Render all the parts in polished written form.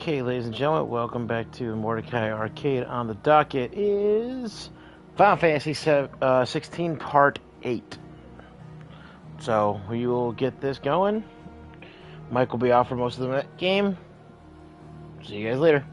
Okay, ladies and gentlemen, welcome back to Mordecai Arcade. On the docket is Final Fantasy 16 Part 8. So, we will get this going. Mike will be off for most of the game. See you guys later.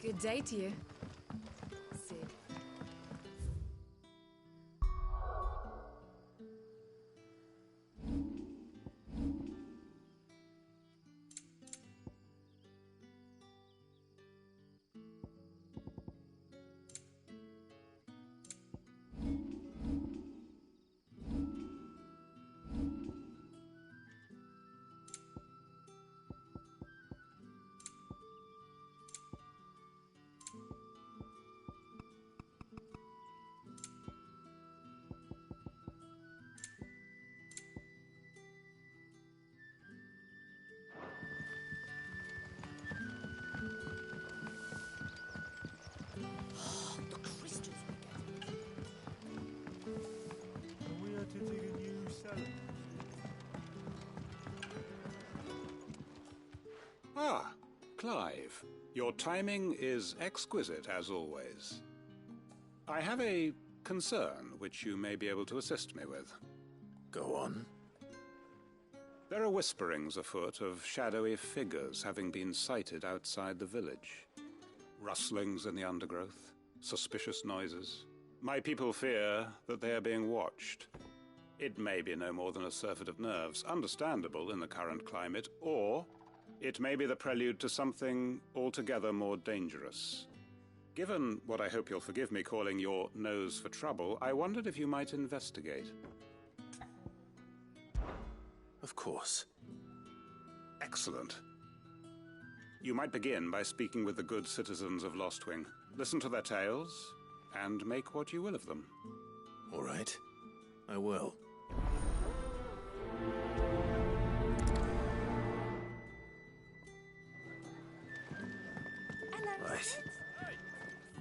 Good day to you, Sid. Ah, Clive. Your timing is exquisite, as always. I have a concern which you may be able to assist me with. Go on. There are whisperings afoot of shadowy figures having been sighted outside the village. Rustlings in the undergrowth, suspicious noises. My people fear that they are being watched. It may be no more than a surfeit of nerves, understandable in the current climate, or it may be the prelude to something altogether more dangerous. Given what I hope you'll forgive me calling your nose for trouble, I wondered if you might investigate. Of course. Excellent. You might begin by speaking with the good citizens of Lostwing. Listen to their tales, and make what you will of them. All right. I will. Right.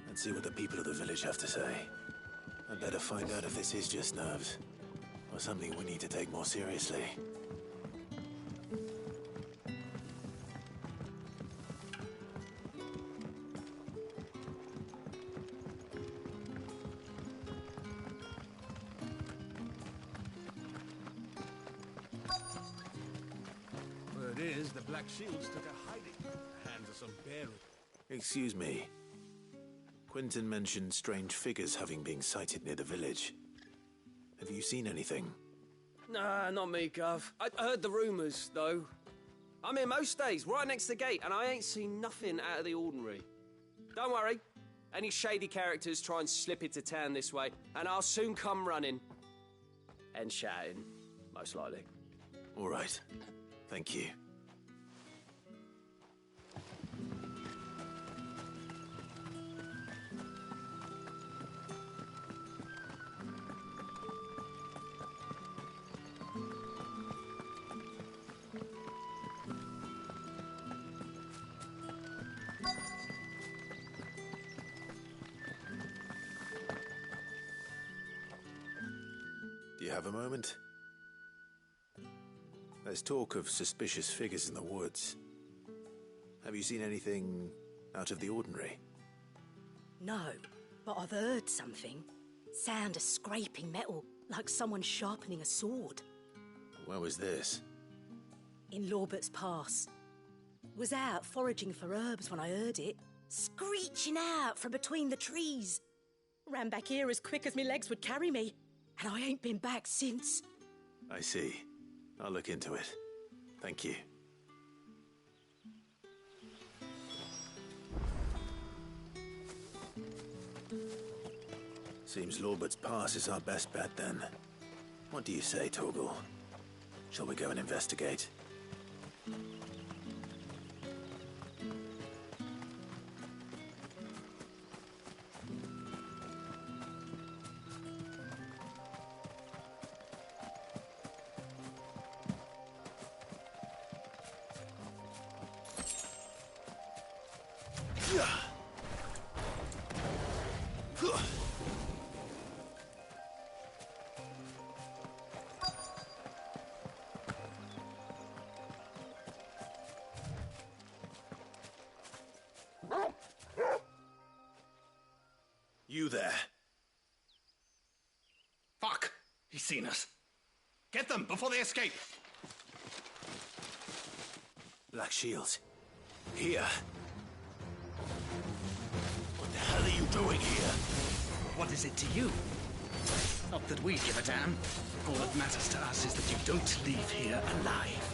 Let's see what the people of the village have to say. I'd better find out if this is just nerves, or something we need to take more seriously. Word is, the Black Shields took a hiding at the hands of some bear. Excuse me. Quentin mentioned strange figures having been sighted near the village. Have you seen anything? Nah, not me, Gov. I heard the rumours, though. I'm here most days, right next to the gate, and I ain't seen nothing out of the ordinary. Don't worry. Any shady characters try and slip into town this way, and I'll soon come running. And shouting, most likely. All right. Thank you. you have a moment? There's talk of suspicious figures in the woods. Have you seen anything out of the ordinary? No, but I've heard something. Sound of scraping metal, like someone sharpening a sword. Where was this? In Lorbert's Pass. Was out foraging for herbs when I heard it, screeching out from between the trees. Ran back here as quick as my legs would carry me, and I ain't been back since. I see. I'll look into it. Thank you. Seems Lorbert's Pass is our best bet then. What do you say, Torgal? Shall we go and investigate? You there? Fuck! He's seen us. Get them before they escape! Black Shields. Here. What the hell are you doing here? What is it to you? Not that we give a damn. All that matters to us is that you don't leave here alive.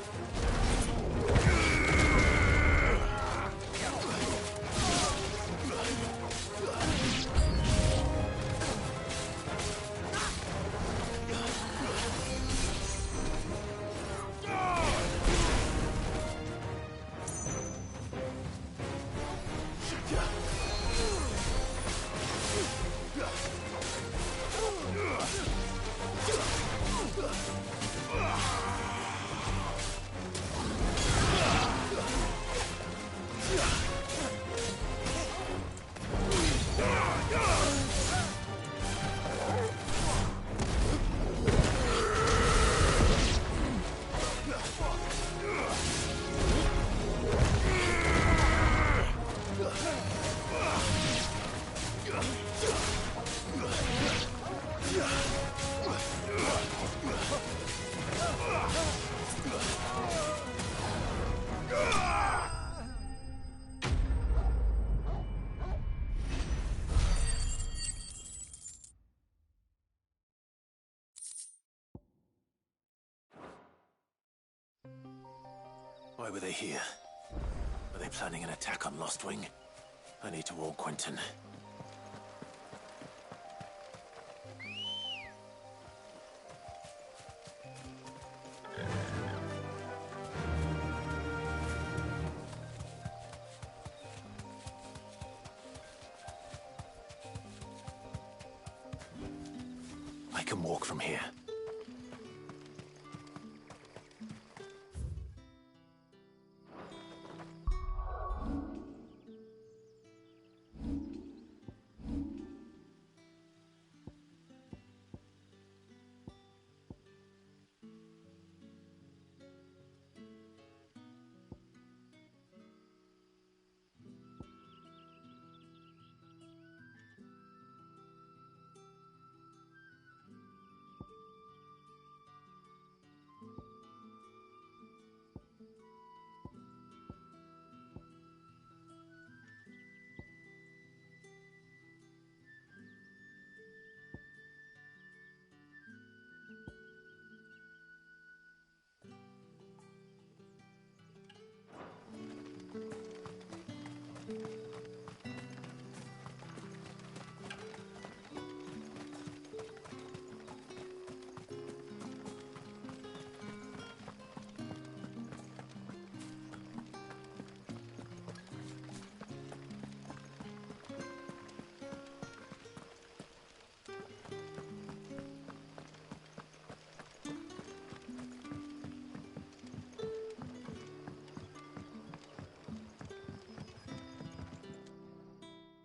Why were they here? Are they planning an attack on Lostwing? I need to warn Quentin. I can walk from here.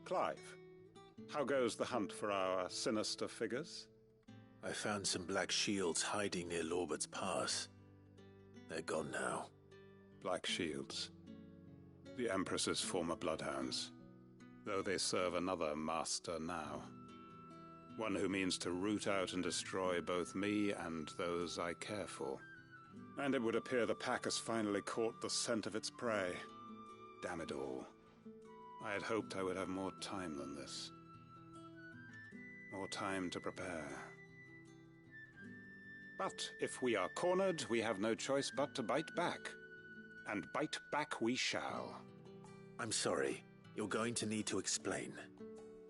Clive, how goes the hunt for our sinister figures? I found some black shields hiding near Lorbert's Pass. They're gone now. Black Shields. The Empress's former bloodhounds. Though they serve another master now. One who means to root out and destroy both me and those I care for. And it would appear the pack has finally caught the scent of its prey. Damn it all. I had hoped I would have more time than this. More time to prepare. But if we are cornered, we have no choice but to bite back. And bite back we shall. I'm sorry. You're going to need to explain.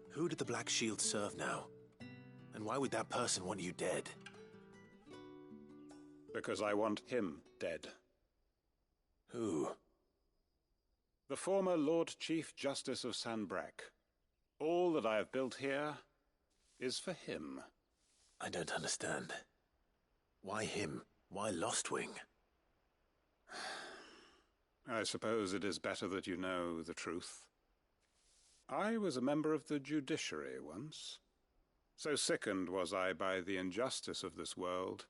Who did the Black Shield serve now? And why would that person want you dead? Because I want him dead. Who? The former Lord Chief Justice of Sanbreque. All that I have built here is for him. I don't understand. Why him? Why Lostwing? I suppose it is better that you know the truth. I was a member of the judiciary once. So sickened was I by the injustice of this world,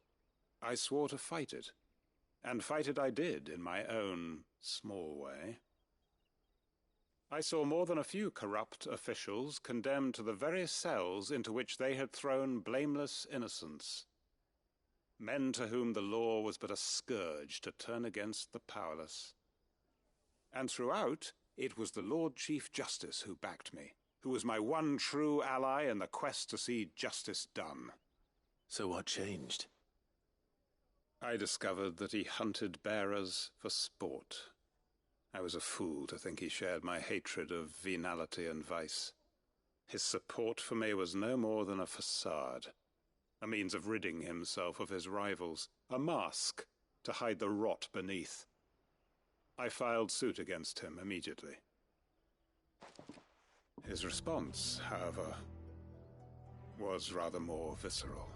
I swore to fight it. And fight it I did in my own small way. I saw more than a few corrupt officials condemned to the very cells into which they had thrown blameless innocents. Men to whom the law was but a scourge to turn against the powerless. And throughout, it was the Lord Chief Justice who backed me, who was my one true ally in the quest to see justice done. So what changed? I discovered that he hunted bearers for sport. I was a fool to think he shared my hatred of venality and vice. His support for me was no more than a facade. A means of ridding himself of his rivals, a mask to hide the rot beneath. I filed suit against him immediately. His response, however, was rather more visceral.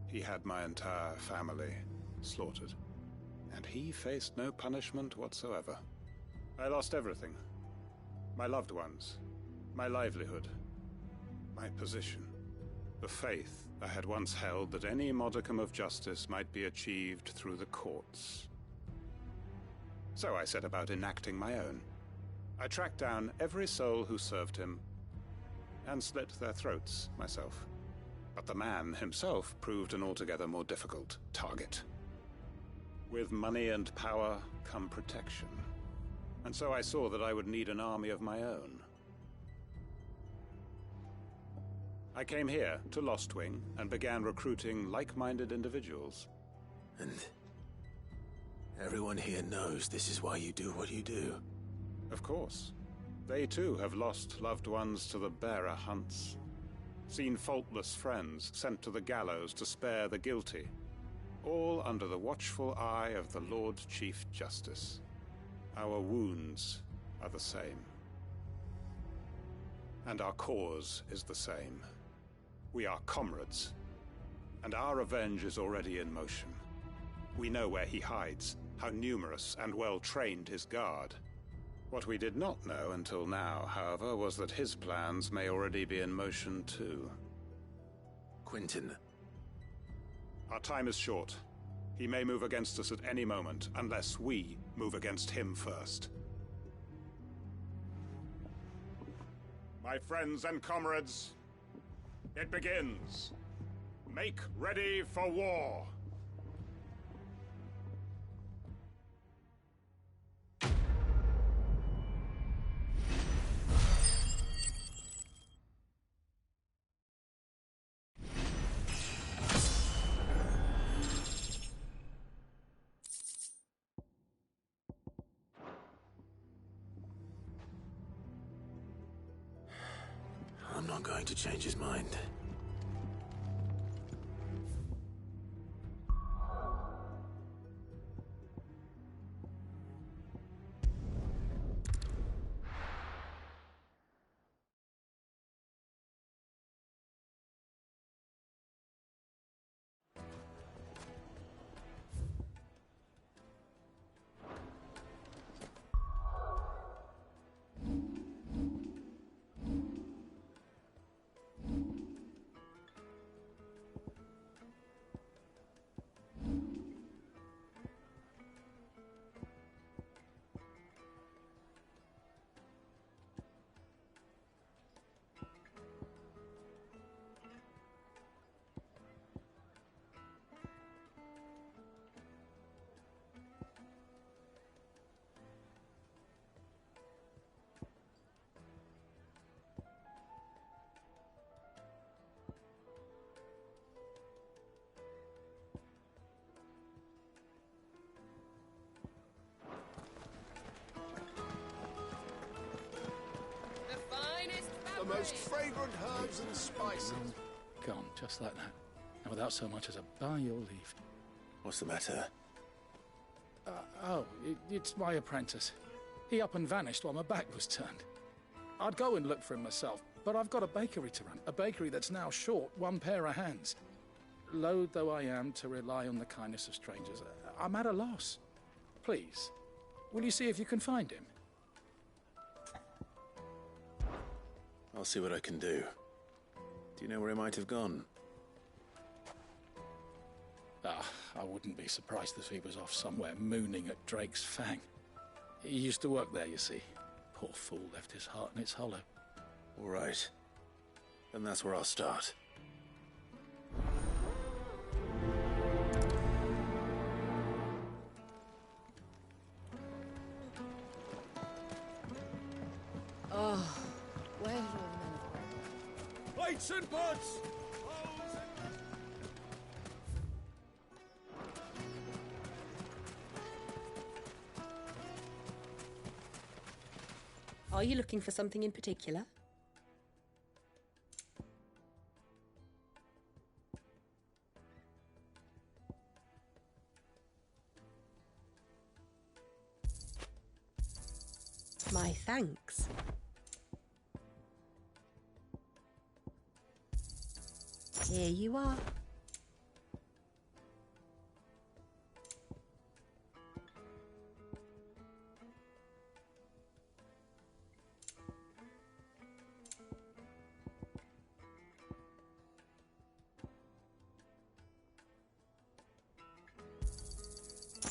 He had my entire family slaughtered, and he faced no punishment whatsoever. I lost everything. My loved ones, my livelihood, my position. The faith I had once held that any modicum of justice might be achieved through the courts. So I set about enacting my own. I tracked down every soul who served him, and slit their throats myself. But the man himself proved an altogether more difficult target. With money and power come protection, and so I saw that I would need an army of my own. I came here to Lostwing and began recruiting like-minded individuals. And everyone here knows this is why you do what you do. Of course. They too have lost loved ones to the bearer hunts. Seen faultless friends sent to the gallows to spare the guilty. All under the watchful eye of the Lord Chief Justice. Our wounds are the same. And our cause is the same. We are comrades, and our revenge is already in motion. We know where he hides, how numerous and well-trained his guard. What we did not know until now, however, was that his plans may already be in motion too. Quentin. Our time is short. He may move against us at any moment, unless we move against him first. My friends and comrades, it begins. Make ready for war. I'm not going to change his mind. most fragrant herbs and spices. Gone, just like that. And without so much as a by your leave. What's the matter? It's my apprentice. He up and vanished while my back was turned. I'd go and look for him myself, but I've got a bakery to run. A bakery that's now short one pair of hands. Loath though I am to rely on the kindness of strangers, I'm at a loss. Please, will you see if you can find him? I'll see what I can do. Do you know where he might have gone? I wouldn't be surprised if he was off somewhere mooning at Drake's Fang. He used to work there, you see. Poor fool left his heart in its hollow. All right. Then that's where I'll start. Oh, where did all the men Plates and pots! Are you looking for something in particular? My thanks. Here you are.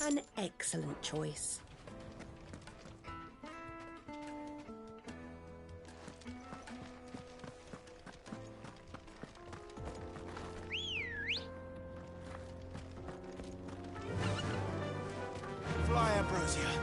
An excellent choice. Fly, Ambrosia.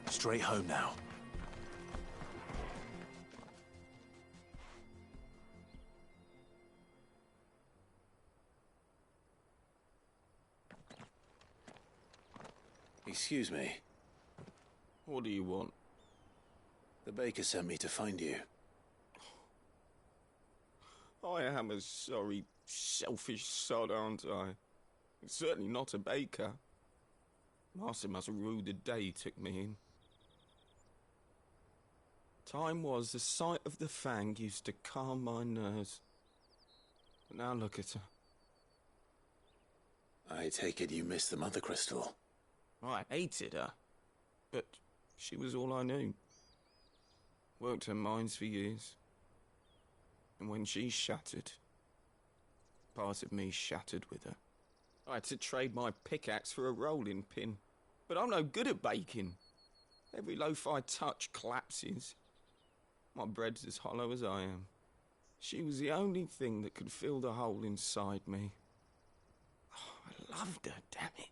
Straight home now. Excuse me. What do you want? The baker sent me to find you. I am a sorry, selfish sod, aren't I? Certainly not a baker. Master must have ruled the day he took me in. Time was the sight of the Fang used to calm my nerves. But now look at her. I take it you missed the Mother Crystal. I hated her, but she was all I knew. Worked her mines for years. And when she shattered, part of me shattered with her. I had to trade my pickaxe for a rolling pin. But I'm no good at baking. Every loaf I touch collapses. My bread's as hollow as I am. She was the only thing that could fill the hole inside me. Oh, I loved her, damn it.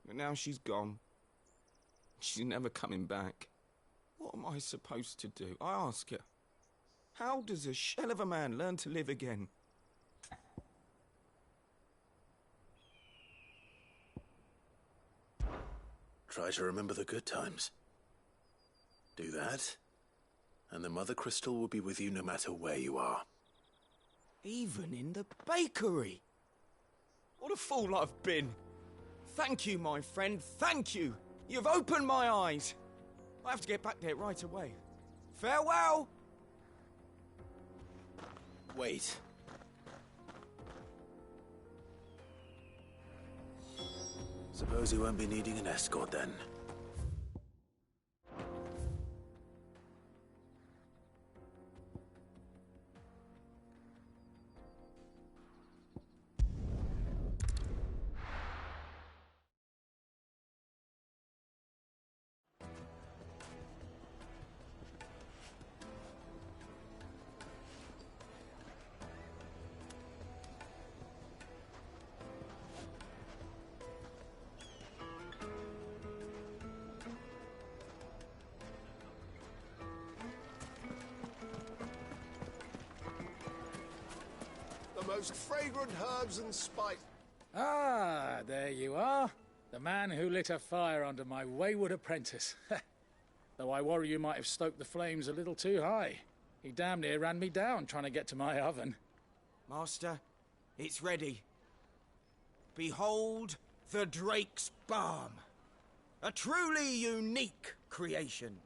But now she's gone. She's never coming back. What am I supposed to do? I ask her. How does a shell of a man learn to live again? Try to remember the good times. Do that, and the Mother Crystal will be with you no matter where you are. Even in the bakery. What a fool I've been. Thank you, my friend, thank you. You've opened my eyes. I have to get back there right away. Farewell! Wait. Suppose you won't be needing an escort then. The most fragrant herbs and spice. Ah, there you are. The man who lit a fire under my wayward apprentice. Though I worry you might have stoked the flames a little too high. He damn near ran me down trying to get to my oven. Master, it's ready. Behold the Drake's Balm. A truly unique creation.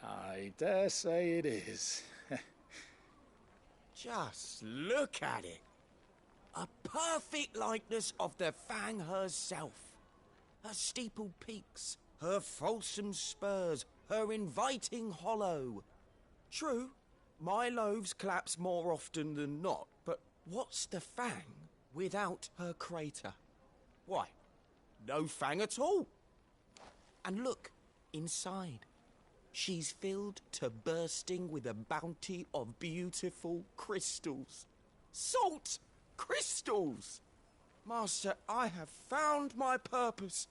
I dare say it is. Just look at it. A perfect likeness of the Fang herself. Her steepled peaks, her fulsome spurs, her inviting hollow. True, my loaves collapse more often than not, but what's the Fang without her crater? Why, no Fang at all. And look, inside. She's filled to bursting with a bounty of beautiful crystals. Salt crystals! Master, I have found my purpose.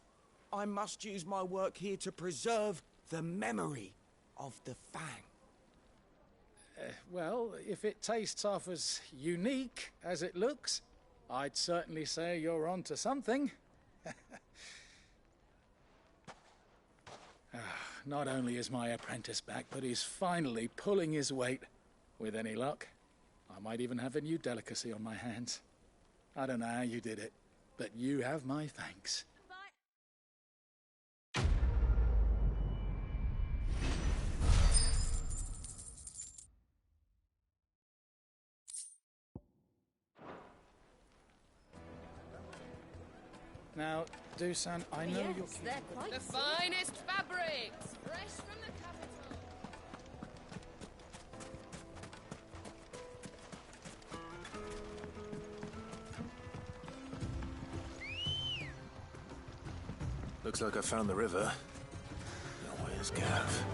I must use my work here to preserve the memory of the Fang. Well, if it tastes half as unique as it looks, I'd certainly say you're onto something. Not only is my apprentice back, but he's finally pulling his weight. With any luck, I might even have a new delicacy on my hands. I don't know how you did it, but you have my thanks. Now, Dusan, I know you're... They're quite the finest fabrics, fresh from the capital. Looks like I found the river. Now where's Gav?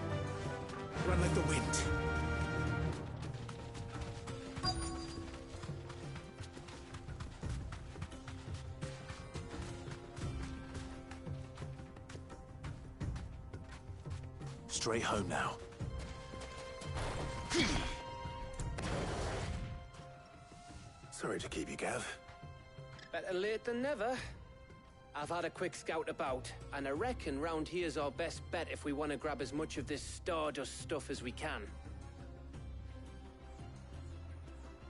Run like the wind. Straight home now. Sorry to keep you, Gav. Better late than never. I've had a quick scout about, and I reckon round here's our best bet if we want to grab as much of this Stardust stuff as we can.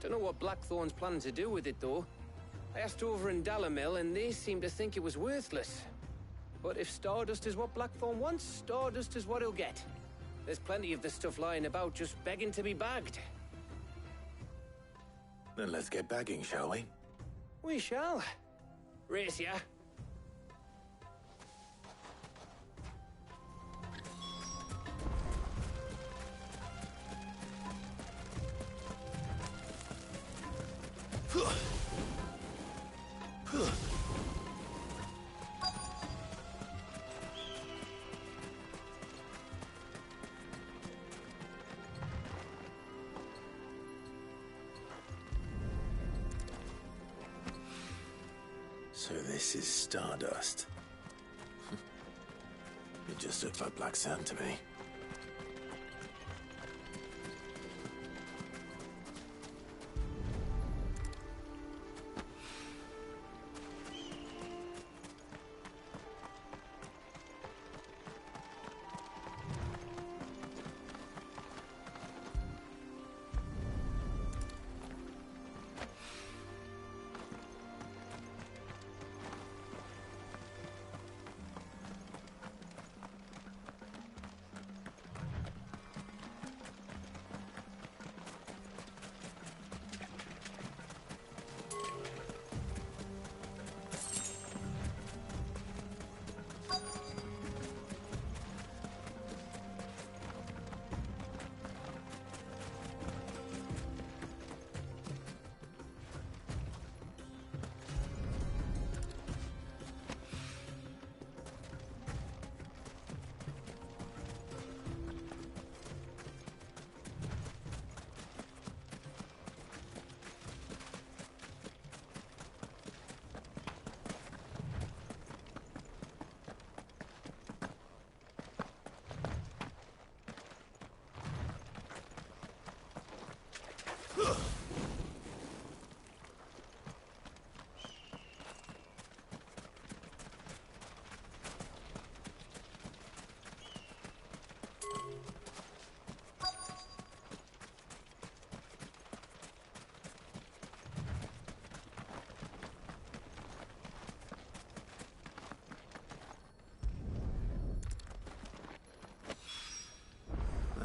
Don't know what Blackthorn's planning to do with it, though. I asked over in Dalamil, and they seem to think it was worthless. But if Stardust is what Blackthorn wants, Stardust is what he'll get. There's plenty of this stuff lying about, just begging to be bagged. Then let's get bagging, shall we? We shall. Race ya. So this is Stardust. It just looks like black sand to me.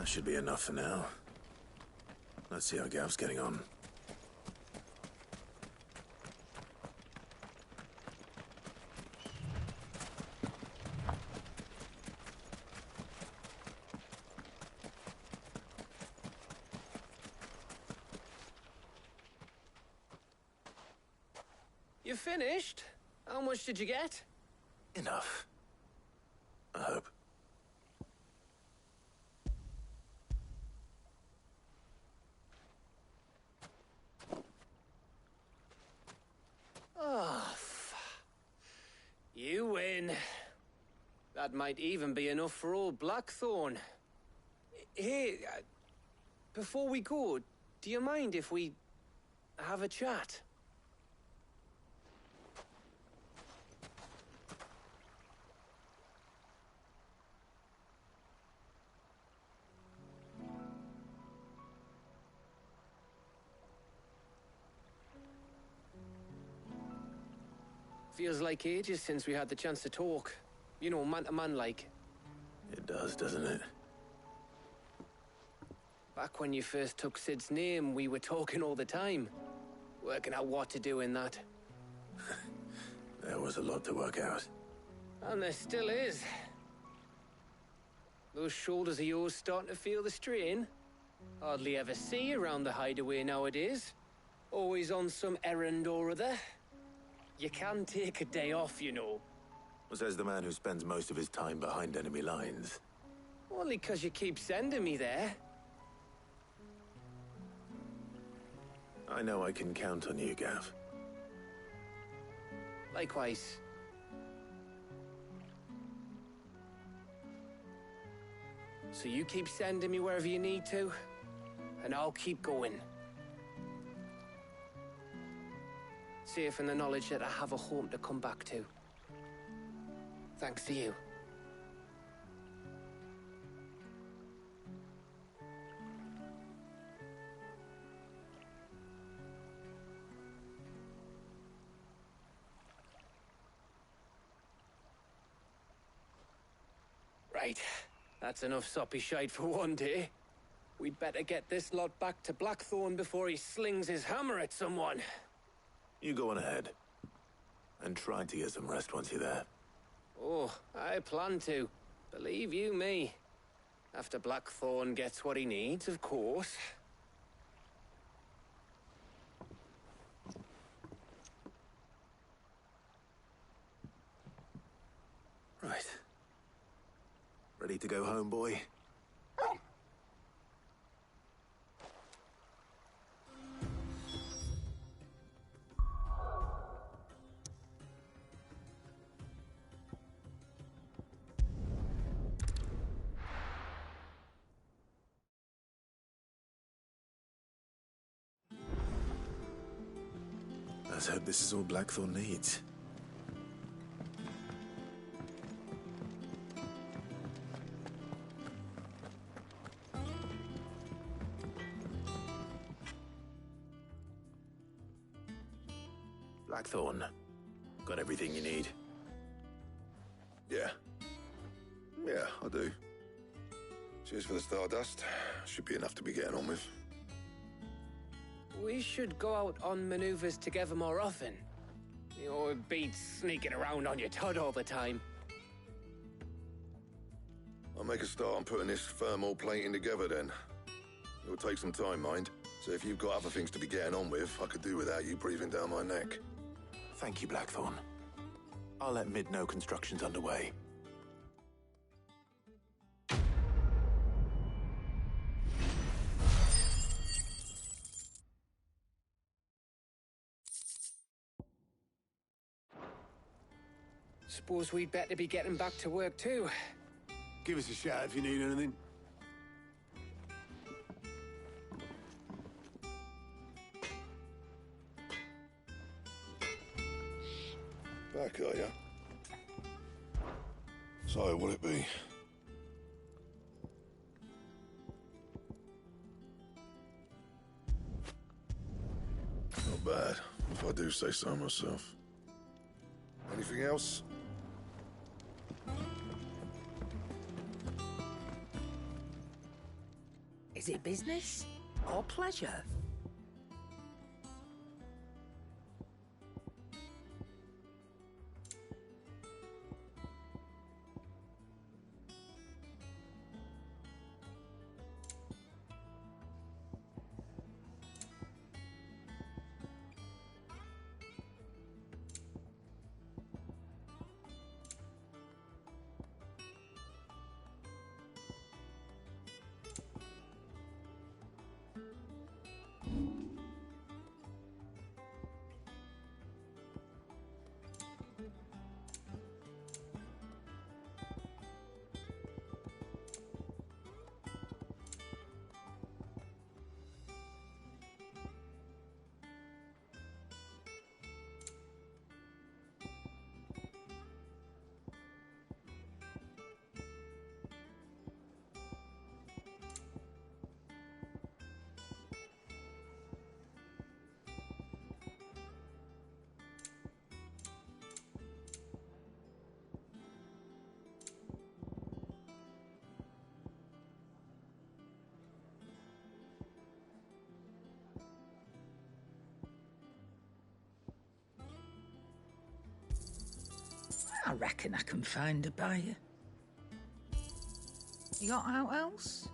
That should be enough for now. Let's see how Gav's getting on. You finished? How much did you get? Enough. I hope. Oh, you win. That might even be enough for old Blackthorn. Hey, before we go, do you mind if we have a chat? Feels like ages since we had the chance to talk. You know, man to man like. It does, doesn't it? Back when you first took Sid's name, we were talking all the time. Working out what to do in that. There was a lot to work out. And there still is. Those shoulders of yours starting to feel the strain. Hardly ever see you around the hideaway nowadays. Always on some errand or other. You can take a day off, you know. Says the man who spends most of his time behind enemy lines. Only 'cause you keep sending me there. I know I can count on you, Gav. Likewise. So you keep sending me wherever you need to, and I'll keep going. Safe in the knowledge that I have a home to come back to. Thanks to you. Right. That's enough soppy shite for one day. We'd better get this lot back to Blackthorn before he slings his hammer at someone. You go on ahead. And try to get some rest once you're there. Oh, I plan to. Believe you me. After Blackthorn gets what he needs, of course. Right. Ready to go home, boy? Let's hope this is all Blackthorn needs. Blackthorn, got everything you need? Yeah. Yeah, I do. Cheers for the Stardust. Should be enough to be getting on with. We should go out on maneuvers together more often. You know, it beats sneaking around on your Todd all the time. I'll make a start on putting this thermal plating together then. It'll take some time, mind. So if you've got other things to be getting on with, I could do without you breathing down my neck. Thank you, Blackthorn. I'll let Mid know construction's underway. Suppose we'd better be getting back to work too. Give us a shout if you need anything. Back, are ya? So, will it be? Not bad, if I do say so myself. Anything else? Is it business or pleasure? I reckon I can find a buyer. You got out else?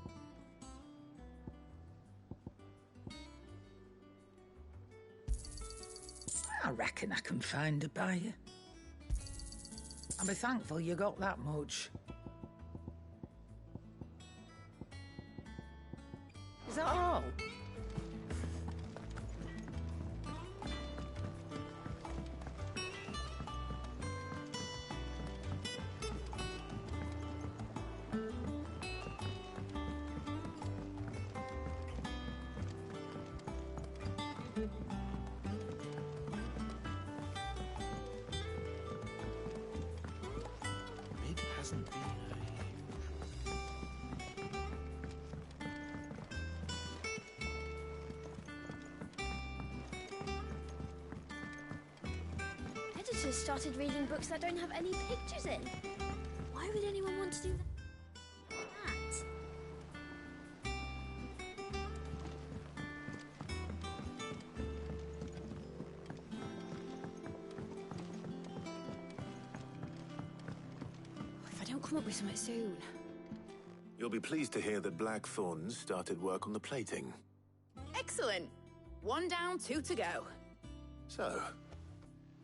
I reckon I can find a buyer. I'll be thankful you got that much. Is that all? It hasn't been Editors started reading books that don't have any pictures in. Why would anyone want to do that? If I don't come up with something soon. You'll be pleased to hear that Blackthorn's started work on the plating. Excellent. 1 down, 2 to go. So,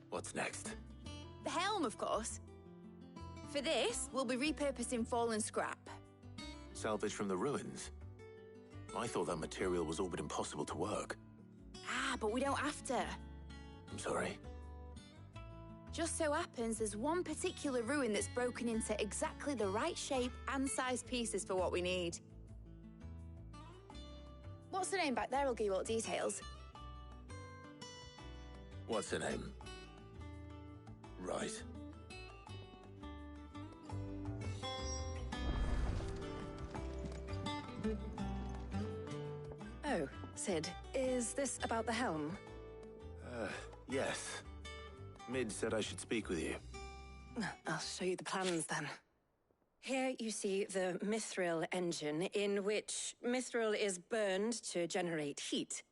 what's next? The helm, of course. For this, we'll be repurposing fallen scrap. Salvage from the ruins? I thought that material was all but impossible to work. Ah, but we don't have to. I'm sorry. Just so happens there's one particular ruin that's broken into exactly the right shape and size pieces for what we need. What's the name back there? I'll give you all the details. What's her name? Right. Oh, Sid, is this about the helm? Yes. Mid said I should speak with you. I'll show you the plans then. Here you see the mithril engine, in which mithril is burned to generate heat.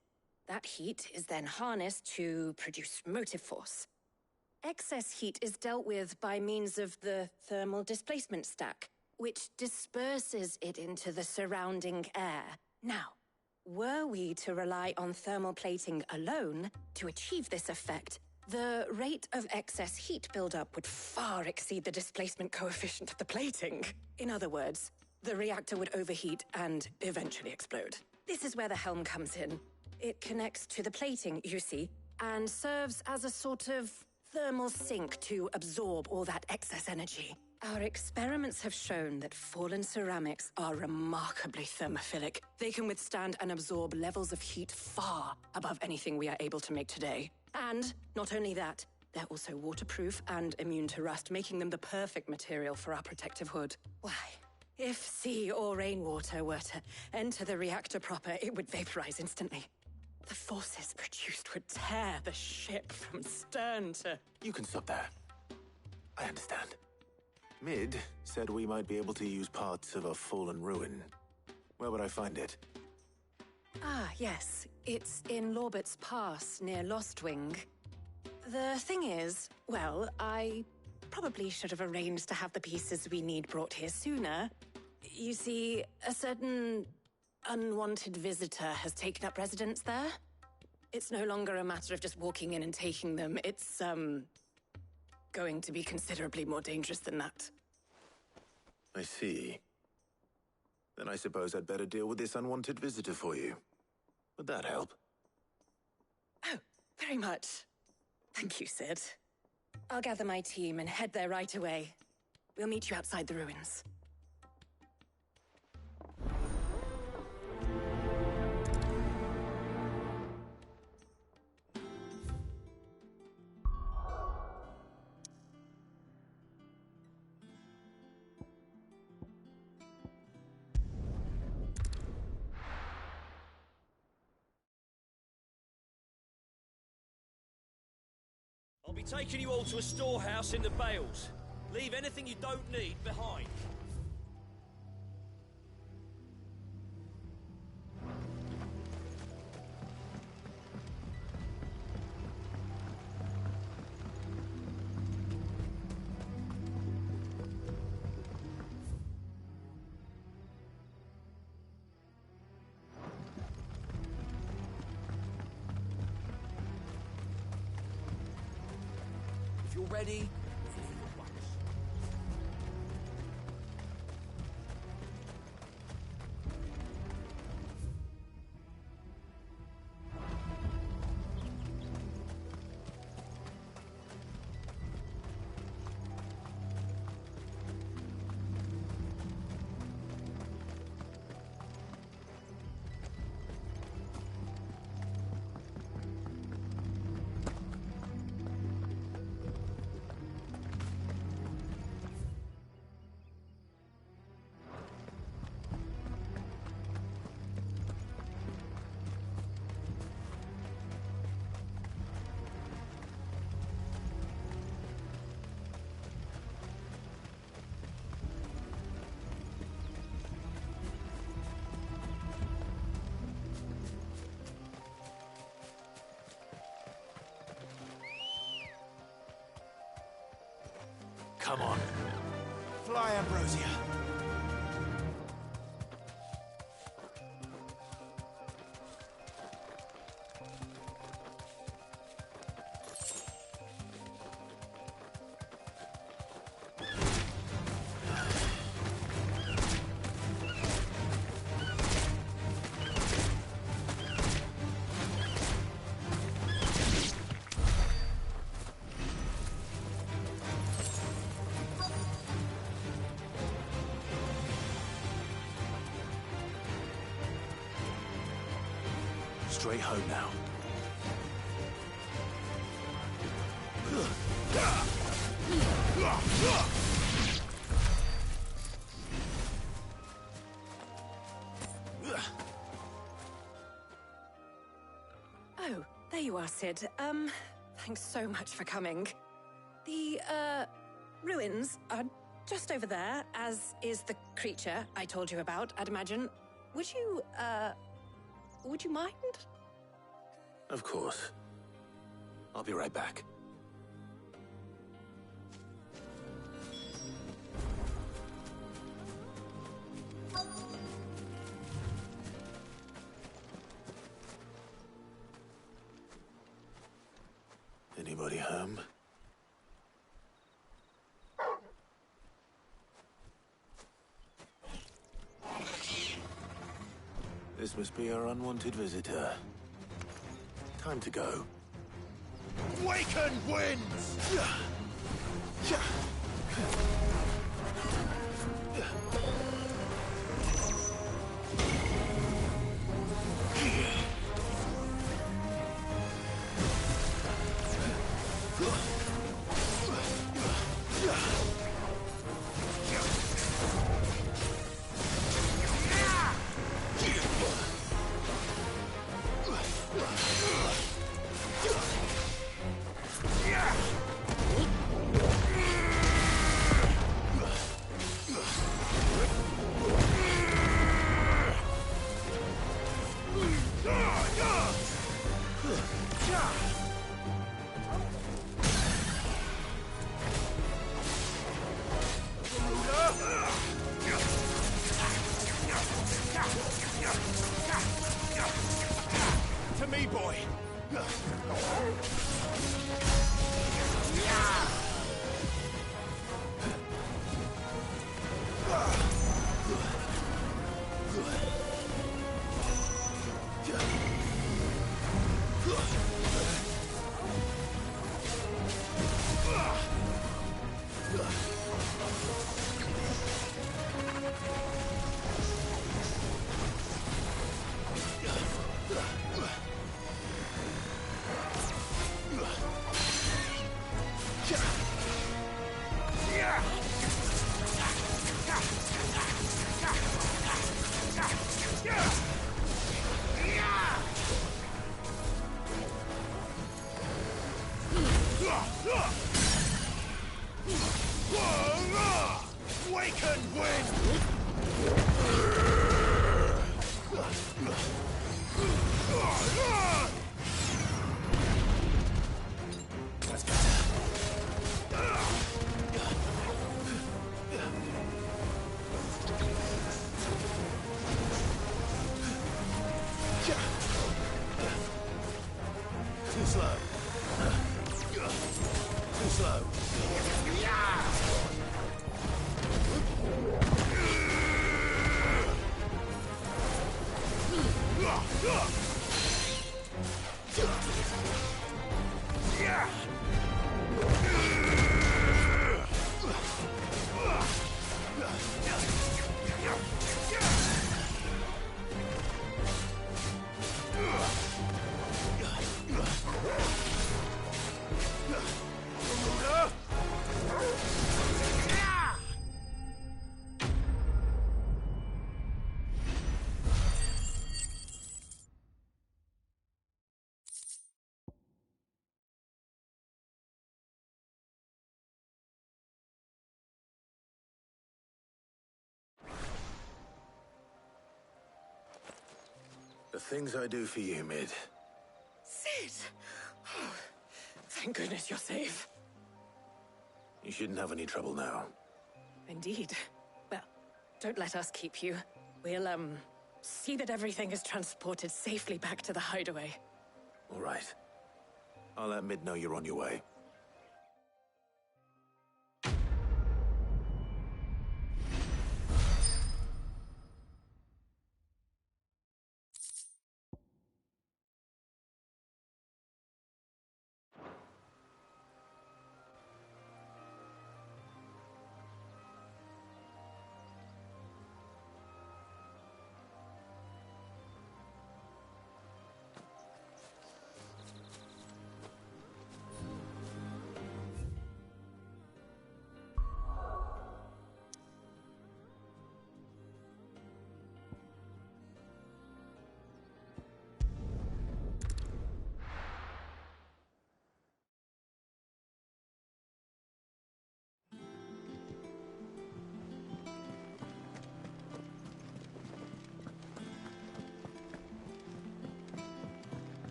That heat is then harnessed to produce motive force. Excess heat is dealt with by means of the thermal displacement stack, which disperses it into the surrounding air. Now, were we to rely on thermal plating alone to achieve this effect, the rate of excess heat buildup would far exceed the displacement coefficient of the plating. In other words, the reactor would overheat and eventually explode. This is where the helm comes in. It connects to the plating, you see, and serves as a sort of thermal sink to absorb all that excess energy. Our experiments have shown that fallen ceramics are remarkably thermophilic. They can withstand and absorb levels of heat far above anything we are able to make today. And not only that, they're also waterproof and immune to rust, making them the perfect material for our protective hood. Why, if sea or rainwater were to enter the reactor proper, it would vaporize instantly. The forces produced would tear the ship from stern to... You can stop there. I understand. Mid said we might be able to use parts of a fallen ruin. Where would I find it? Ah, yes. It's in Lorbert's Pass, near Lostwing. The thing is, well, I probably should have arranged to have the pieces we need brought here sooner. You see, a certain unwanted visitor has taken up residence there. It's no longer a matter of just walking in and taking them. It's, going to be considerably more dangerous than that. I see. Then I suppose I'd better deal with this unwanted visitor for you. Would that help? Oh, very much. Thank you, Sid. I'll gather my team and head there right away. We'll meet you outside the ruins. I'll be taking you all to a storehouse in the Bales. Leave anything you don't need behind. If you're ready, we'll leave at once. Come on. Fly, Ambrosia. Straight home now. Oh, there you are, Sid. Thanks so much for coming. The, ruins are just over there, as is the creature I told you about, I'd imagine. Would you mind? Of course. I'll be right back. Anybody home? This must be our unwanted visitor. Time to go. Waken winds! Waken wind! That's better. Too slow. Too slow. The things I do for you, Mid. Sid! Oh, thank goodness you're safe. You shouldn't have any trouble now. Indeed. Well, don't let us keep you. We'll, see that everything is transported safely back to the hideaway. All right. I'll let Mid know you're on your way.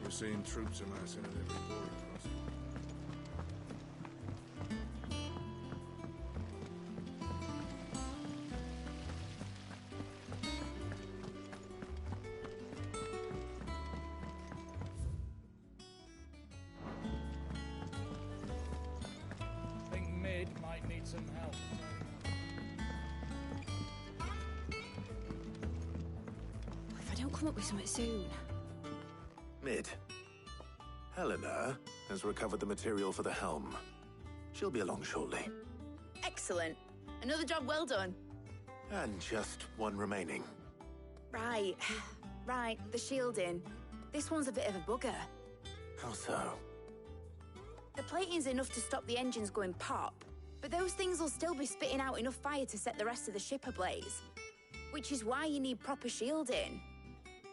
We're seeing troops amassing at every border crossing. I think Mid might need some help. If I don't come up with something soon. Mid. Helena has recovered the material for the helm. She'll be along shortly. Excellent. Another job well done. And just one remaining. Right. Right, the shielding. This one's a bit of a bugger. How so? The plating's enough to stop the engines going pop, but those things will still be spitting out enough fire to set the rest of the ship ablaze. Which is why you need proper shielding.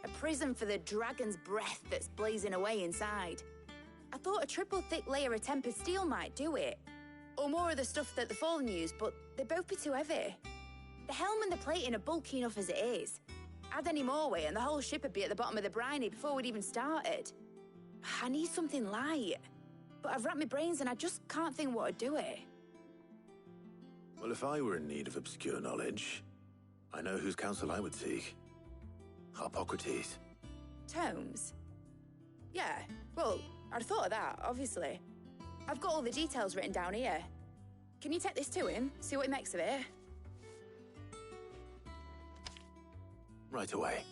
A prison for the dragon's breath that's blazing away inside. I thought a triple thick layer of tempered steel might do it. Or more of the stuff that the Fallen use, but they'd both be too heavy. The helm and the plating are bulky enough as it is. Add any more weight and the whole ship would be at the bottom of the briny before we'd even started. I need something light. But I've racked my brains and I just can't think what would do it. Well, if I were in need of obscure knowledge, I know whose counsel I would seek. Harpocrates. Tomes? Yeah, well, I'd thought of that, obviously. I've got all the details written down here. Can you take this to him, see what he makes of it? Right away.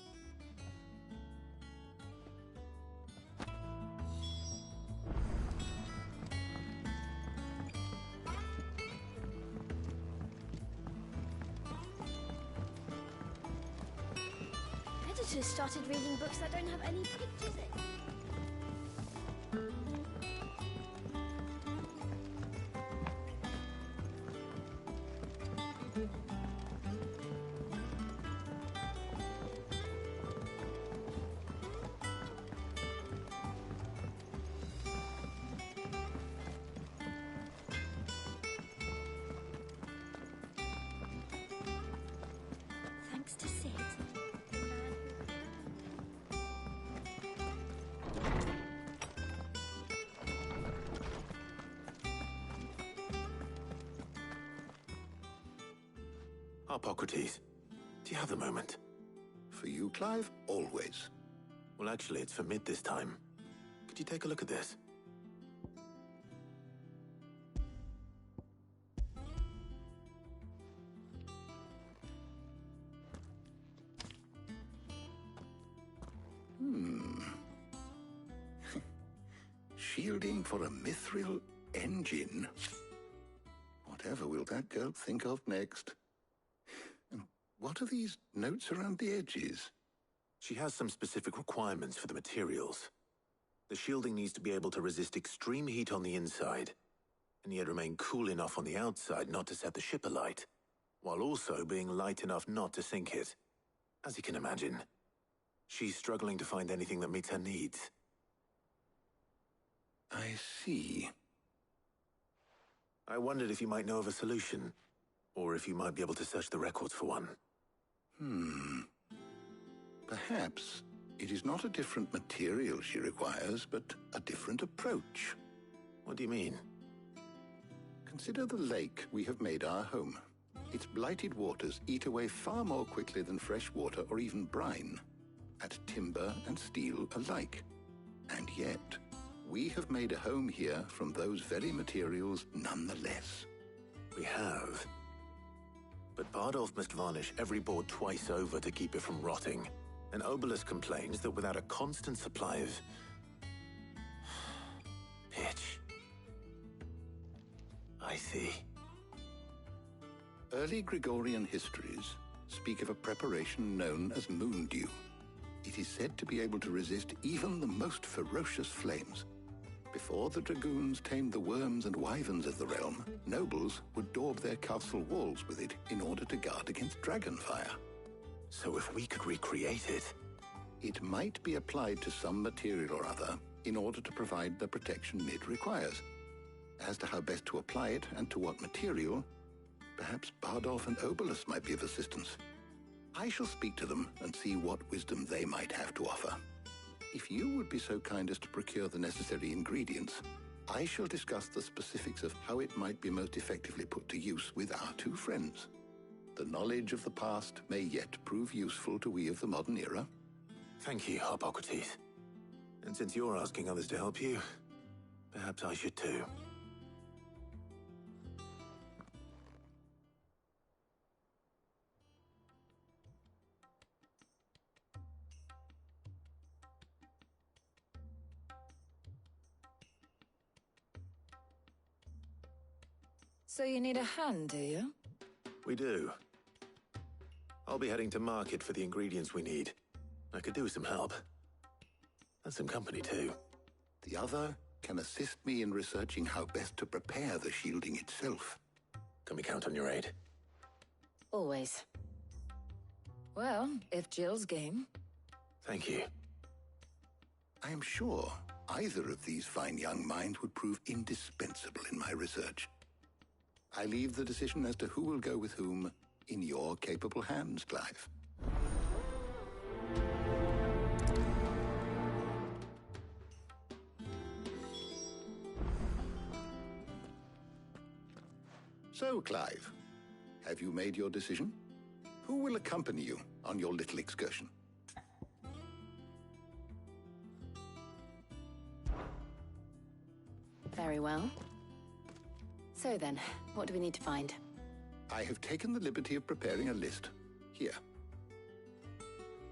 Editors started reading books that don't have any pictures in. Harpocrates, do you have a moment? For you, Clive, always. Well, actually, it's for Mid this time. Could you take a look at this? Shielding for a mithril engine? Whatever will that girl think of next? And what are these notes around the edges? She has some specific requirements for the materials. The shielding needs to be able to resist extreme heat on the inside, and yet remain cool enough on the outside not to set the ship alight, while also being light enough not to sink it. As you can imagine, she's struggling to find anything that meets her needs. I see. I wondered if you might know of a solution, or if you might be able to search the records for one. Perhaps it is not a different material she requires, but a different approach. What do you mean? Consider the lake we have made our home. Its blighted waters eat away far more quickly than fresh water or even brine, at timber and steel alike. And yet, we have made a home here from those very materials nonetheless. We have. But Bardolph must varnish every board twice over to keep it from rotting. And Obelus complains that without a constant supply of pitch. I see. Early Gregorian histories speak of a preparation known as moon dew. It is said to be able to resist even the most ferocious flames. Before the dragoons tamed the worms and wyverns of the realm, nobles would daub their castle walls with it in order to guard against dragon fire. So if we could recreate it... It might be applied to some material or other in order to provide the protection Mid requires. As to how best to apply it and to what material, perhaps Bardolph and Obelus might be of assistance. I shall speak to them and see what wisdom they might have to offer. If you would be so kind as to procure the necessary ingredients, I shall discuss the specifics of how it might be most effectively put to use with our two friends. The knowledge of the past may yet prove useful to we of the modern era. Thank you, Harpocrates. And since you're asking others to help you, perhaps I should too. So you need a hand, do you? We do. I'll be heading to market for the ingredients we need. I could do with some help. And some company, too. The other can assist me in researching how best to prepare the shielding itself. Can we count on your aid? Always. Well, if Jill's game. Thank you. I am sure either of these fine young minds would prove indispensable in my research. I leave the decision as to who will go with whom in your capable hands, Clive. So, Clive, have you made your decision? Who will accompany you on your little excursion? Very well. So then, what do we need to find? I have taken the liberty of preparing a list. Here.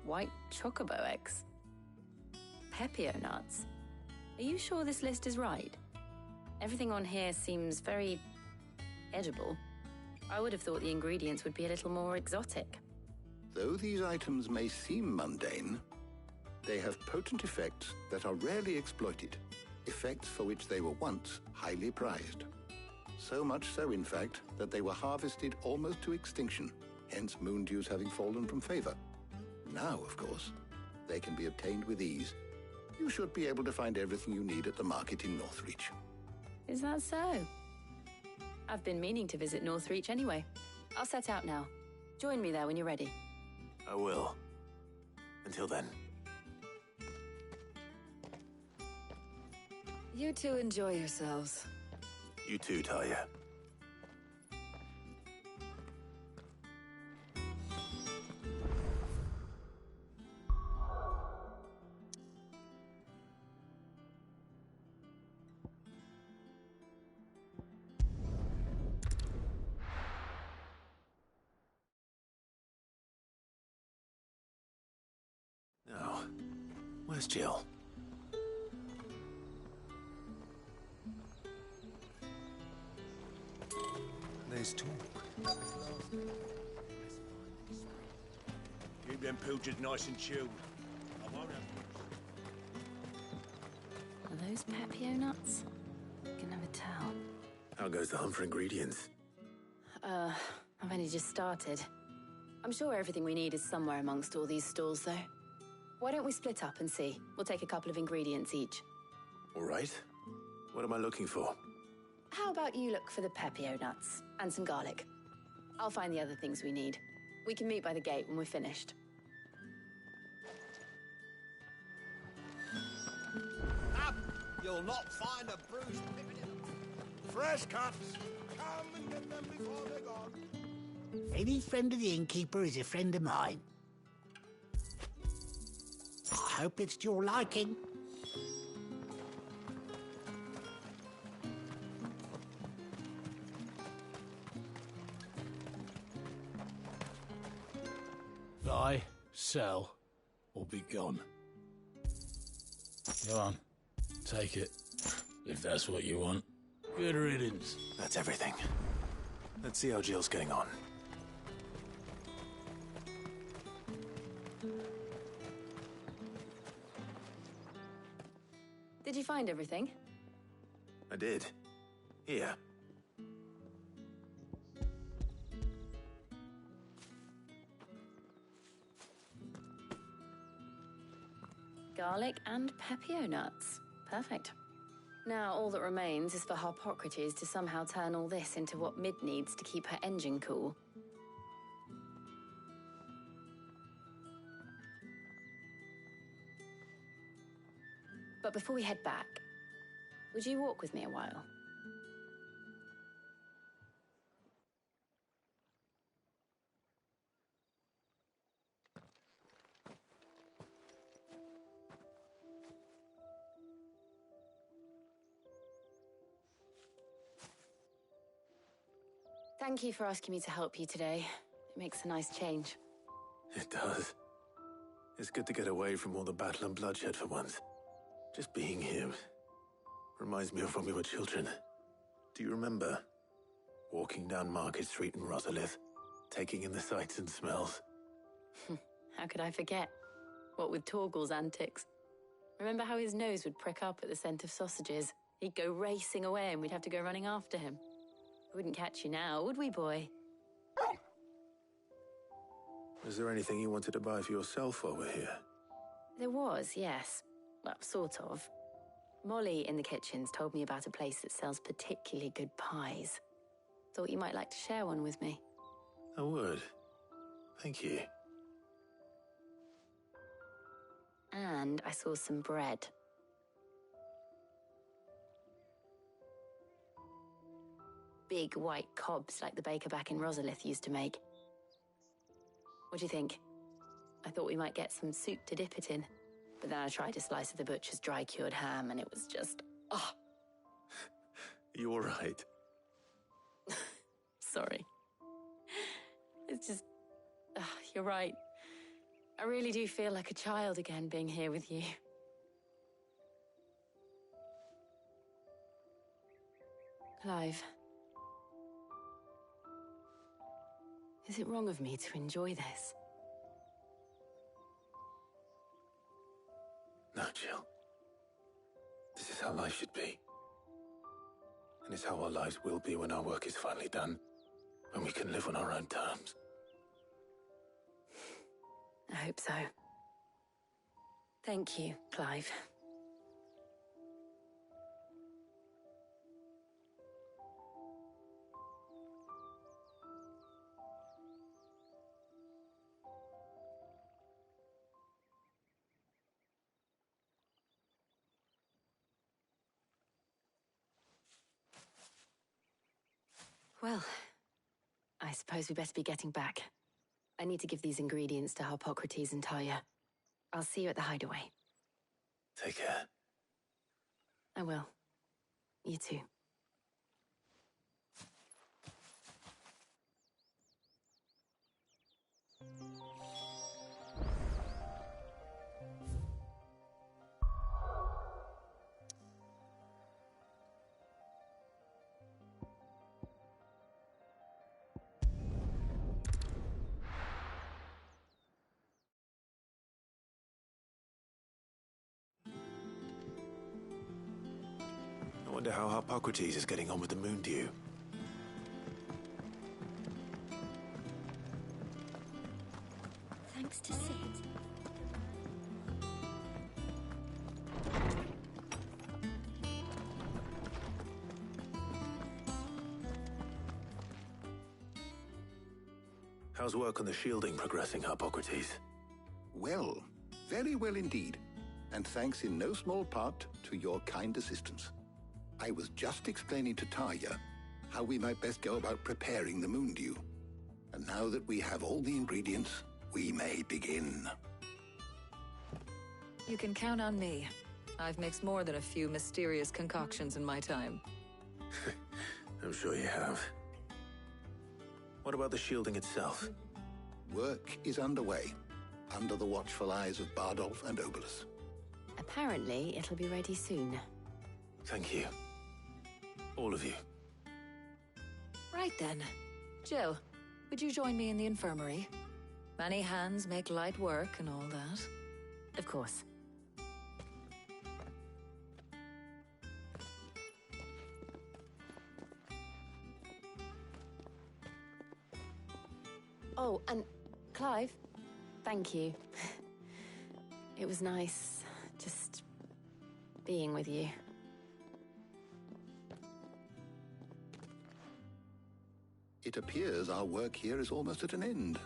White chocobo eggs. Pepio nuts. Are you sure this list is right? Everything on here seems very edible. I would have thought the ingredients would be a little more exotic. Though these items may seem mundane, they have potent effects that are rarely exploited, effects for which they were once highly prized. So much so, in fact, that they were harvested almost to extinction, hence moon dews having fallen from favor. Now, of course, they can be obtained with ease. You should be able to find everything you need at the market in Northreach. Is that so? I've been meaning to visit Northreach anyway. I'll set out now. Join me there when you're ready. I will. Until then. You two enjoy yourselves. You too, Talia. Where's Jill? There's talk. Keep them pilgers nice and chilled. I won't have Are those Pepio nuts? Can never tell. How goes the hunt for ingredients? I've only just started. I'm sure everything we need is somewhere amongst all these stalls, though. Why don't we split up and see? We'll take a couple of ingredients each. All right. What am I looking for? How about you look for the Pepio nuts and some garlic? I'll find the other things we need. We can meet by the gate when we're finished. Up! You'll not find a bruised pippin. Fresh cuts! Come and get them before they're gone. Any friend of the innkeeper is a friend of mine. I hope it's to your liking. Buy, sell, or be gone. Go on, take it, if that's what you want. Good riddance. That's everything. Let's see how Jill's getting on. Did you find everything? I did. Here. Garlic and Pepio nuts. Perfect. Now all that remains is for Harpocrates to somehow turn all this into what Mid needs to keep her engine cool. But before we head back, would you walk with me a while? Thank you for asking me to help you today. It makes a nice change. It does. It's good to get away from all the battle and bloodshed for once. Just being here reminds me of when we were children. Do you remember? Walking down Market Street in Rosalith, taking in the sights and smells. How could I forget? What with Torgal's antics. Remember how his nose would prick up at the scent of sausages? He'd go racing away and we'd have to go running after him. We wouldn't catch you now, would we, boy? Was there anything you wanted to buy for yourself while we're here? There was, yes. Well, sort of. Molly in the kitchens told me about a place that sells particularly good pies. Thought you might like to share one with me. I would. Thank you. And I saw some bread. Big white cobs like the baker back in Rosalith used to make. What do you think? I thought we might get some soup to dip it in. But then I tried a slice of the butcher's dry-cured ham and it was just... oh! You're right. Sorry. It's just... you're right. I really do feel like a child again being here with you. Clive. Is it wrong of me to enjoy this? No, Jill. This is how life should be. And it's how our lives will be when our work is finally done. When we can live on our own terms. I hope so. Thank you, Clive. Well, I suppose we best be getting back. I need to give these ingredients to Harpocrates and Talia. I'll see you at the hideaway. Take care. I will. You too. Wonder how Hippocrates is getting on with the moon dew. Thanks to Sid. How's work on the shielding progressing, Hippocrates? Well, very well indeed. And thanks in no small part to your kind assistance. I was just explaining to Tarja how we might best go about preparing the moon dew. And now that we have all the ingredients, we may begin. You can count on me. I've mixed more than a few mysterious concoctions in my time. I'm sure you have. What about the shielding itself? Work is underway, under the watchful eyes of Bardolph and Obolus. Apparently, it'll be ready soon. Thank you. All of you. Right then. Jill, would you join me in the infirmary? Many hands make light work and all that. Of course. Oh, and Clive, thank you. It was nice just being with you. It appears our work here is almost at an end.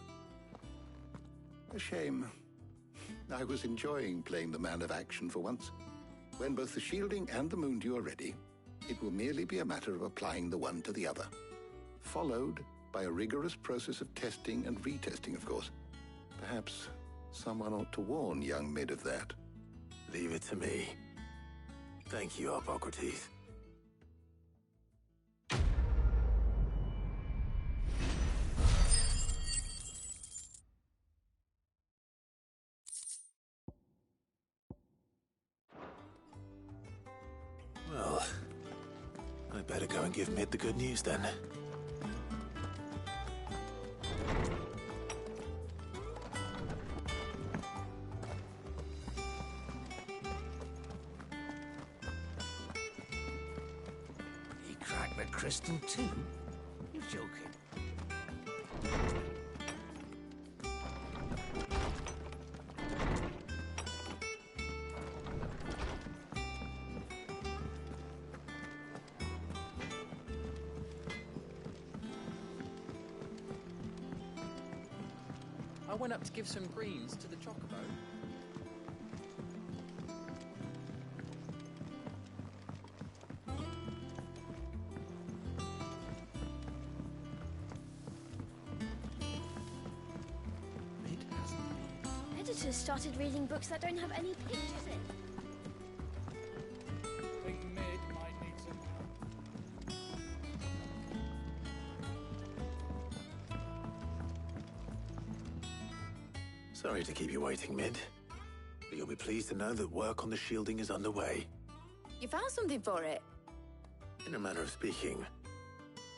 A shame. I was enjoying playing the man of action for once. When both the shielding and the moon dew are ready, it will merely be a matter of applying the one to the other. Followed by a rigorous process of testing and retesting, of course. Perhaps someone ought to warn young Mid of that. Leave it to me. Thank you, Hippocrates. Well, I better go and give Mid the good news then. He cracked the crystal too? You're joking. I went up to give some greens to the chocobo. Editors started reading books that don't have any pictures in. Think Mid might need some help. Sorry to keep you waiting, Mid. But you'll be pleased to know that work on the shielding is underway. You found something for it? In a manner of speaking,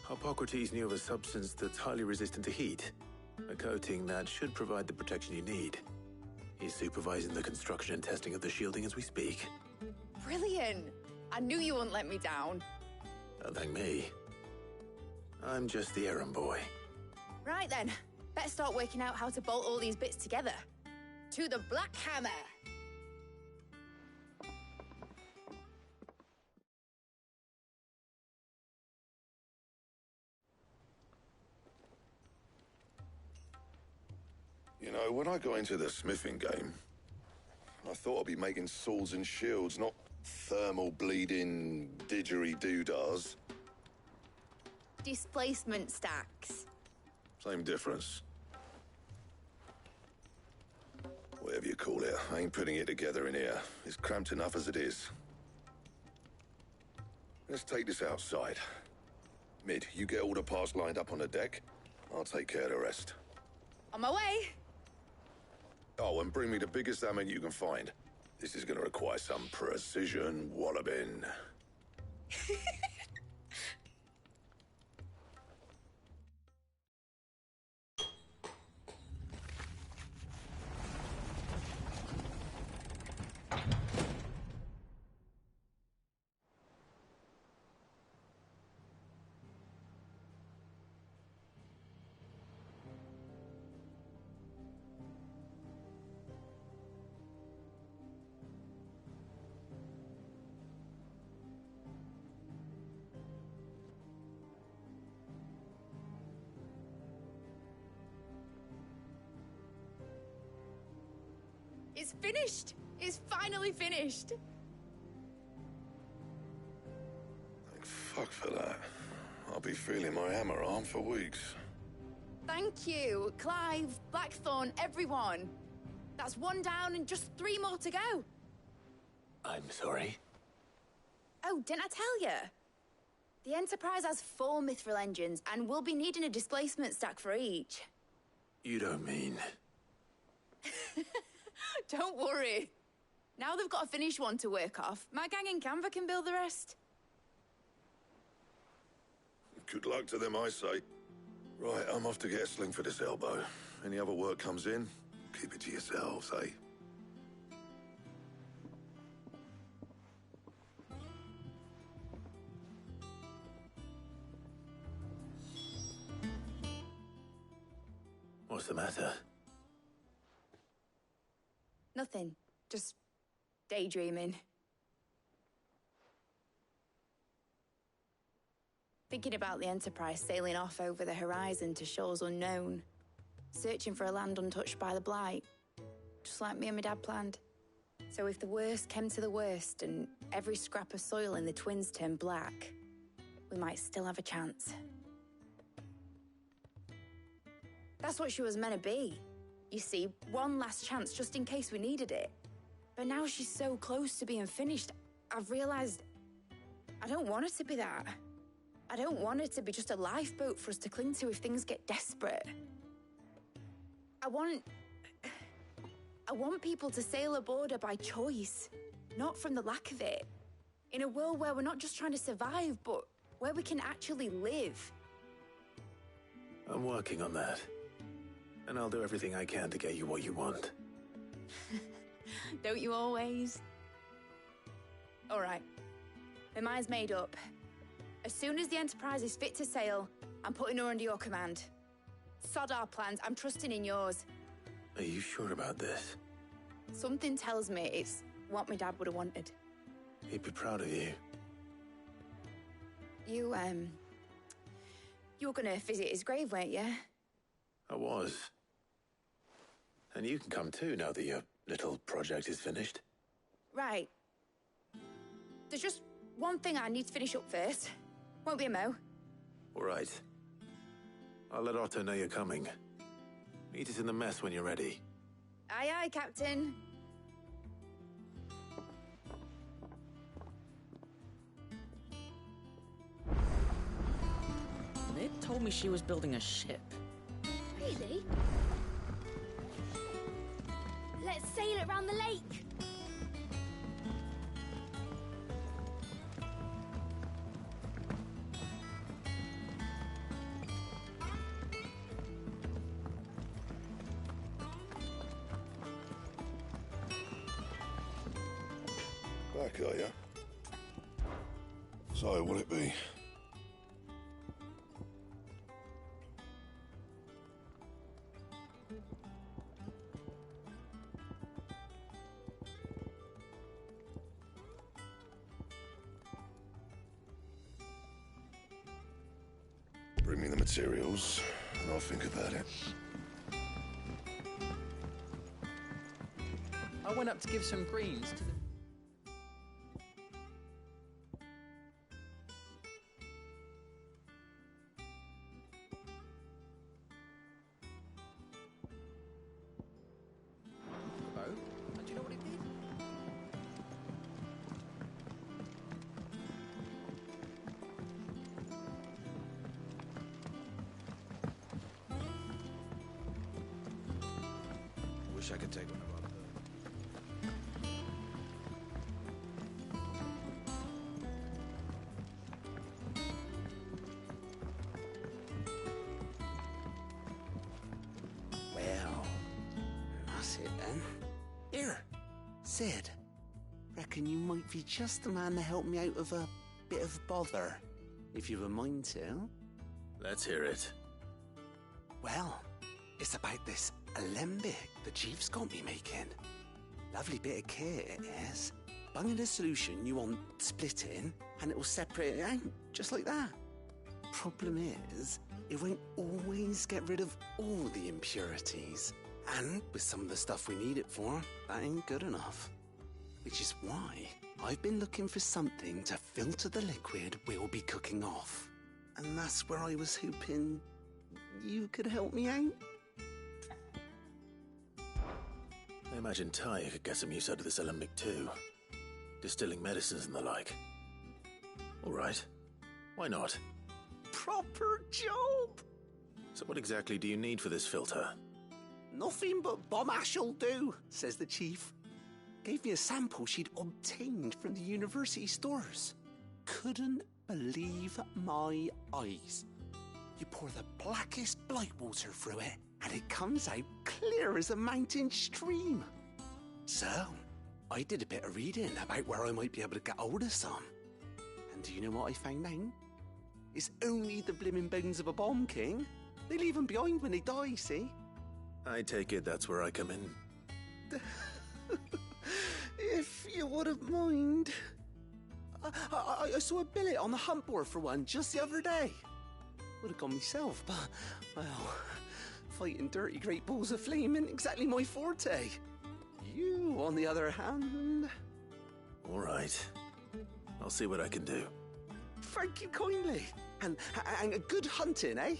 Hippocrates knew of a substance that's highly resistant to heat. A coating that should provide the protection you need. He's supervising the construction and testing of the shielding as we speak. Brilliant! I knew you wouldn't let me down. Don't thank me. I'm just the errand boy. Right then, better start working out how to bolt all these bits together. To the Black Hammer! You know, when I got into the smithing game, I thought I'd be making swords and shields, not thermal bleeding didgeridoo-dahs. Displacement stacks. Same difference. Whatever you call it, I ain't putting it together in here. It's cramped enough as it is. Let's take this outside. Mid, you get all the parts lined up on the deck. I'll take care of the rest. On my way! Oh, and bring me the biggest hammer you can find. This is gonna require some precision walloping. It's finished! It's finally finished! Thank fuck for that. I'll be feeling my hammer arm for weeks. Thank you, Clive, Blackthorn, everyone. That's one down and just 3 more to go. I'm sorry. Oh, didn't I tell you? The Enterprise has 4 mithril engines, and we'll be needing a displacement stack for each. You don't mean... Don't worry. Now they've got a finished one to work off, my gang in Canva can build the rest. Good luck to them, I say. Right, I'm off to get a sling for this elbow. Any other work comes in, keep it to yourselves, eh? What's the matter? Nothing. Just daydreaming. Thinking about the Enterprise sailing off over the horizon to shores unknown. Searching for a land untouched by the Blight. Just like me and my dad planned. So if the worst came to the worst and every scrap of soil in the Twins turned black, we might still have a chance. That's what she was meant to be. You see, one last chance just in case we needed it. But now she's so close to being finished, I've realized I don't want it to be that. I don't want it to be just a lifeboat for us to cling to if things get desperate. I want people to sail aboard her by choice, not from the lack of it. In a world where we're not just trying to survive, but where we can actually live. I'm working on that. And I'll do everything I can to get you what you want. Don't you always? All right. My mind's made up. As soon as the Enterprise is fit to sail, I'm putting her under your command. Sod our plans, I'm trusting in yours. Are you sure about this? Something tells me it's what my dad would have wanted. He'd be proud of you. You were gonna visit his grave, weren't you? I was. And you can come too now that your little project is finished. Right. There's just one thing I need to finish up first. Won't be a mo. All right. I'll let Otto know you're coming. Meet us in the mess when you're ready. Aye, aye, Captain. Ned told me she was building a ship. Really? Let's sail it around the lake. Back, are you? So, will it be? Bring me the materials, and I'll think about it. I went up to give some greens to the... Hello? And do you know what it did? Wish I could take one of our... Well, that's it then. Here, Sid. Reckon you might be just the man to help me out of a bit of bother, if you've a mind to. Let's hear it. Well, it's about this alembic the Chief's got me making. Lovely bit of kit it is. Bung in a solution you want splitting, and it will separate it out, just like that. Problem is, it won't always get rid of all the impurities. And with some of the stuff we need it for, that ain't good enough. Which is why I've been looking for something to filter the liquid we'll be cooking off. And that's where I was hoping you could help me out. I imagine Ty could get some use out of this alembic too. Distilling medicines and the like. All right. Why not? Proper job! So what exactly do you need for this filter? Nothing but bomb ash'll do, says the chief. Gave me a sample she'd obtained from the university stores. Couldn't believe my eyes. You pour the blackest blight water through it, and it comes out clear as a mountain stream. So, I did a bit of reading about where I might be able to get hold of some. And do you know what I found out? It's only the blimmin' bones of a bomb king. They leave them behind when they die, see? I take it that's where I come in. If you wouldn't mind. I saw a billet on the hunt board for one just the other day. Would have gone myself, but, well, fighting dirty great balls of flame ain't exactly my forte. You, on the other hand... All right. I'll see what I can do. Thank you kindly. And good hunting, eh?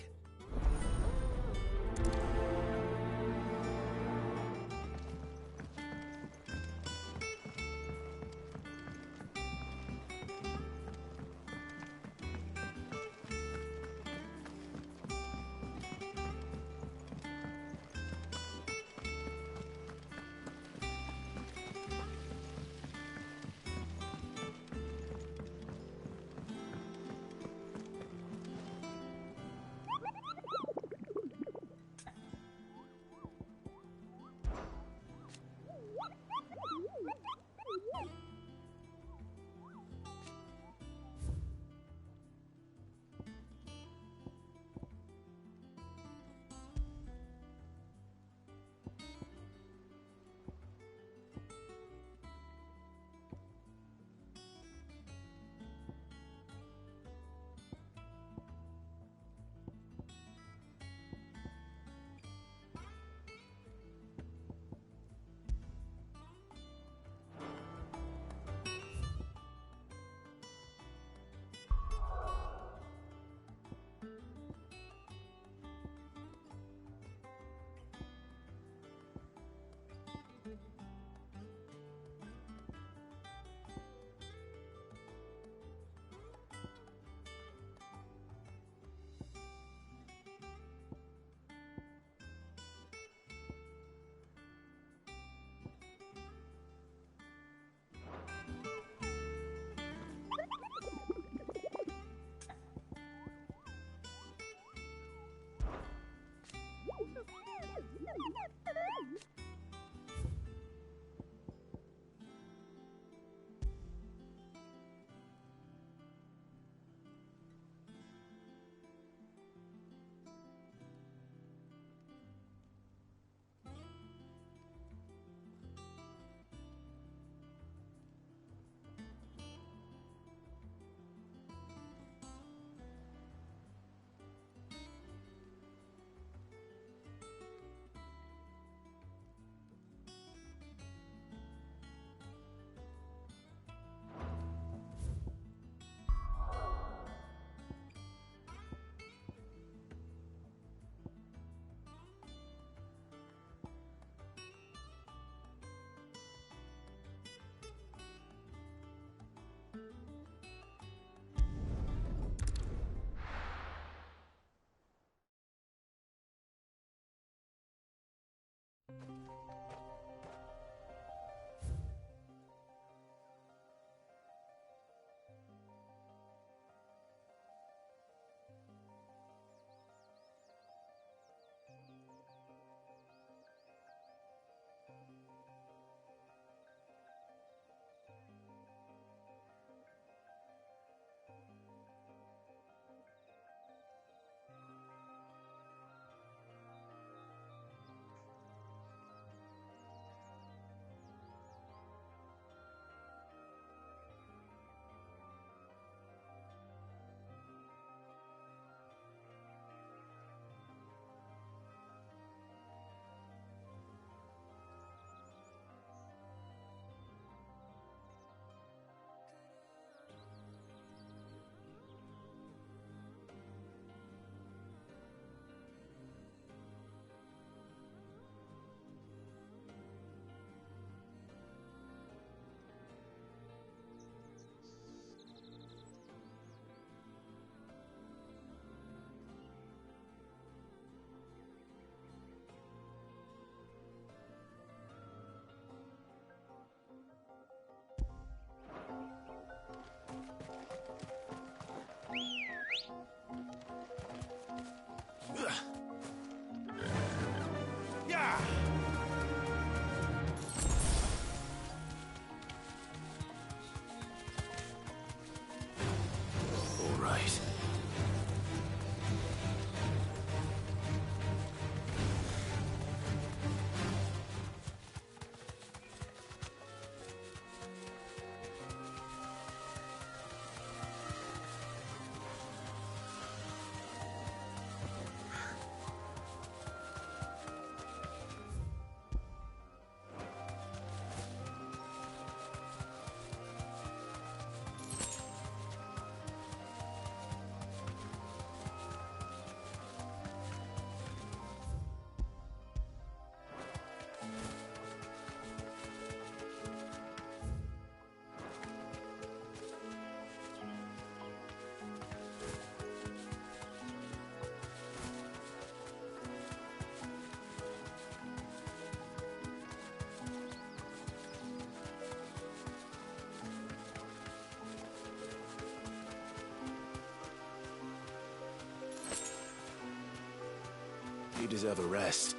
You deserve a rest.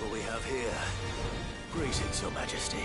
What we have here. Greetings, Your Majesty.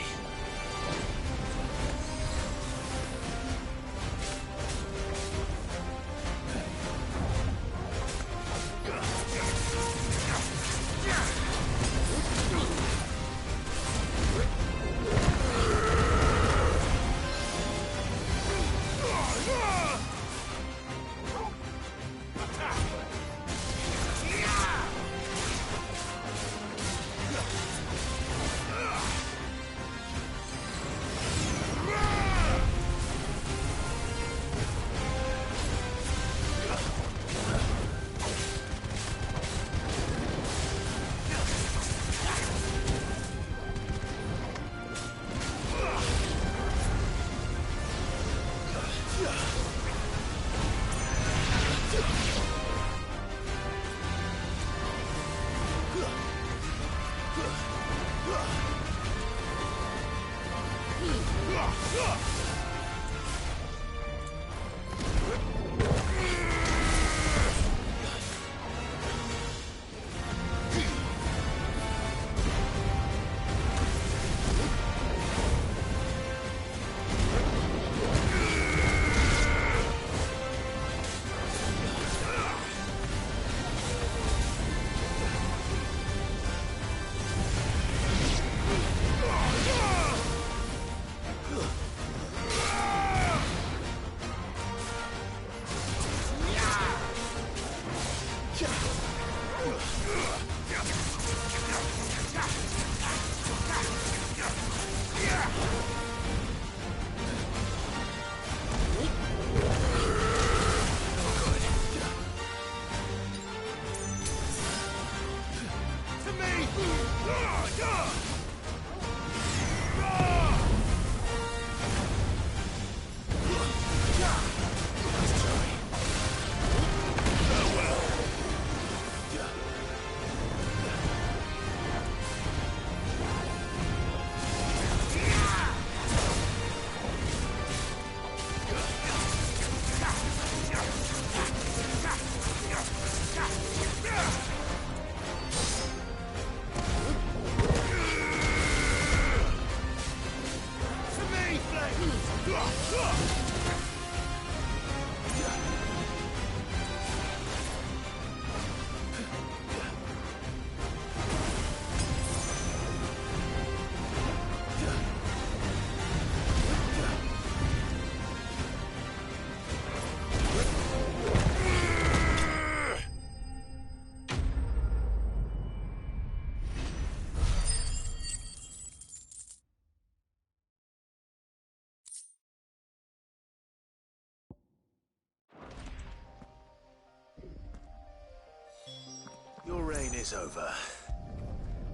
Your reign is over.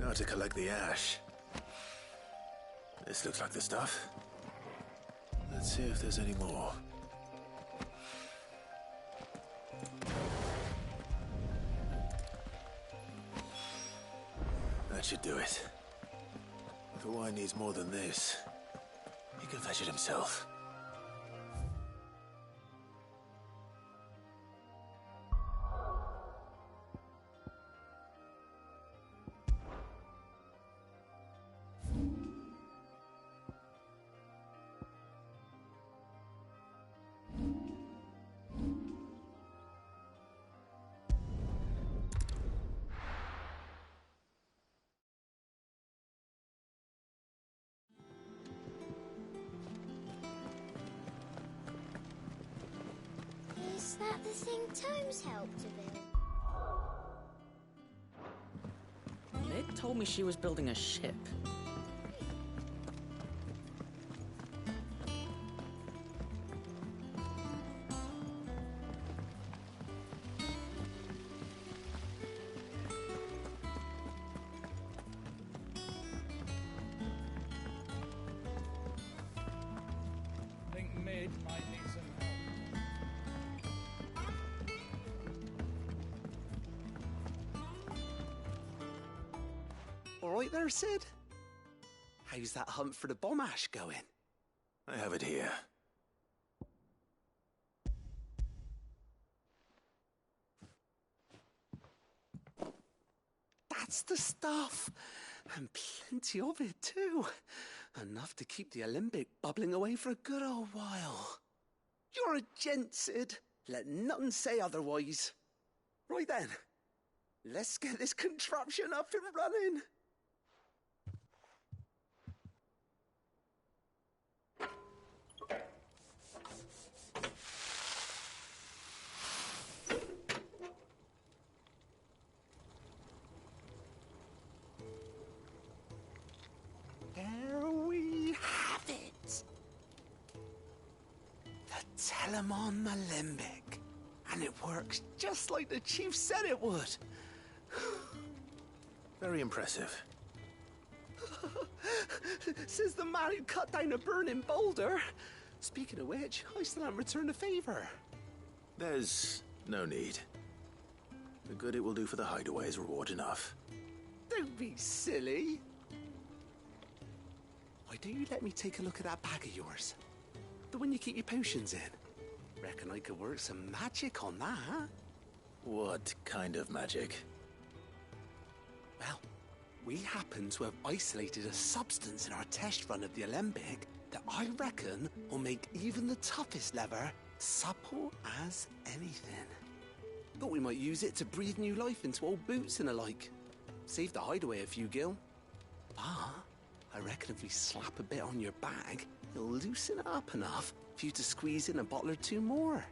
Now to collect the ash. This looks like the stuff. Let's see if there's any more. That should do it. If the wine needs more than this, he can fetch it himself. Is that the thing Tomes helped to build? Ned told me she was building a ship. all right there, Sid? How's that hunt for the bomb ash going? I have it here. That's the stuff. And plenty of it, too. Enough to keep the alembic bubbling away for a good old while. You're a gent, Sid. Let nothing say otherwise. Right then, let's get this contraption up and running. There we have it. The Telemon Alembic. And it works just like the chief said it would. Very impressive. Says the man who cut down a burning boulder. Speaking of which, I still haven't returned the favor. There's no need. The good it will do for the hideaway is reward enough. Don't be silly. Why don't you let me take a look at that bag of yours? The one you keep your potions in. Reckon I could work some magic on that. What kind of magic? Well, we happen to have isolated a substance in our test run of the alembic that I reckon will make even the toughest lever supple as anything. Thought we might use it to breathe new life into old boots and the like. Save the hideaway a few gil. But I reckon if we slap a bit on your bag, it'll loosen it up enough for you to squeeze in a bottle or two more.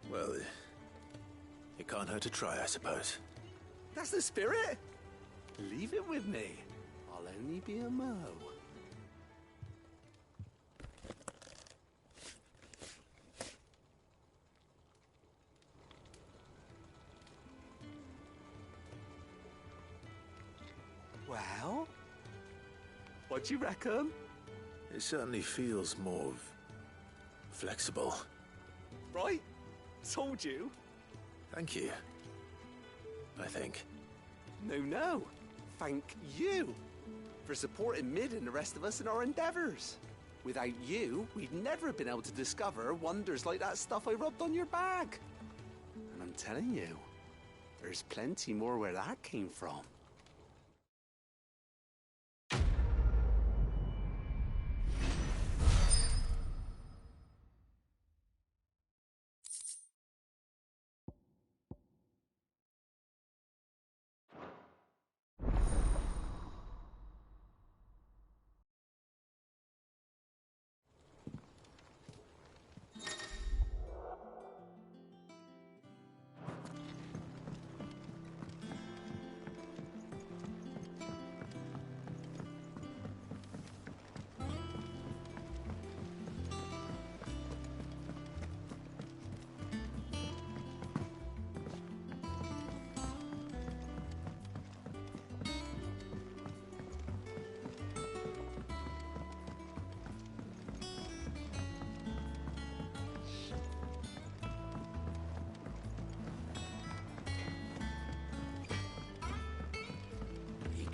Well, it can't hurt to try, I suppose. That's the spirit. Leave it with me. I'll only be a mo. Well, what do you reckon? It certainly feels more flexible. Right? Told you. Thank you. I think. No. Thank you for supporting Mid and the rest of us in our endeavors. Without you, we'd never have been able to discover wonders like that stuff I rubbed on your bag. And I'm telling you, there's plenty more where that came from.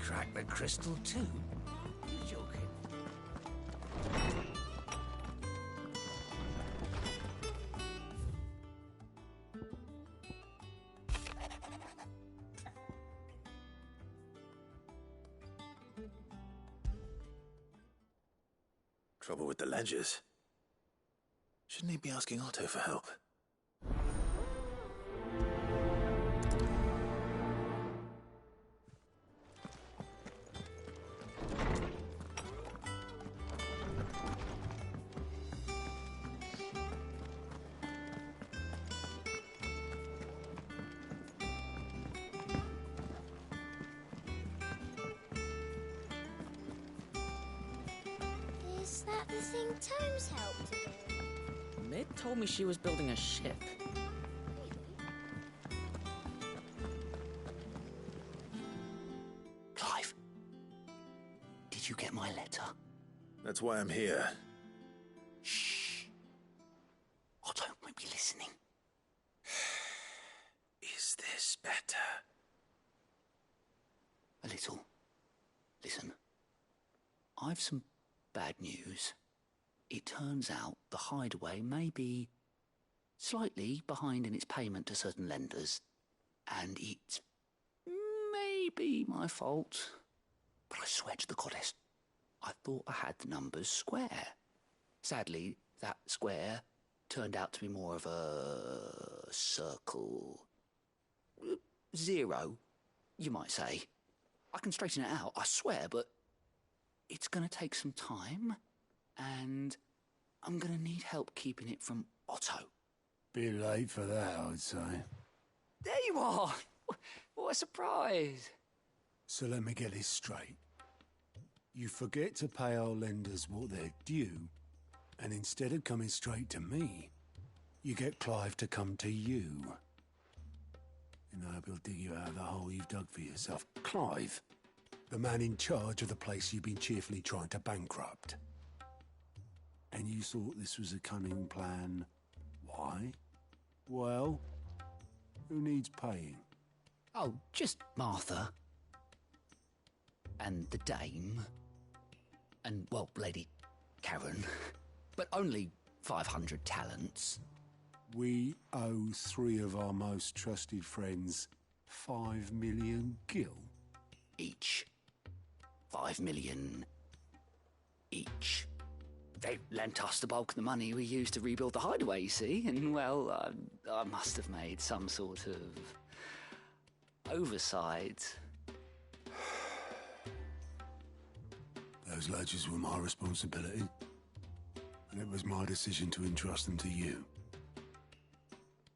Crack the crystal too? You're joking. Trouble with the ledgers. Shouldn't he be asking Otto for help? Is that the thing Tomes helped to do? Mid told me she was building a ship. Clive, did you get my letter? That's why I'm here. Shh. Otto might be listening. Is this better? A little. I've some bad news. It turns out the hideaway may be slightly behind in its payment to certain lenders, and it may be my fault. But I swear to the goddess, I thought I had the numbers square. Sadly, that square turned out to be more of a circle. 0, you might say. I can straighten it out, I swear, but it's going to take some time, and I'm going to need help keeping it from Otto. Bit late for that, I'd say. There you are! What a surprise! So let me get this straight. You forget to pay our lenders what they're due, and instead of coming straight to me, you get Clive to come to you. And I hope he'll dig you out of the hole you've dug for yourself. Clive, the man in charge of the place you've been cheerfully trying to bankrupt. And you thought this was a cunning plan. Why? Well, who needs paying? Oh, just Martha. And the dame. And, well, Lady Karen. But only 500 talents. We owe 3 of our most trusted friends 5 million gil. Each. 5 million each. They lent us the bulk of the money we used to rebuild the hideaway, you see, and, well, I must have made some sort of oversight. Those ledgers were my responsibility, and it was my decision to entrust them to you.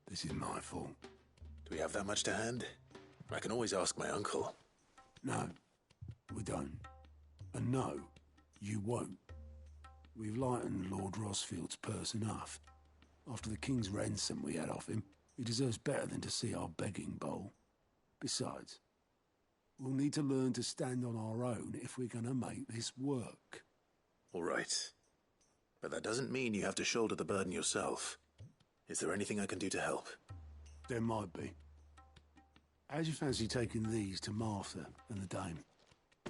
This is my fault. Do we have that much to hand? I can always ask my uncle. No, we don't. And no, you won't. We've lightened Lord Rosfield's purse enough. After the king's ransom we had off him, he deserves better than to see our begging bowl. Besides, we'll need to learn to stand on our own if we're going to make this work. All right. But that doesn't mean you have to shoulder the burden yourself. Is there anything I can do to help? There might be. How'd you fancy taking these to Martha and the dame?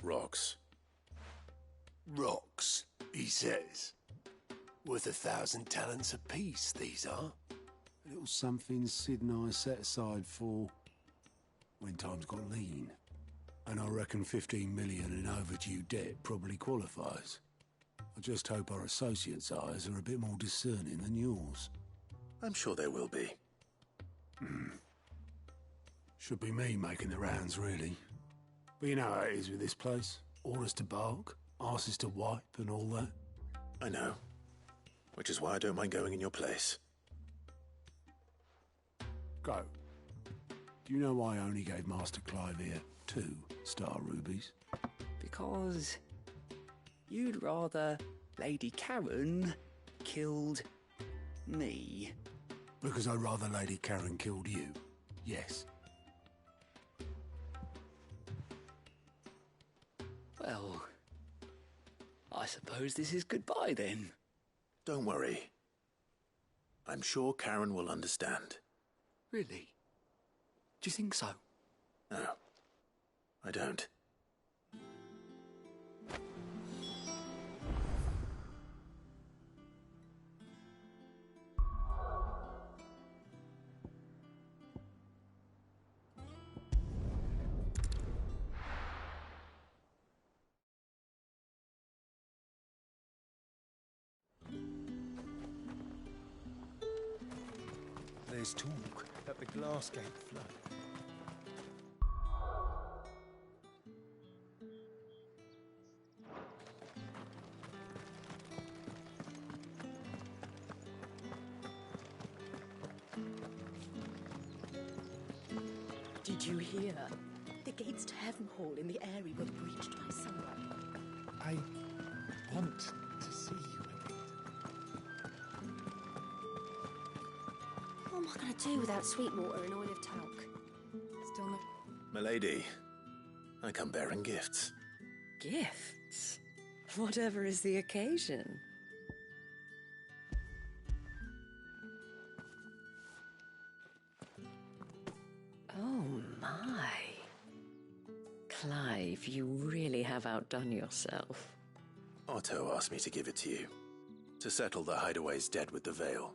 Rocks. Rocks, he says. Worth 1,000 talents apiece, these are. A little something Sid and I set aside for when times got lean. And I reckon 15 million in overdue debt probably qualifies. I just hope our associates' eyes are a bit more discerning than yours. I'm sure there will be. Should be me making the rounds, really. But you know how it is with this place. Orders to bark, arses to wipe and all that. I know. Which is why I don't mind going in your place. Go. Do you know why I only gave Master Clive here 2 star rubies? Because you'd rather Lady Karen killed me. Because I'd rather Lady Karen killed you. Yes. Well, I suppose this is goodbye then. Don't worry. I'm sure Karen will understand. Really? Do you think so? No, I don't. There's talk that the glass gate flood. Did you hear? The gates to Heaven Hall in the Eyrie were breached by someone. I want to see you again. What am I going to do without Sweetwater and oil of talc? Still no... Milady, I come bearing gifts. Gifts? Whatever is the occasion. Oh my. Clive, you really have outdone yourself. Otto asked me to give it to you. To settle the Hideaway's debt with the Veil.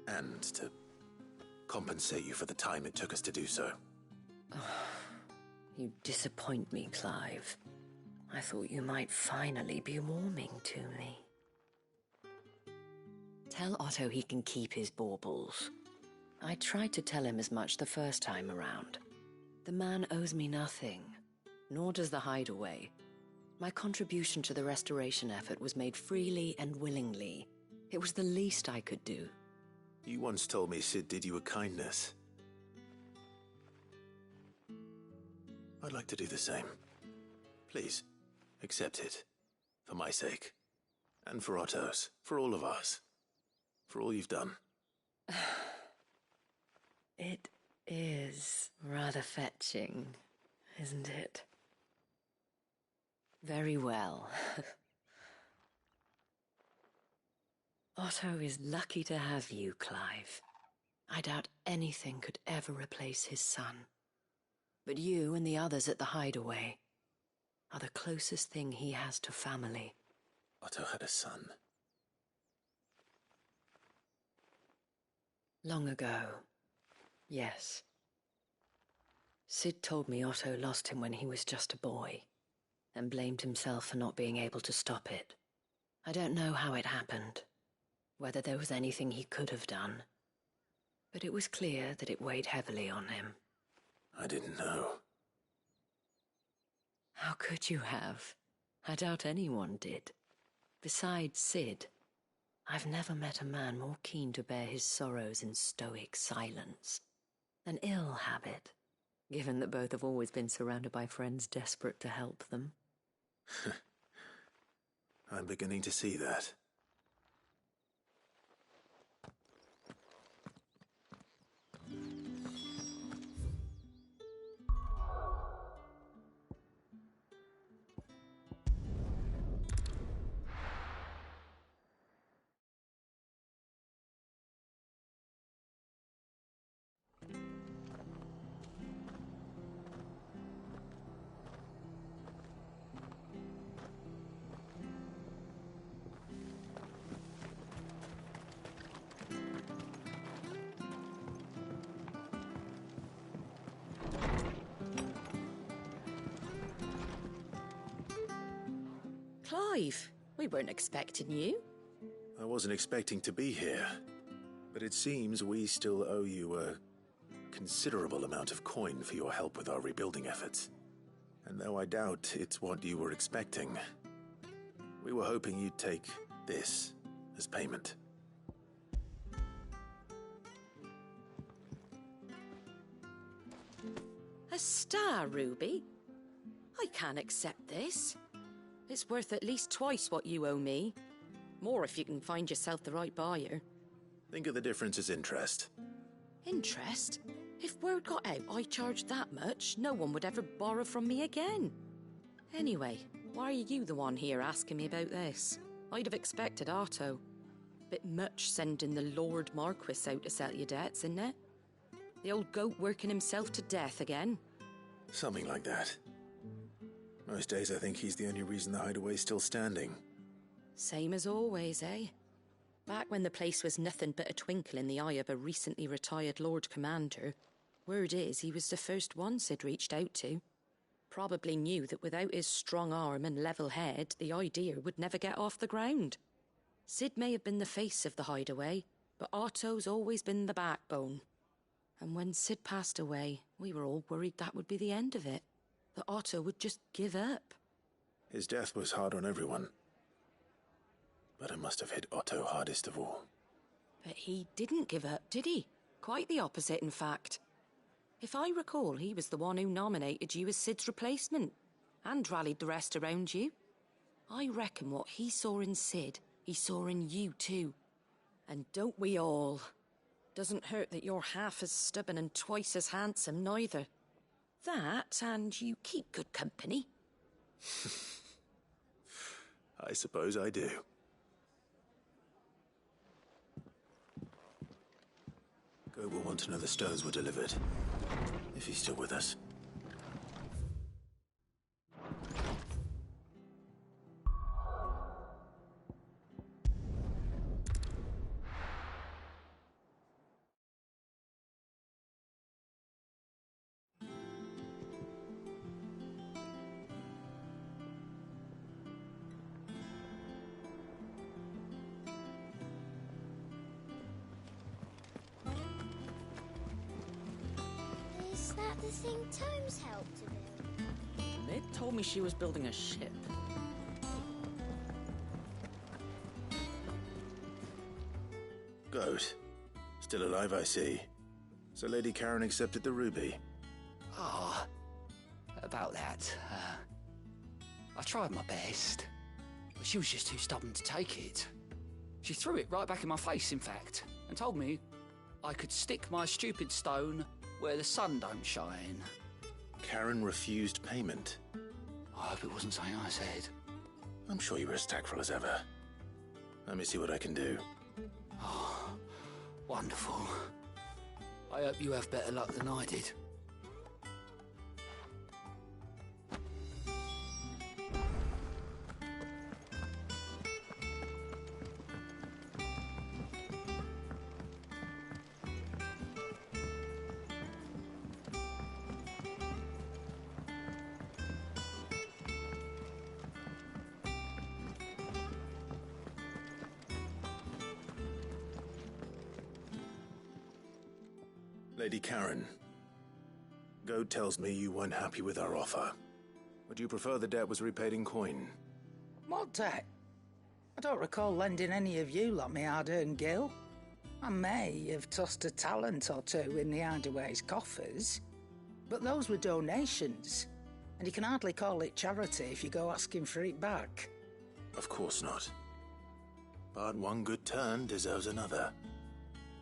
And to compensate you for the time it took us to do so. You disappoint me, Clive. I thought you might finally be warming to me. Tell Otto he can keep his baubles. I tried to tell him as much the first time around. The man owes me nothing, nor does the Hideaway. My contribution to the restoration effort was made freely and willingly. It was the least I could do. You once told me Sid did you a kindness. I'd like to do the same. Please, accept it. For my sake. And for Otto's. For all of us. For all you've done. It is rather fetching, isn't it? Very well. Otto is lucky to have you, Clive. I doubt anything could ever replace his son. But you and the others at the Hideaway are the closest thing he has to family. Otto had a son. Long ago, yes. Sid told me Otto lost him when he was just a boy, and blamed himself for not being able to stop it. I don't know how it happened, whether there was anything he could have done, but it was clear that it weighed heavily on him. I didn't know. How could you have? I doubt anyone did. Besides Sid, I've never met a man more keen to bear his sorrows in stoic silence. An ill habit, given that both have always been surrounded by friends desperate to help them. I'm beginning to see that. Clive, we weren't expecting you. I wasn't expecting to be here, but it seems we still owe you a considerable amount of coin for your help with our rebuilding efforts. And though I doubt it's what you were expecting, we were hoping you'd take this as payment. A star ruby? I can't accept this. It's worth at least twice what you owe me. More if you can find yourself the right buyer. Think of the difference as interest. Interest? If word got out I charged that much, no one would ever borrow from me again. Anyway, why are you the one here asking me about this? I'd have expected Otto. Bit much sending the Lord Marquis out to settle your debts, isn't it? The old goat working himself to death again. Something like that. Most days I think he's the only reason the Hideaway's still standing. Same as always, eh? Back when the place was nothing but a twinkle in the eye of a recently retired Lord Commander, word is he was the first one Sid reached out to. Probably knew that without his strong arm and level head, the idea would never get off the ground. Sid may have been the face of the Hideaway, but Otto's always been the backbone. And when Sid passed away, we were all worried that would be the end of it. That Otto would just give up. His death was hard on everyone. But it must have hit Otto hardest of all. But he didn't give up, did he? Quite the opposite, in fact. If I recall, he was the one who nominated you as Sid's replacement, and rallied the rest around you. I reckon what he saw in Sid, he saw in you too. And don't we all? Doesn't hurt that you're half as stubborn and twice as handsome, neither. That, and you keep good company. I suppose I do. Go will want to know the stones were delivered. If he's still with us. that the thing Tomes helped to build? Lid told me she was building a ship. Good. Still alive, I see. So Lady Karen accepted the ruby. Ah, about that. I tried my best, but she was just too stubborn to take it. She threw it right back in my face, in fact, and told me I could stick my stupid stone where the sun don't shine. Karen refused payment. I hope it wasn't something I said. I'm sure you were as tactful as ever. Let me see what I can do. Oh, wonderful. I hope you have better luck than I did. Lady Karen, Goad tells me you weren't happy with our offer. Would you prefer the debt was repaid in coin? What debt? I don't recall lending any of you lot me hard-earned gil. I may have tossed a talent or two in the Hideaway's coffers, but those were donations, and you can hardly call it charity if you go asking for it back. Of course not. But one good turn deserves another,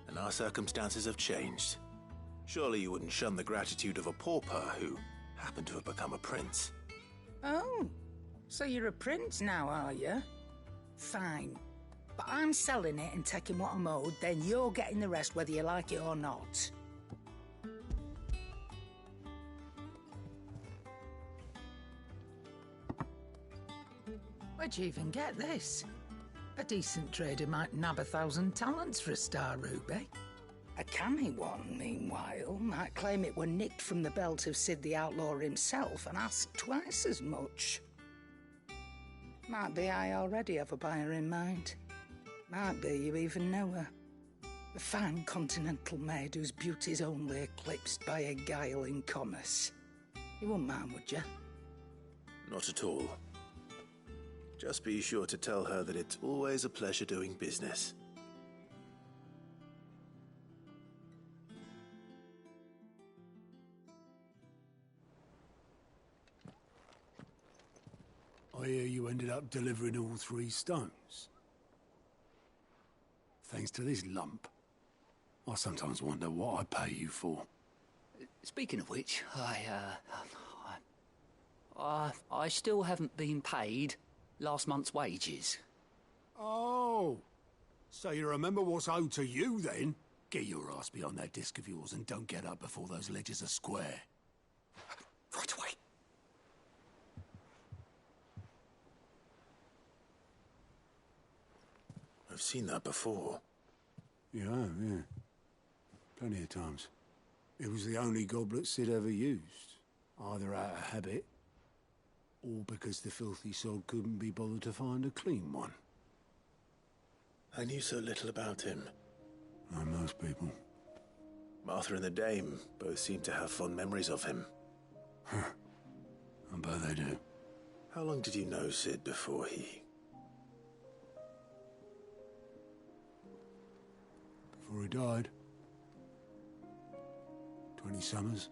and our circumstances have changed. Surely you wouldn't shun the gratitude of a pauper who happened to have become a prince. Oh, so you're a prince now, are you? Fine. But I'm selling it and taking what I'm owed, then you're getting the rest whether you like it or not. Where'd you even get this? A decent trader might nab 1,000 talents for a star ruby. A canny one, meanwhile, might claim it were nicked from the belt of Sid the Outlaw himself and ask twice as much. Might be I already have a buyer in mind. Might be you even know her. A fine continental maid whose beauty's only eclipsed by a guile in commerce. You wouldn't mind, would you? Not at all. Just be sure to tell her that it's always a pleasure doing business. I hear you ended up delivering all 3 stones. Thanks to this lump. I sometimes wonder what I pay you for. Speaking of which, I still haven't been paid last month's wages. Oh, so you remember what's owed to you then? Get your ass behind that disc of yours and don't get up before those ledgers are square. Right away. I've seen that before. You have, yeah. Plenty of times. It was the only goblet Sid ever used, either out of habit, or because the filthy sod couldn't be bothered to find a clean one. I knew so little about him. Like most people. Martha and the Dame both seem to have fond memories of him. I bet they do. How long did you know Sid before he... Before he died. 20 summers,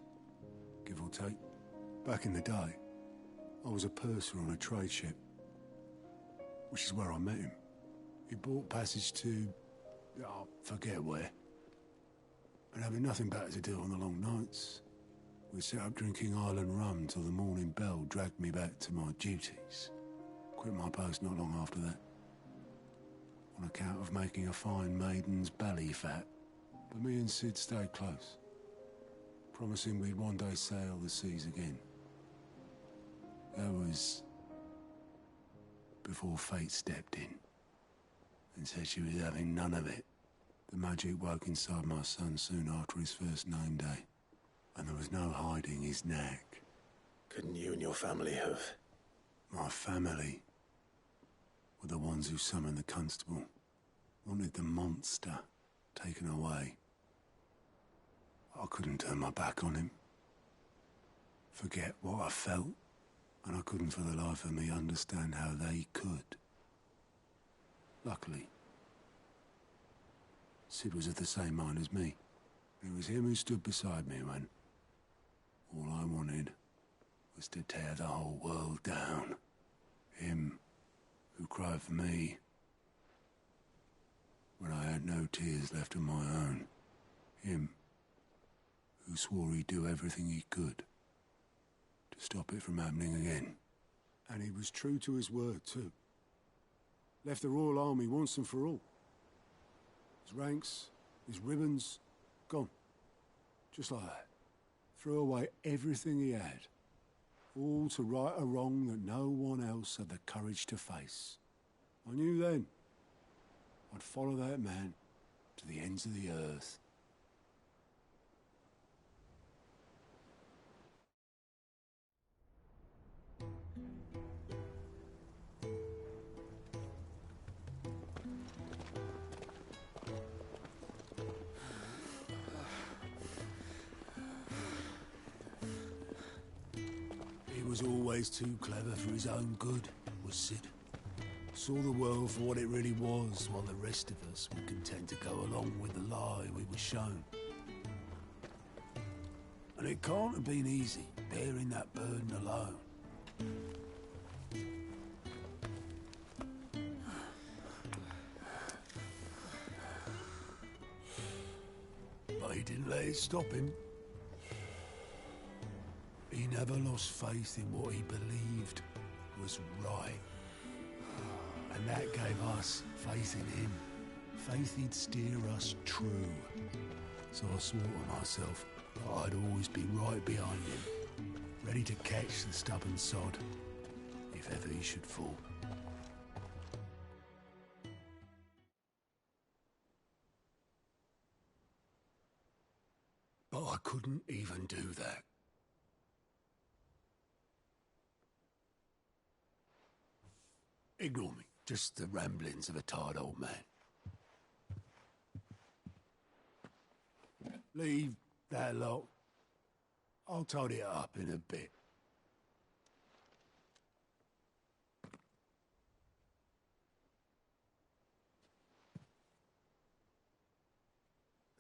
give or take. Back in the day, I was a purser on a trade ship, which is where I met him. He bought passage to... I forget where. But having nothing better to do on the long nights, we set up drinking island rum till the morning bell dragged me back to my duties. Quit my post not long after that. On account of making a fine maiden's belly fat. But me and Sid stayed close, promising we'd one day sail the seas again. That was before fate stepped in and said she was having none of it. The magic woke inside my son soon after his first name day, and there was no hiding his knack. Couldn't you and your family have... My family were the ones who summoned the constable, wanted the monster taken away. I couldn't turn my back on him. forget what I felt, and I couldn't for the life of me understand how they could. Luckily, Sid was of the same mind as me. It was him who stood beside me when all I wanted was to tear the whole world down. Him who cried for me when I had no tears left of my own. Him who swore he'd do everything he could to stop it from happening again. And he was true to his word, too. Left the Royal Army once and for all. His ranks, his ribbons, gone. Just like that. Threw away everything he had. All to right a wrong that no one else had the courage to face. I knew then I'd follow that man to the ends of the earth. He was always too clever for his own good, was Sid. Saw the world for what it really was, while the rest of us were content to go along with the lie we were shown. And it can't have been easy, bearing that burden alone. But he didn't let it stop him. He never lost faith in what he believed was right. And that gave us faith in him. Faith he'd steer us true. So I swore to myself that I'd always be right behind him, ready to catch the stubborn sod, if ever he should fall. But I couldn't even do that. Ignore me. Just the ramblings of a tired old man. Leave that lot. I'll tidy it up in a bit.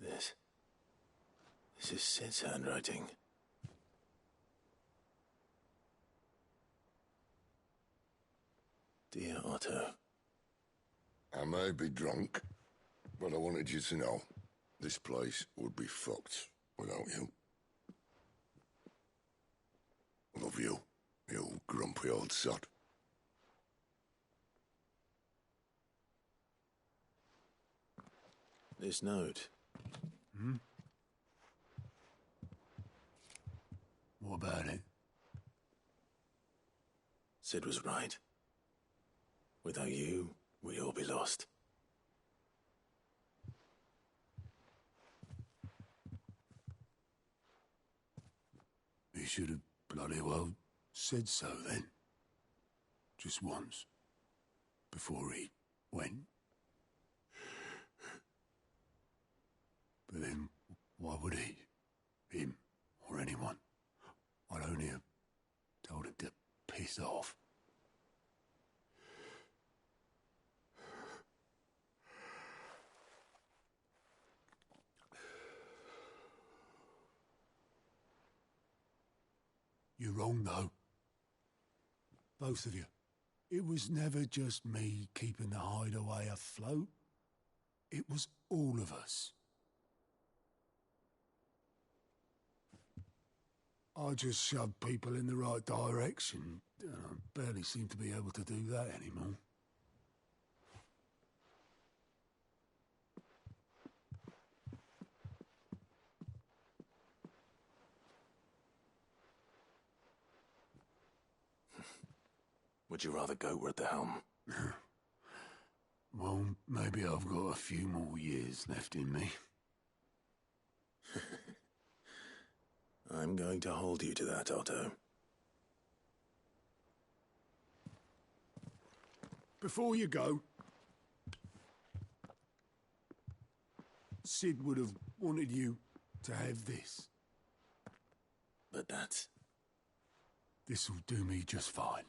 This is Sid's handwriting. Dear Otto. I may be drunk, but I wanted you to know this place would be fucked without you. Love you, you grumpy old sod. This note. Hmm? What about it? Sid was right. Without you, we'd all be lost. He should have bloody well said so then. Just once. Before he went. But then, why would he? Him, or anyone? I'd only have told him to piss off. You're wrong, though. Both of you. It was never just me keeping the hideaway afloat. It was all of us. I just shoved people in the right direction. I barely seem to be able to do that anymore. Would you rather go at the helm? Well, maybe I've got a few more years left in me. I'm going to hold you to that, Otto. Before you go, Sid would have wanted you to have this. But that's This'll do me just fine.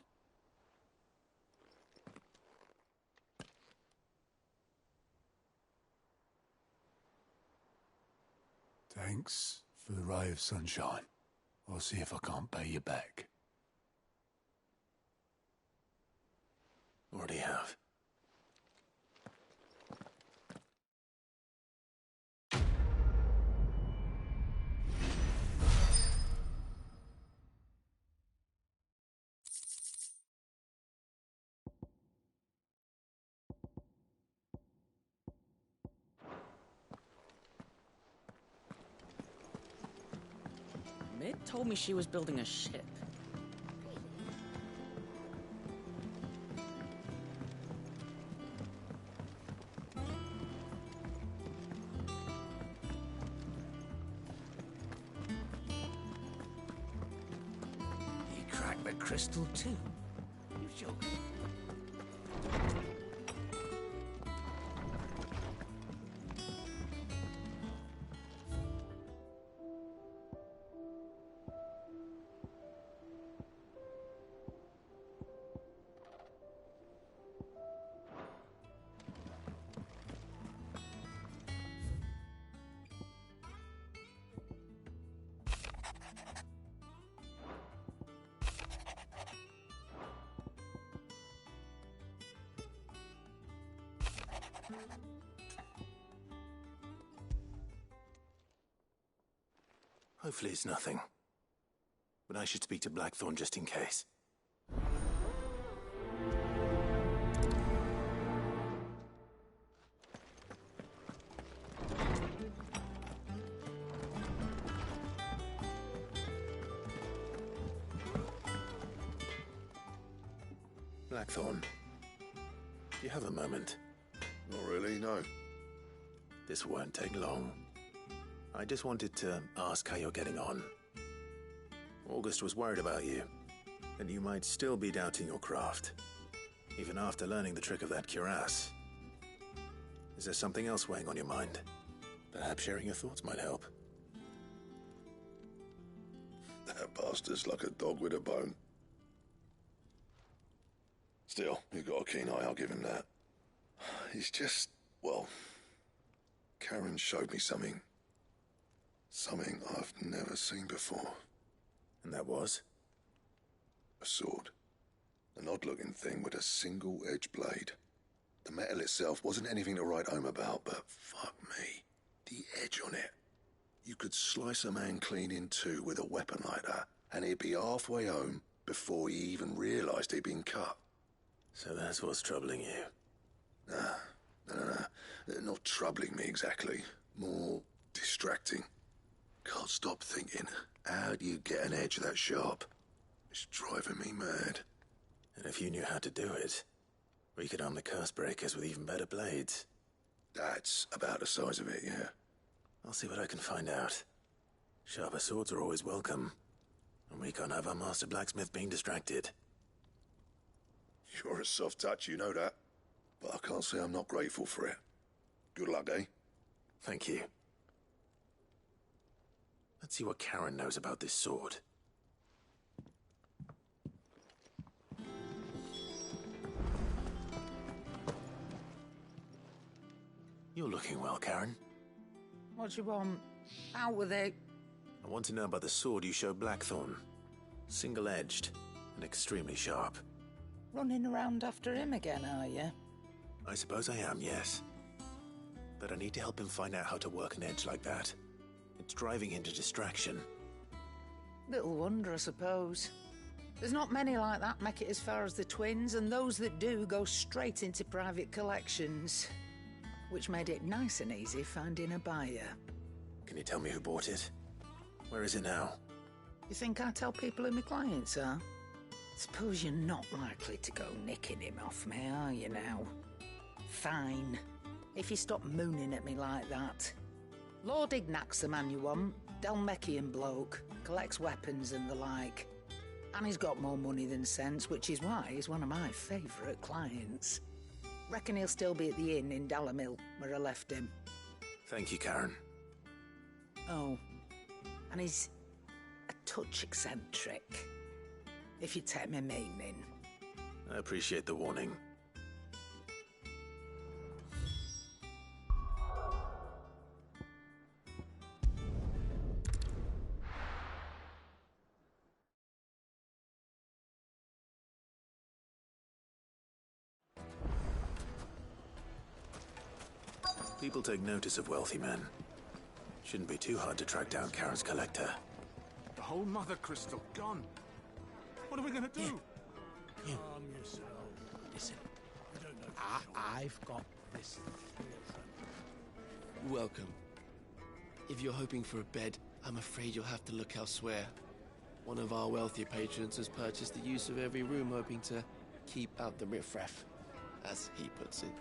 Thanks for the ray of sunshine. I'll see if I can't pay you back. Already have. Mid told me she was building a ship. He cracked the crystal too. You joking? Hopefully it's nothing. But I should speak to Blackthorn just in case. Blackthorn, do you have a moment? Not really, no. This won't take long. I just wanted to ask how you're getting on. August was worried about you, and you might still be doubting your craft, even after learning the trick of that cuirass. Is there something else weighing on your mind? Perhaps sharing your thoughts might help. That bastard's like a dog with a bone. Still, you've got a keen eye, I'll give him that. He's just, well, Karen showed me something. Something I've never seen before. And that was? A sword. An odd-looking thing with a single-edged blade. The metal itself wasn't anything to write home about, but fuck me, the edge on it. You could slice a man clean in two with a weapon like that, and he'd be halfway home before he even realised he'd been cut. So that's what's troubling you? No. Not troubling me exactly. More distracting. Can't stop thinking, how do you get an edge that sharp? It's driving me mad. And if you knew how to do it, we could arm the curse breakers with even better blades. That's about the size of it, yeah. I'll see what I can find out. Sharper swords are always welcome, and we can't have our master blacksmith being distracted. You're a soft touch, you know that. But I can't say I'm not grateful for it. Good luck, eh? Thank you. Let's see what Karen knows about this sword. You're looking well, Karen. What do you want? Out with it. I want to know about the sword you showed Blackthorn. Single-edged and extremely sharp. Running around after him again, are you? I suppose I am, yes. But I need to help him find out how to work an edge like that. It's driving him to distraction. Little wonder, I suppose. There's not many like that make it as far as the twins, and those that do go straight into private collections. Which made it nice and easy finding a buyer. Can you tell me who bought it? Where is it now? You think I tell people who my clients are? Suppose you're not likely to go nicking him off me, are you now? Fine. If you stop mooning at me like that. Lord Ignac's the man you want. Dalmekian bloke. Collects weapons and the like. And he's got more money than sense, which is why he's one of my favourite clients. Reckon he'll still be at the inn in Dalamil, where I left him. Thank you, Karen. Oh. And he's a touch eccentric. if you take my meaning. I appreciate the warning. People take notice of wealthy men. Shouldn't be too hard to track down Karen's collector. The whole mother crystal gone. What are we gonna do? Calm yourself. Listen, you don't know. I've got this. Welcome. If you're hoping for a bed, I'm afraid you'll have to look elsewhere. One of our wealthier patrons has purchased the use of every room, hoping to keep out the riffraff, as he puts it.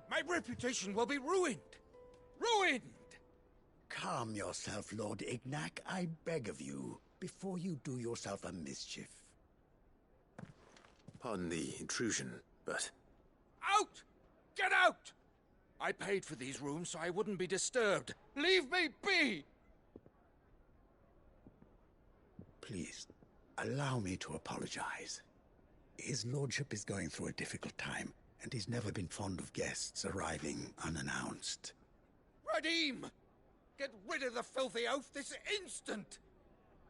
My reputation will be ruined! Ruined! Calm yourself, Lord Ignac, I beg of you, before you do yourself a mischief. Pardon the intrusion, but... Out! Get out! I paid for these rooms so I wouldn't be disturbed. Leave me be! Please, allow me to apologize. His lordship is going through a difficult time, and he's never been fond of guests arriving unannounced. Radim! Get rid of the filthy oaf this instant!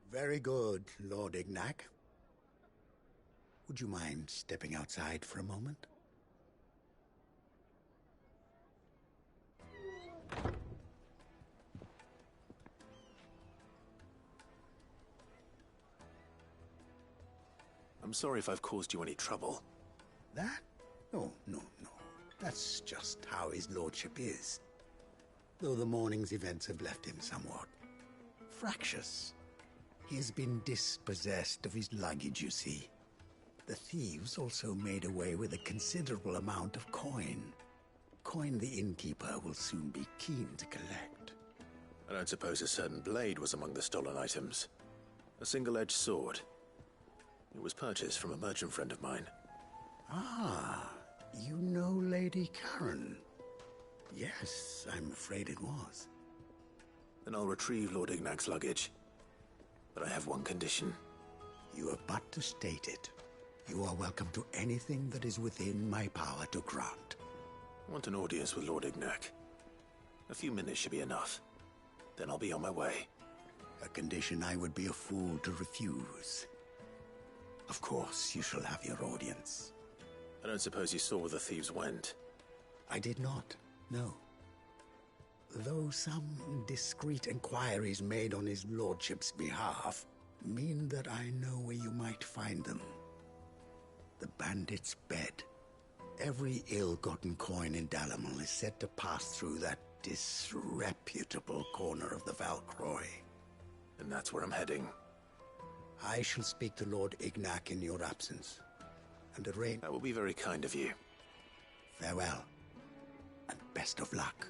Very good, Lord Ignac. Would you mind stepping outside for a moment? I'm sorry if I've caused you any trouble. That? No. That's just how his lordship is. Though the morning's events have left him somewhat fractious. He has been dispossessed of his luggage, you see. The thieves also made away with a considerable amount of coin. Coin the innkeeper will soon be keen to collect. I don't suppose a certain blade was among the stolen items. A single-edged sword. It was purchased from a merchant friend of mine. Ah, you know Lady Karen. Yes, I'm afraid it was. Then I'll retrieve Lord Ignac's luggage. But I have one condition. You have but to state it. You are welcome to anything that is within my power to grant. I want an audience with Lord Ignac. A few minutes should be enough. Then I'll be on my way. A condition I would be a fool to refuse. Of course, you shall have your audience. I don't suppose you saw where the thieves went? I did not, no. Though some discreet inquiries made on his lordship's behalf mean that I know where you might find them. The bandit's bed. Every ill-gotten coin in Dalamon is said to pass through that disreputable corner of the Valcroy. And that's where I'm heading. I shall speak to Lord Ignac in your absence, and arrange... That will be very kind of you. Farewell, and best of luck.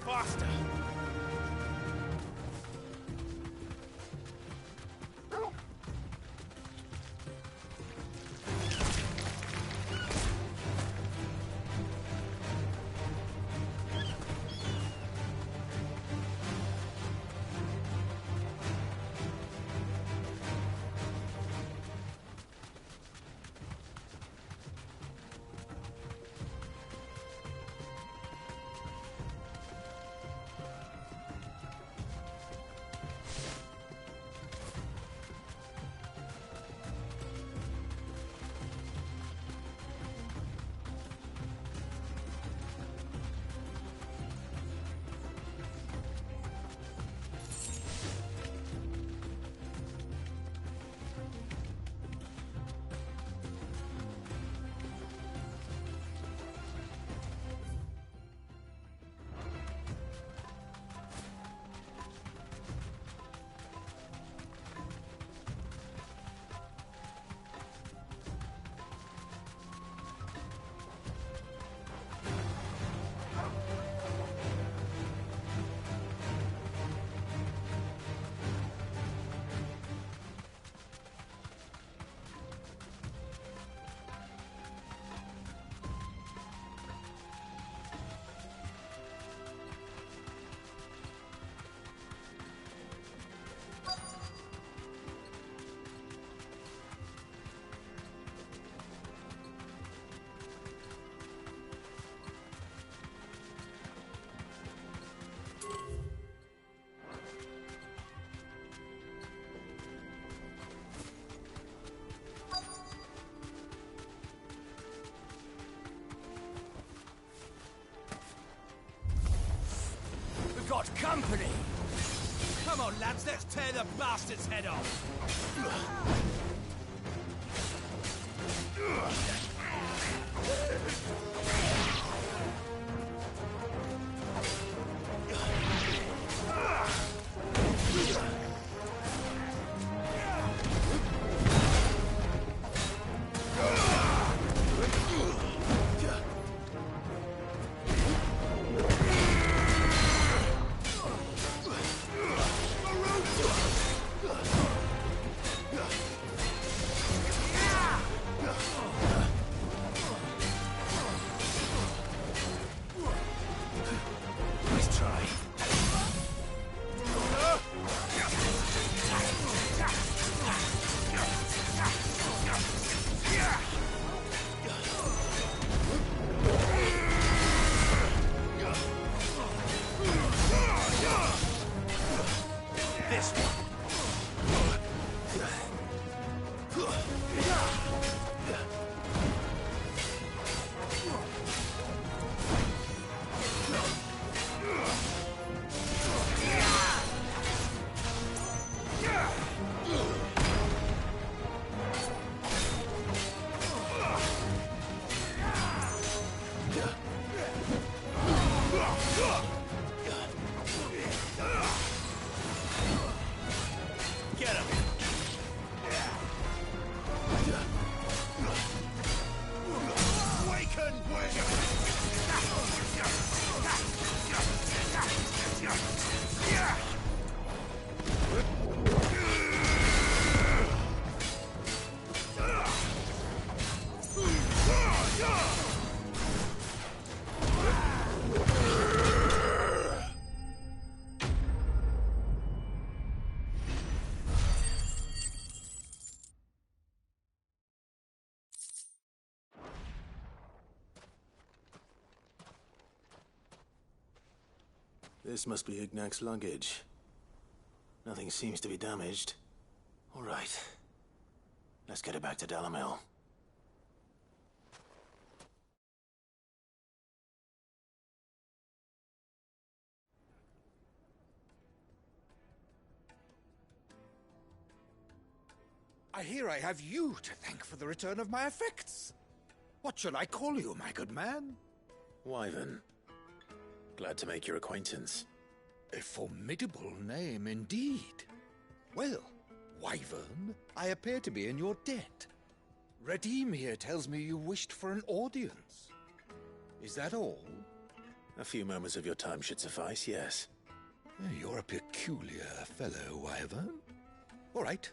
Faster! got company! Come on, lads, let's tear the bastard's head off! This must be Ignac's luggage. Nothing seems to be damaged. All right. Let's get it back to Dalamel. I hear I have you to thank for the return of my effects. What shall I call you, my good man? Wyvern. Glad to make your acquaintance. A formidable name indeed. Well, Wyvern, I appear to be in your debt. Redeem here tells me you wished for an audience. Is that all? A few moments of your time should suffice, yes. You're a peculiar fellow, Wyvern. All right.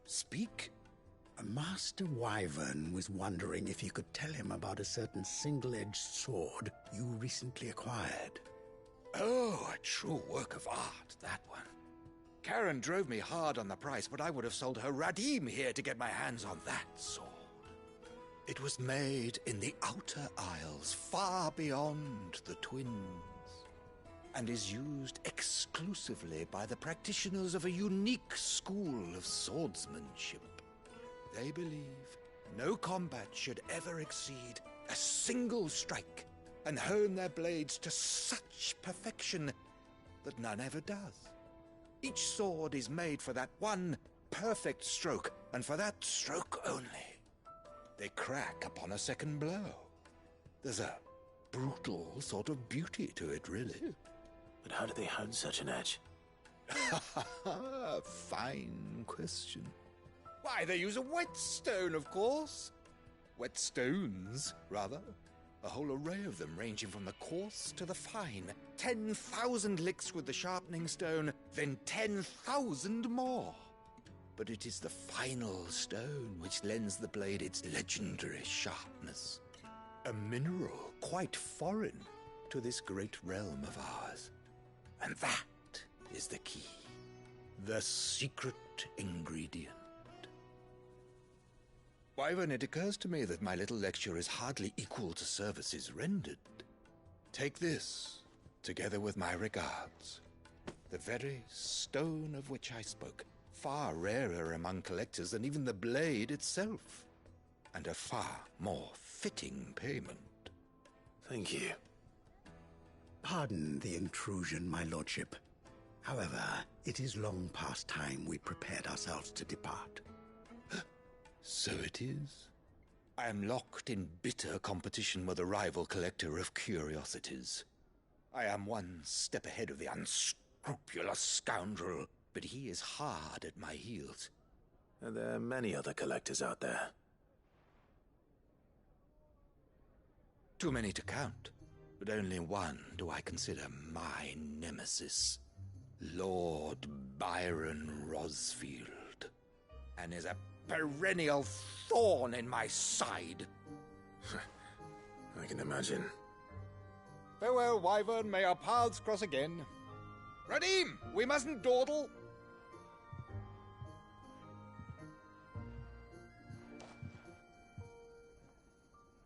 Speak. Master Wyvern was wondering if you could tell him about a certain single-edged sword you recently acquired. Oh, a true work of art, that one. Karen drove me hard on the price, but I would have sold her Radim here to get my hands on that sword. It was made in the Outer Isles, far beyond the Twins, and is used exclusively by the practitioners of a unique school of swordsmanship. They believe no combat should ever exceed a single strike, and hone their blades to such perfection that none ever does. Each sword is made for that one perfect stroke, and for that stroke only. They crack upon a second blow. There's a brutal sort of beauty to it, really. But how do they hone such an edge? Fine question. Why, they use a whetstone, of course. Whetstones, rather. A whole array of them, ranging from the coarse to the fine. 10,000 licks with the sharpening stone, then 10,000 more. But it is the final stone which lends the blade its legendary sharpness. A mineral quite foreign to this great realm of ours. And that is the key. The secret ingredient. Wyvern, it occurs to me that my little lecture is hardly equal to services rendered. Take this, together with my regards. The very stone of which I spoke, far rarer among collectors than even the blade itself, and a far more fitting payment. Thank you. Pardon the intrusion, my lordship. However, it is long past time we prepared ourselves to depart. So it is. I am locked in bitter competition with a rival collector of curiosities. I am one step ahead of the unscrupulous scoundrel, but he is hard at my heels. And there are many other collectors out there. Too many to count, but only one do I consider my nemesis. Lord Byron Rosfield, and is a perennial thorn in my side. I can imagine. Farewell, Wyvern. May our paths cross again. Radim, we mustn't dawdle.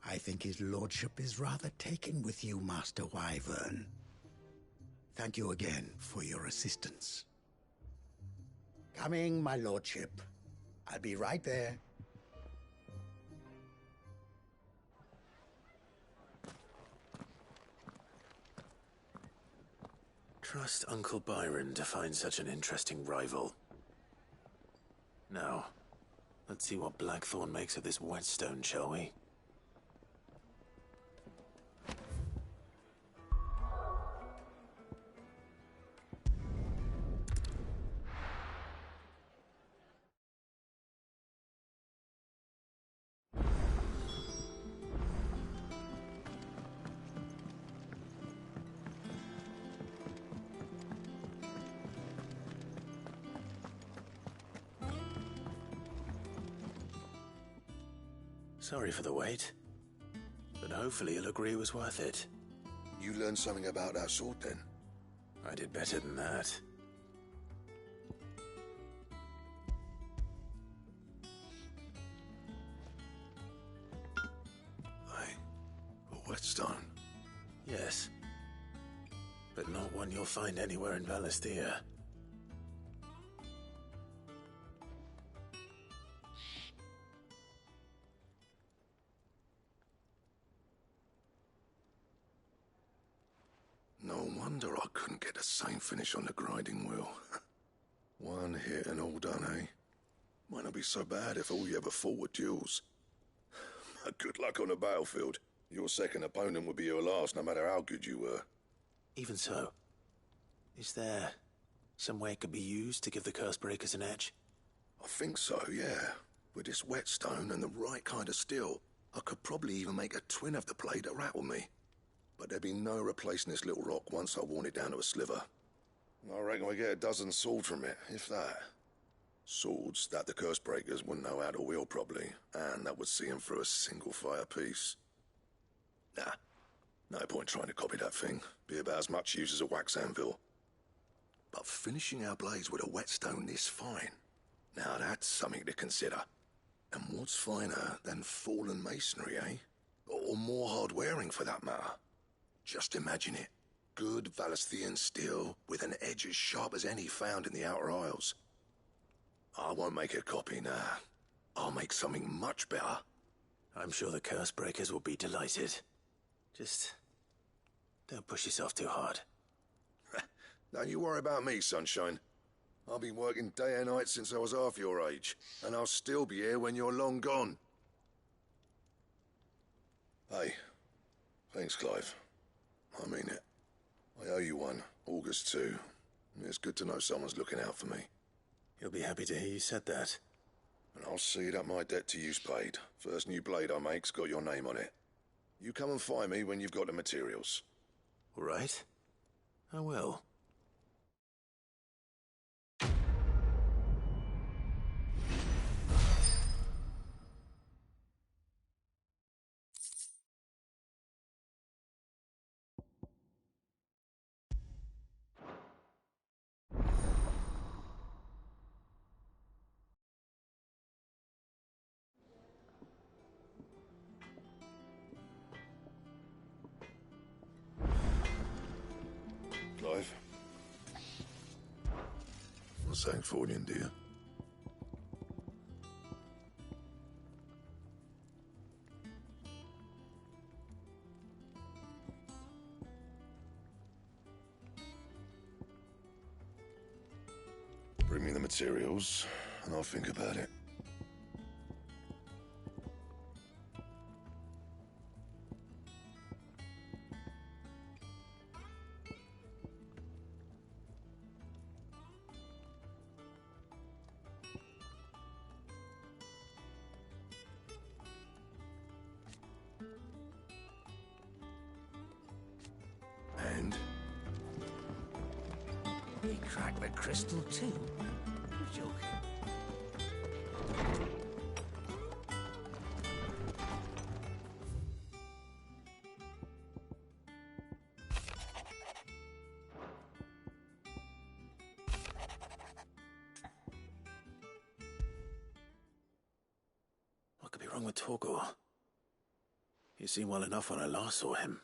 I think his lordship is rather taken with you, Master Wyvern. Thank you again for your assistance. Coming, my lordship. I'll be right there. Trust Uncle Byron to find such an interesting rival. Now, let's see what Blackthorn makes of this whetstone, shall we? Sorry for the wait, but hopefully you'll agree it was worth it. You learned something about that sword, then? I did better than that. A whetstone? Yes, but not one you'll find anywhere in Valisthea. No wonder I couldn't get the same finish on the grinding wheel. One hit and all done, eh? Might not be so bad if all you ever fought were duels. Good luck on the battlefield. Your second opponent would be your last, no matter how good you were. Even so, is there some way it could be used to give the Cursebreakers an edge? I think so, yeah. With this whetstone and the right kind of steel, I could probably even make a twin of the blade that rattled me. But there'd be no replacing this little rock once I worn it down to a sliver. I reckon we get a dozen swords from it, if that. Swords that the Cursebreakers wouldn't know how to wield properly, and that would see them through a single fire piece. Nah, no point trying to copy that thing. Be about as much use as a wax anvil. But finishing our blades with a whetstone this fine, now that's something to consider. And what's finer than fallen masonry, eh? Or more hard-wearing, for that matter. Just imagine it. Good Valisthean steel with an edge as sharp as any found in the Outer Isles. I won't make a copy, nah. I'll make something much better. I'm sure the Cursebreakers will be delighted. Just don't push yourself too hard. Don't you worry about me, sunshine. I've been working day and night since I was half your age, and I'll still be here when you're long gone. Hey, thanks, Clive. I mean it. I owe you one, August too. It's good to know someone's looking out for me. You'll be happy to hear you said that. And I'll see that my debt to you's paid. First new blade I make's got your name on it. You come and find me when you've got the materials. All right. I will. Clive? What's that for you, dear? Bring me the materials, and I'll think about it. And? He cracked the crystal too? You're joking. What could be wrong with Torgor? He seemed well enough when I last saw him.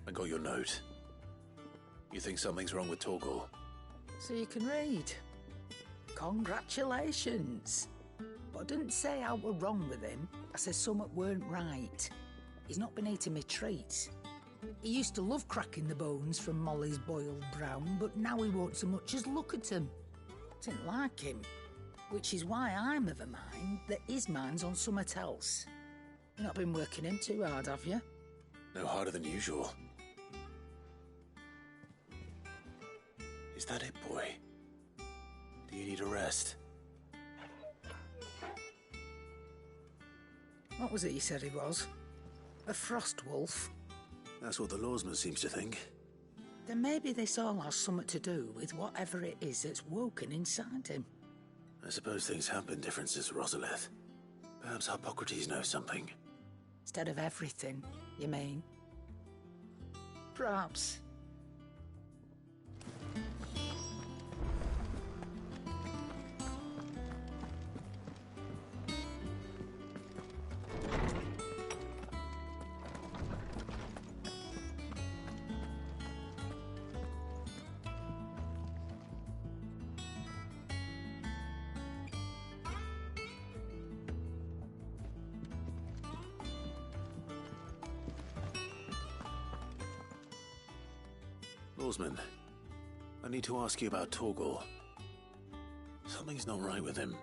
I got your note. You think something's wrong with Torgor? So you can read. Congratulations. But I didn't say I were wrong with him. I said something weren't right. He's not been eating me treats. He used to love cracking the bones from Molly's boiled brown, but now he won't so much as look at them. Didn't like him. Which is why I'm of a mind that his mind's on something else. You've not been working him too hard, have you? No harder than usual. Is that it, boy? Do you need a rest? What was it you said he was? A frost wolf? That's what the lawsman seems to think. Then maybe this all has something to do with whatever it is that's woken inside him. I suppose things have been different since Rosalith. Perhaps Hippocrates knows something. Instead of everything, you mean? Perhaps. Lawsman, I need to ask you about Torgor. Something's not right with him.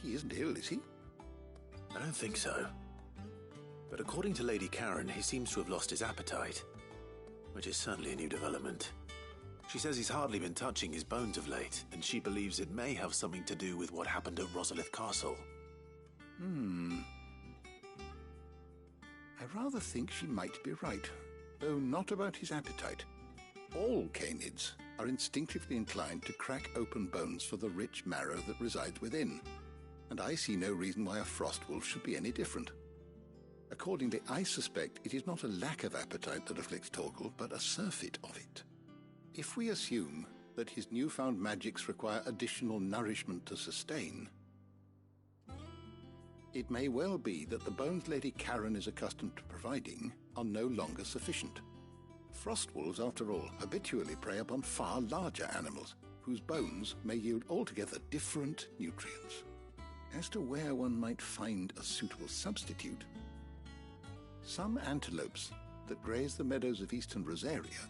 He isn't ill, is he? I don't think so. But according to Lady Karen, he seems to have lost his appetite, which is certainly a new development. She says he's hardly been touching his bones of late, and she believes it may have something to do with what happened at Rosalith Castle. I rather think she might be right, though not about his appetite. All canids are instinctively inclined to crack open bones for the rich marrow that resides within, and I see no reason why a frost wolf should be any different. Accordingly, I suspect it is not a lack of appetite that afflicts Torgor, but a surfeit of it. If we assume that his newfound magics require additional nourishment to sustain, it may well be that the bones Lady Karen is accustomed to providing are no longer sufficient. Frost wolves, after all, habitually prey upon far larger animals, whose bones may yield altogether different nutrients. As to where one might find a suitable substitute, some antelopes that graze the meadows of eastern Rosaria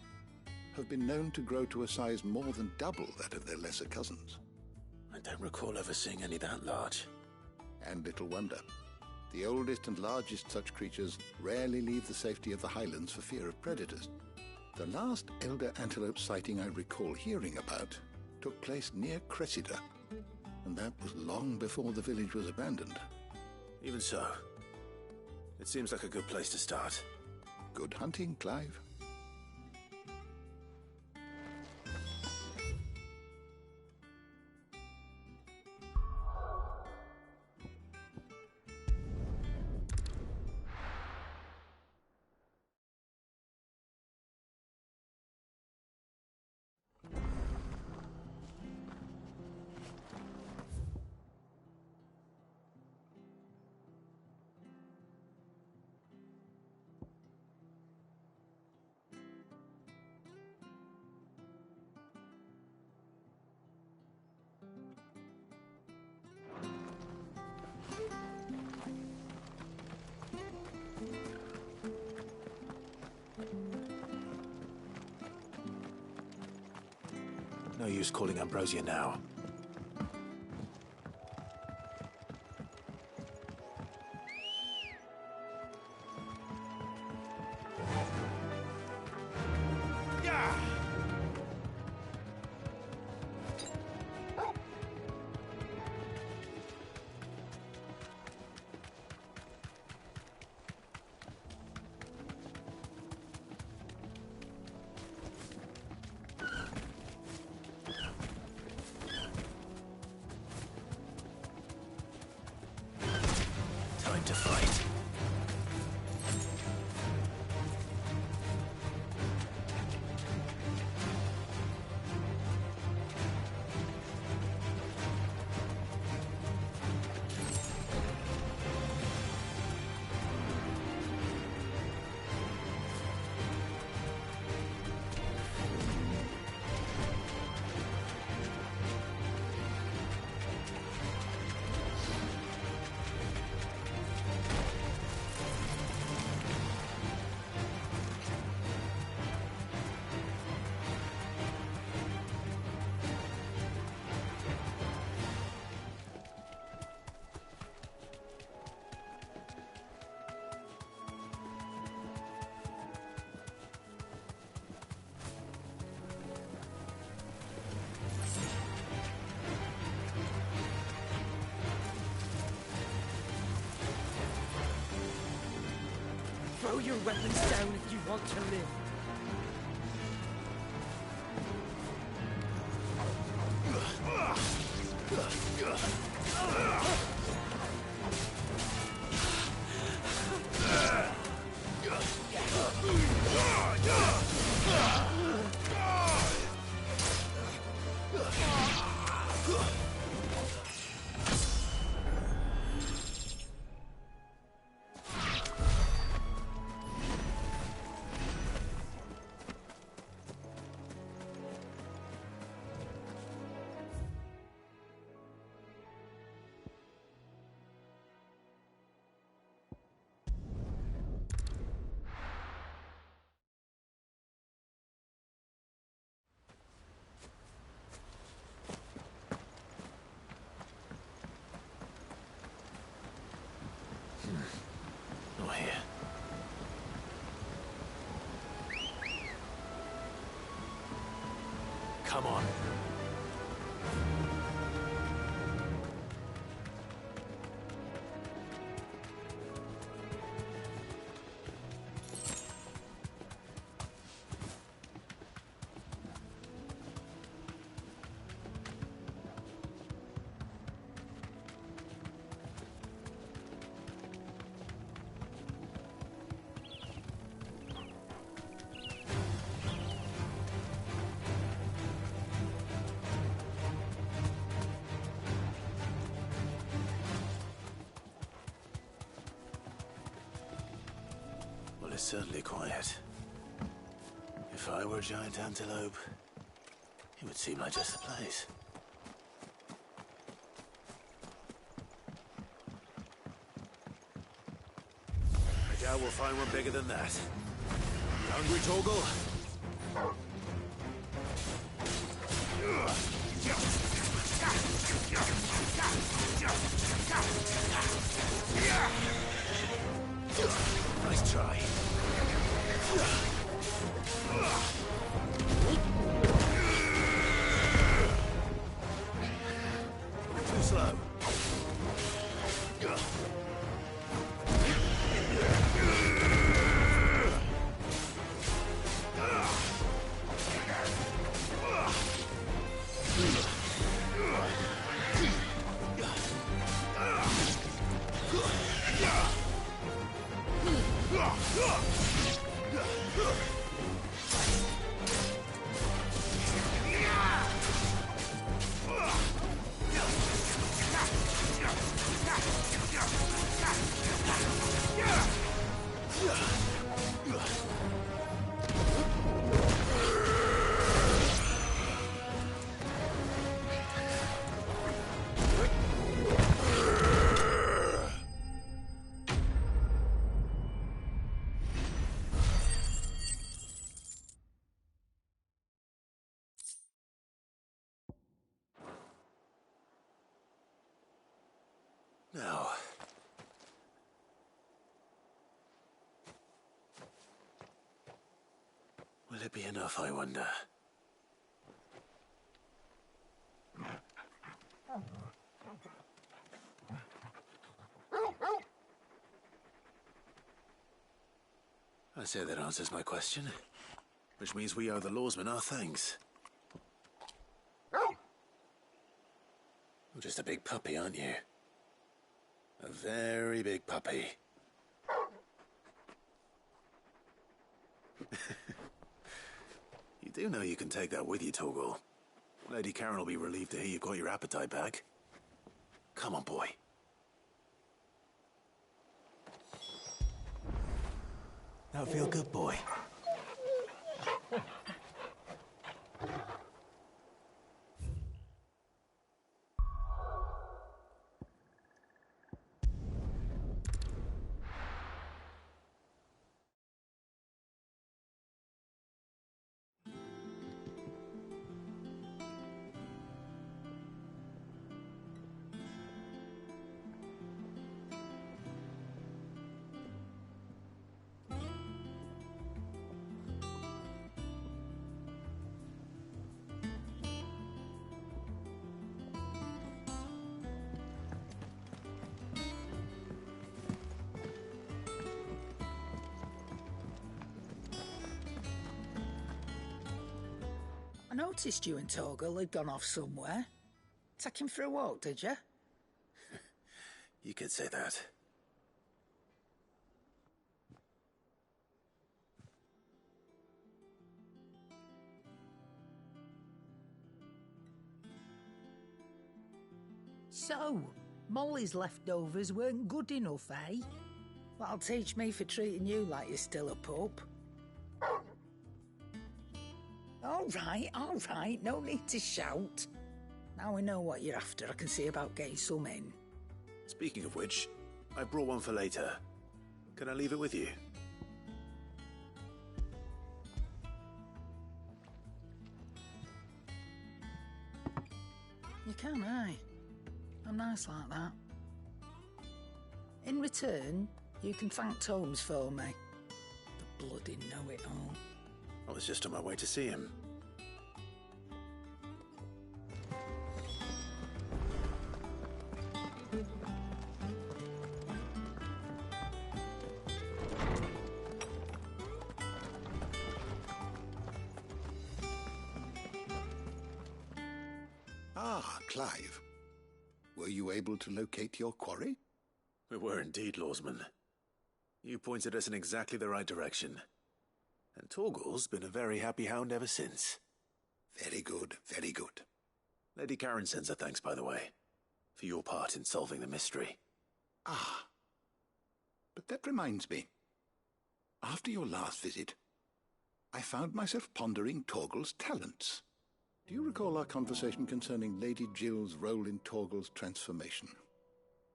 have been known to grow to a size more than double that of their lesser cousins. I don't recall ever seeing any that large. And little wonder. The oldest and largest such creatures rarely leave the safety of the highlands for fear of predators. The last elder antelope sighting I recall hearing about took place near Cressida, And that was long before the village was abandoned. Even so, it seems like a good place to start. Good hunting, Clive. No use calling Ambrosia now. Time to fight. Throw your weapons down if you want to live. Not here. Come on. It's certainly quiet. If I were a giant antelope, it would seem like just the place. I doubt we'll find one bigger than that. You hungry, Torgal? Nice try. Now... will it be enough, I wonder? I say that answers my question. Which means we owe the lawsmen our thanks. You're just a big puppy, aren't you? A very big puppy. You do know you can take that with you, Torgal. Lady Karen will be relieved to hear you got your appetite back. Come on, boy. That feel good, boy. I noticed you and Torgal had gone off somewhere. Take him for a walk, did you? You could say that. So, Molly's leftovers weren't good enough, eh? That'll teach me for treating you like you're still a pup. All right, no need to shout. Now we know what you're after, I can see about getting some in. Speaking of which, I brought one for later. Can I leave it with you? You can, aye. I'm nice like that. In return, you can thank Tomes for me. The bloody know-it-all. I was just on my way to see him. Ah, Clive. Were you able to locate your quarry? We were indeed, Lawsman. You pointed us in exactly the right direction. And Torgal's been a very happy hound ever since. Very good, very good. Lady Karen sends her thanks, by the way, for your part in solving the mystery. Ah. But that reminds me. After your last visit, I found myself pondering Torgal's talents. Do you recall our conversation concerning Lady Jill's role in Torgal's transformation?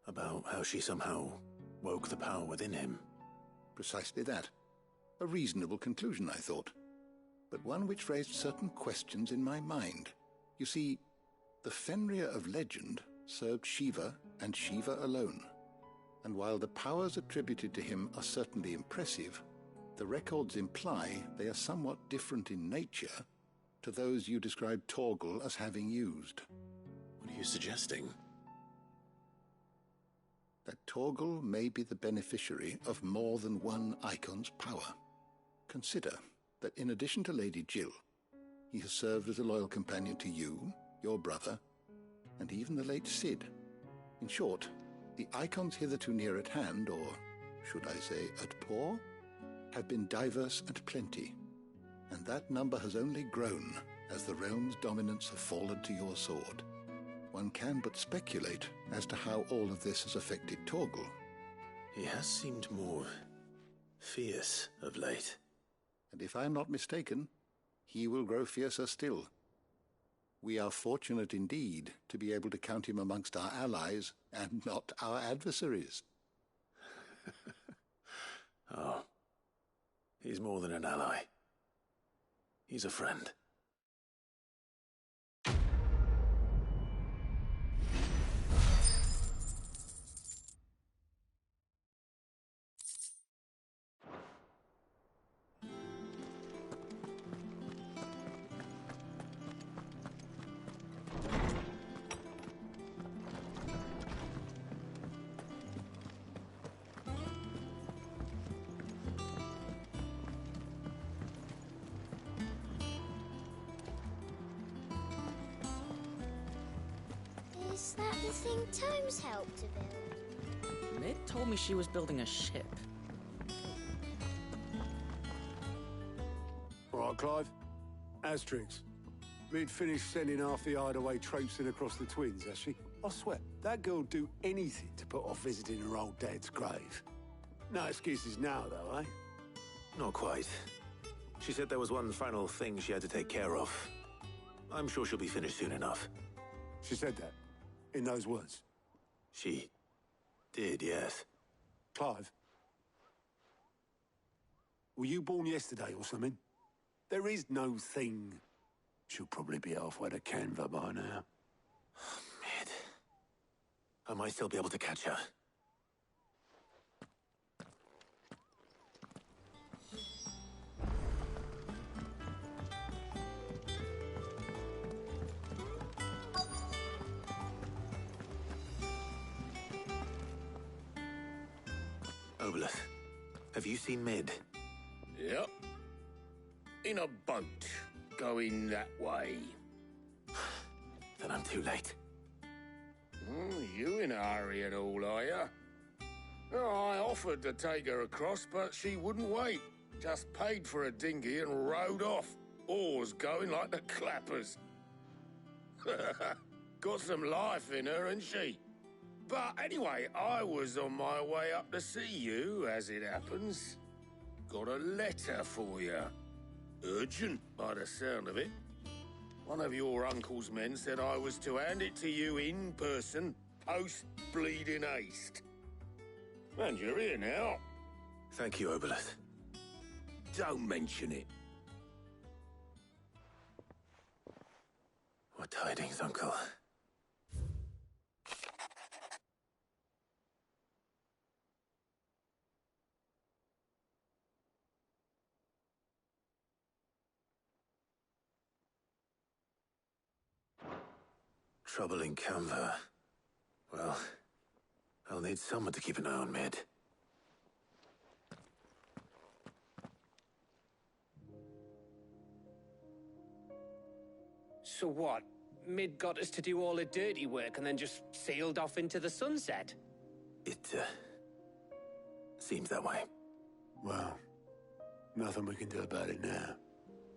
About how she somehow woke the power within him. Precisely that. A reasonable conclusion, I thought, but one which raised certain questions in my mind. You see, the Fenrir of legend served Shiva and Shiva alone, and while the powers attributed to him are certainly impressive, the records imply they are somewhat different in nature to those you described Torgal as having used. What are you suggesting? That Torgal may be the beneficiary of more than one icon's power. Consider that in addition to Lady Jill, he has served as a loyal companion to you, your brother, and even the late Cid. In short, the icons hitherto near at hand, or should I say at paw, have been diverse and plenty, and that number has only grown as the realm's dominance have fallen to your sword. One can but speculate as to how all of this has affected Torgal. He has seemed more fierce of late. And if I am not mistaken, he will grow fiercer still. We are fortunate indeed to be able to count him amongst our allies and not our adversaries. Oh, he's more than an ally. He's a friend. Was that the thing Tomes helped to build? Mid told me she was building a ship. All right, Clive. Asterix. Mid finished sending half the hideaway traipsing across the twins, has she? I swear, that girl'd do anything to put off visiting her old dad's grave. No excuses now, though, eh? Not quite. She said there was one final thing she had to take care of. I'm sure she'll be finished soon enough. She said that? In those words? She did, yes. Clive? Were you born yesterday or something? There is no thing. She'll probably be halfway to Canva by now. Mid. I might still be able to catch her. Obelith, have you seen Mid? Yep. In a boat, going that way. Then I'm too late. You in a hurry and all, are you? Oh, I offered to take her across, but she wouldn't wait. Just paid for a dinghy and rowed off. Oars going like the clappers. Got some life in her, ain't she? But anyway, I was on my way up to see you, as it happens. Got a letter for you. Urgent, by the sound of it. One of your uncle's men said I was to hand it to you in person, post-bleeding haste. And you're here now. Thank you, Obelith. Don't mention it. What tidings, Uncle? Trouble in Canva. Well, I'll need someone to keep an eye on Mid. So what? Mid got us to do all the dirty work and then just sailed off into the sunset? It, seems that way. Well, nothing we can do about it now.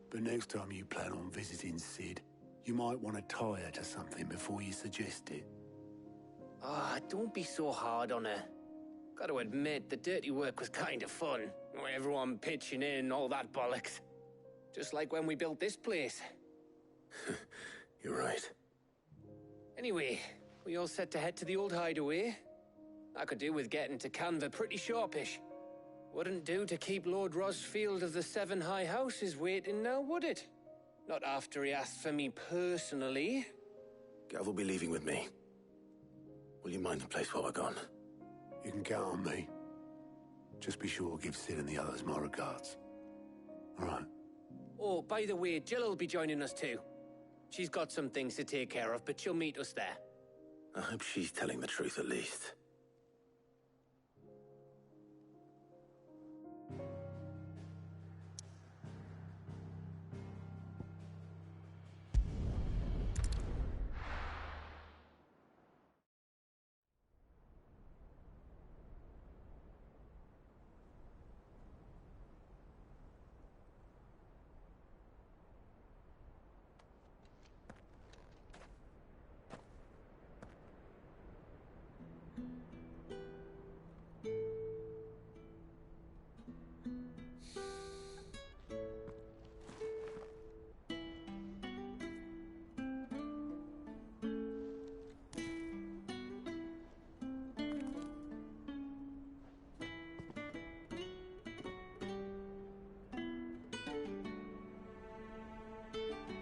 But next time you plan on visiting Sid, you might want to tie her to something before you suggest it. Ah, don't be so hard on her. Got to admit, the dirty work was kind of fun. Everyone pitching in, all that bollocks. Just like when we built this place. You're right. Anyway, we all set to head to the old hideaway. I could do with getting to Canva pretty sharpish. Wouldn't do to keep Lord Rosfield of the Seven High Houses waiting now, would it? Not after he asked for me personally. Gav will be leaving with me. Will you mind the place while we're gone? You can count on me. Just be sure to give Sid and the others my regards. All right. Oh, by the way, Jill will be joining us too. She's got some things to take care of, but she'll meet us there. I hope she's telling the truth at least.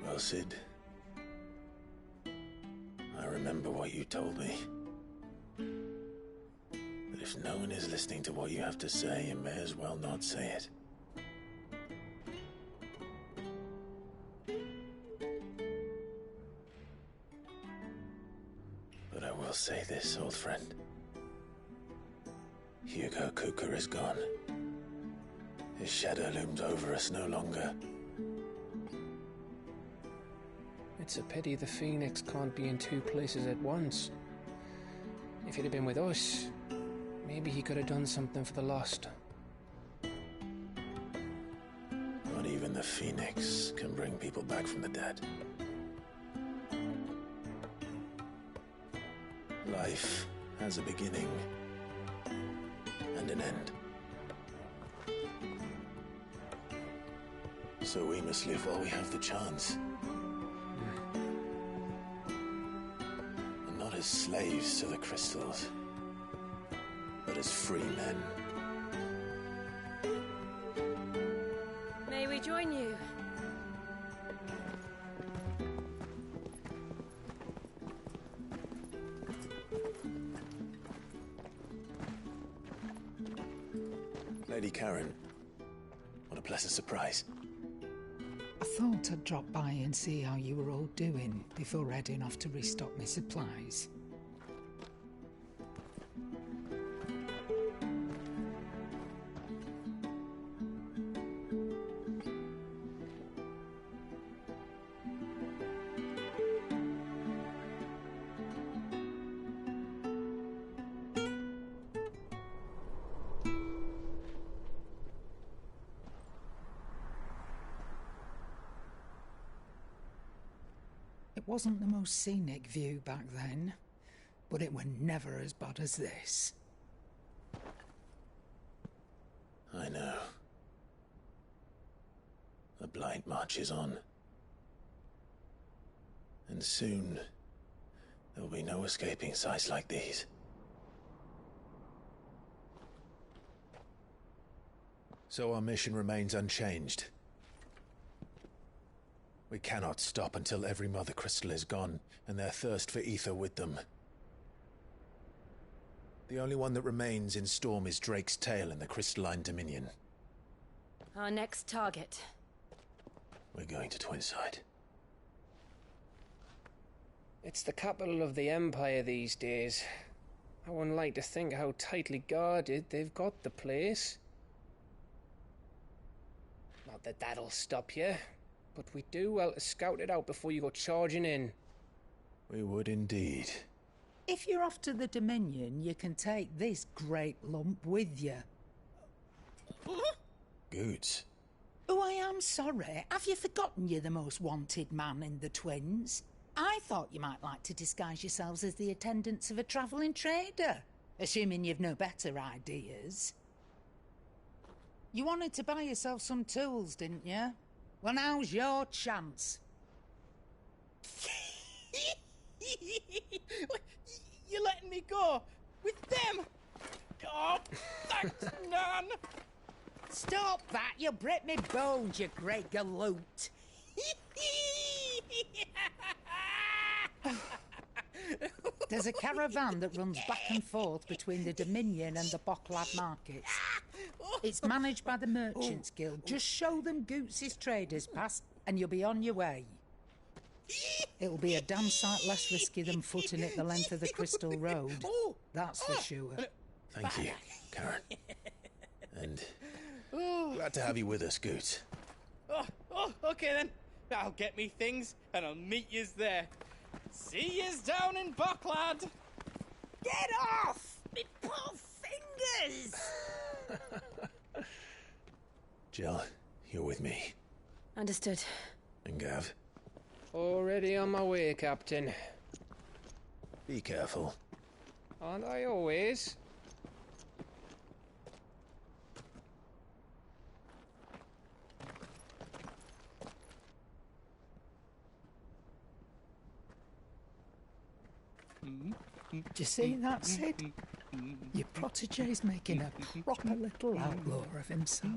Well, Sid, I remember what you told me. That if no one is listening to what you have to say, you may as well not say it. But I will say this, old friend. Hugo Cooker is gone. His shadow looms over us no longer. It's a pity the Phoenix can't be in two places at once. If he'd have been with us, maybe he could have done something for the lost. Not even the Phoenix can bring people back from the dead. Life has a beginning and an end. So we must live while we have the chance. And not as slaves to the crystals, but as free men. May we join you? Lady Karen, what a pleasant surprise. I thought I'd drop by and see how you were all doing before heading off to restock my supplies. It wasn't the most scenic view back then, but it were never as bad as this. I know. The Blight marches on. And soon, there'll be no escaping sights like these. So our mission remains unchanged. We cannot stop until every Mother Crystal is gone, and their thirst for ether with them. The only one that remains in Storm is Drake's tail in the Crystalline Dominion. Our next target. We're going to Twinside. It's the capital of the Empire these days. I wouldn't like to think how tightly guarded they've got the place. Not that that'll stop you, but we do well to scout it out before you go charging in. We would indeed. If you're off to the Dominion, you can take this great lump with you. Goods. Oh, I am sorry. Have you forgotten you're the most wanted man in the Twins? I thought you might like to disguise yourselves as the attendants of a travelling trader, assuming you've no better ideas. You wanted to buy yourself some tools, didn't you? Well, now's your chance. You're letting me go with them? Oh, thanks, Nan. Stop that! You'll break me bones, you great galoot. There's a caravan that runs back and forth between the Dominion and the Bocklad markets. It's managed by the Merchants Guild. Just show them Goots' traders pass and you'll be on your way. It'll be a damn sight less risky than footing it the length of the Crystal Road. That's for sure. Thank you, Karen. And glad to have you with us, Goots. Okay then. I'll get me things and I'll meet yous there. See yous down in Bocklad. Get off! Me poor fingers! Jill, you're with me. Understood. And Gav? Already on my way, Captain. Be careful. Aren't I always? Do you see that, Sid? Your protege's making a proper little outlaw of himself.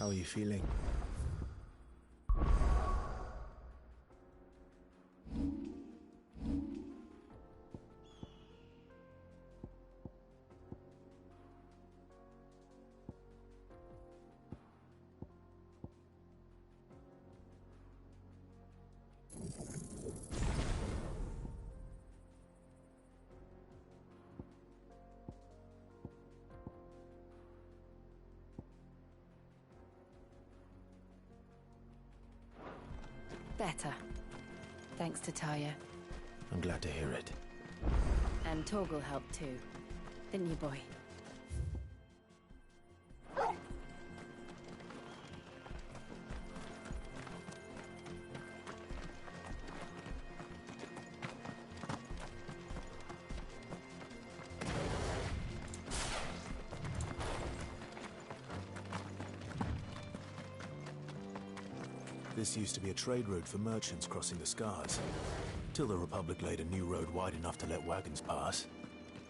How are you feeling? Better. Thanks to Taya. I'm glad to hear it. And Torgal helped too. Didn't you, boy? This used to be a trade route for merchants crossing the Scars, till the Republic laid a new road wide enough to let wagons pass,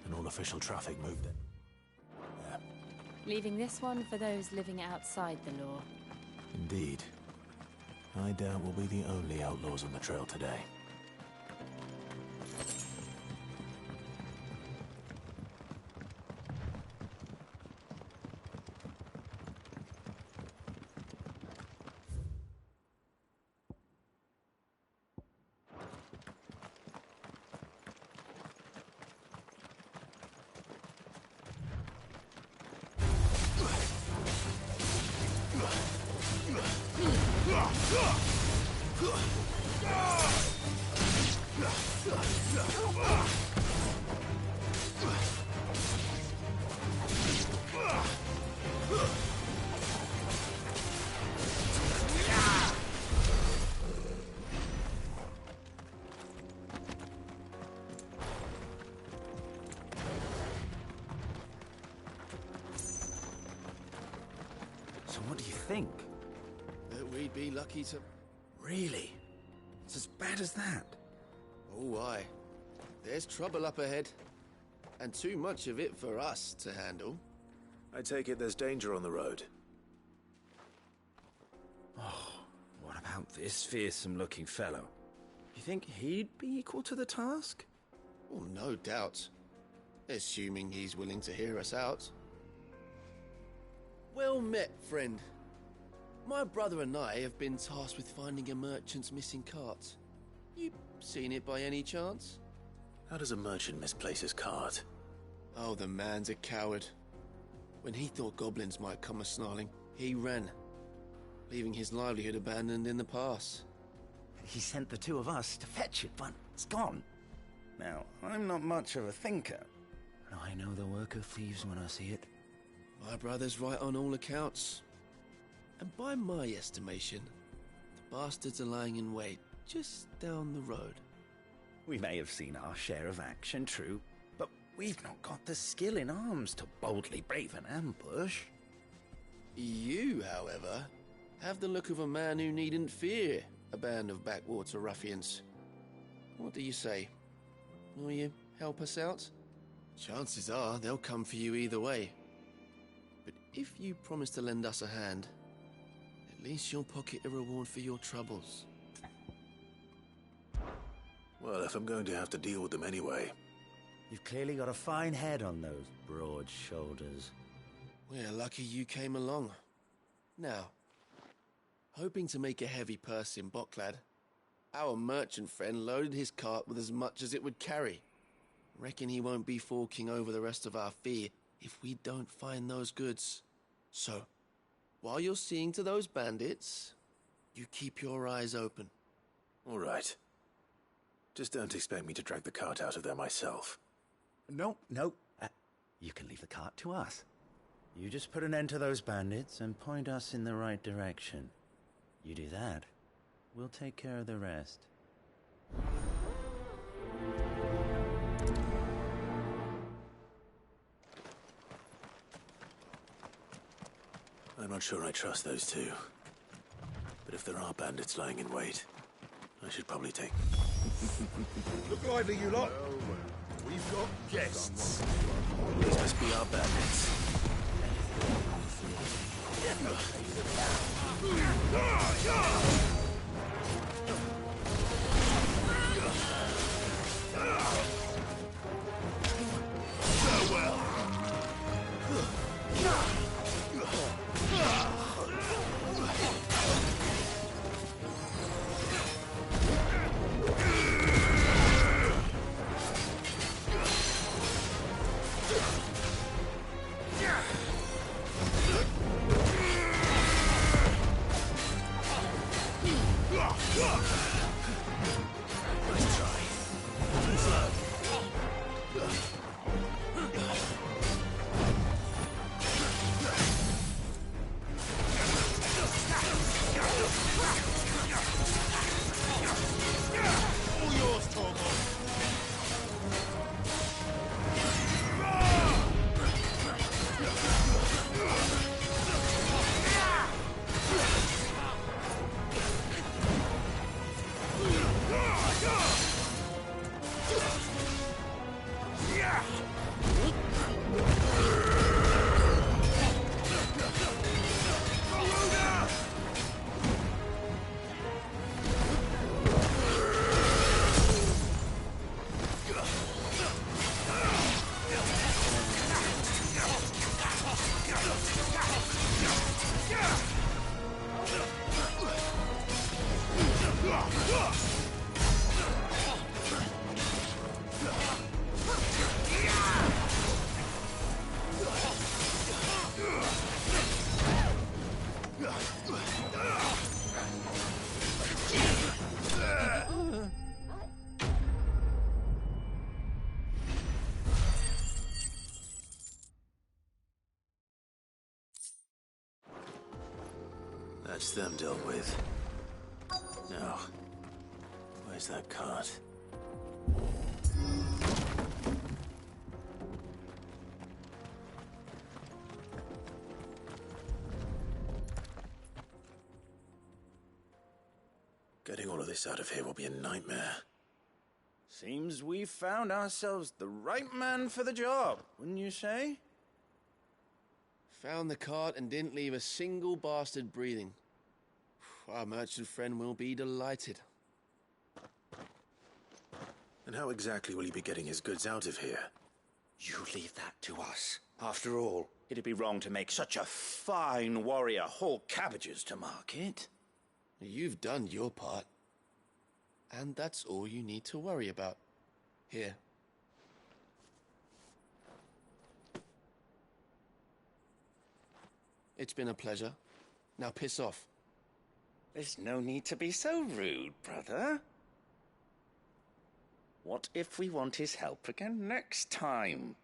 and all official traffic moved it. Leaving this one for those living outside the law. Indeed. I doubt we'll be the only outlaws on the trail today. So what do you think? That we'd be lucky to... Really? It's as bad as that? Oh, aye. There's trouble up ahead. And too much of it for us to handle. I take it there's danger on the road. Oh, what about this fearsome-looking fellow? You think he'd be equal to the task? Oh, no doubt. Assuming he's willing to hear us out. Well met, friend. My brother and I have been tasked with finding a merchant's missing cart. You seen it by any chance? How does a merchant misplace his cart? Oh, the man's a coward. When he thought goblins might come a-snarling, he ran, leaving his livelihood abandoned in the pass. He sent the two of us to fetch it, but it's gone. Now, I'm not much of a thinker, but I know the work of thieves when I see it. My brother's right on all accounts. And by my estimation, the bastards are lying in wait just down the road. We may have seen our share of action, true, but we've not got the skill in arms to boldly brave an ambush. You, however, have the look of a man who needn't fear a band of backwater ruffians. What do you say? Will you help us out? Chances are they'll come for you either way. But if you promise to lend us a hand, at least you'll pocket a reward for your troubles. Well, if I'm going to have to deal with them anyway. You've clearly got a fine head on those broad shoulders. We're lucky you came along. Now, hoping to make a heavy purse in Bocklad, our merchant friend loaded his cart with as much as it would carry. Reckon he won't be forking over the rest of our fee if we don't find those goods. So, while you're seeing to those bandits, you keep your eyes open. All right. Just don't expect me to drag the cart out of there myself. No. You can leave the cart to us. You just put an end to those bandits and point us in the right direction. You do that, we'll take care of the rest. I'm not sure I trust those two. But if there are bandits lying in wait, I should probably take... Look lively, you lot. We've got guests. These must be our bandits. That's them dealt with. Now, where's that cart? Getting all of this out of here will be a nightmare. Seems we've found ourselves the right man for the job, wouldn't you say? Found the cart and didn't leave a single bastard breathing. Our merchant friend will be delighted. And how exactly will he be getting his goods out of here? You leave that to us. After all, it'd be wrong to make such a fine warrior haul cabbages to market. You've done your part. And that's all you need to worry about. Here. It's been a pleasure. Now piss off. There's no need to be so rude, brother. What if we want his help again next time?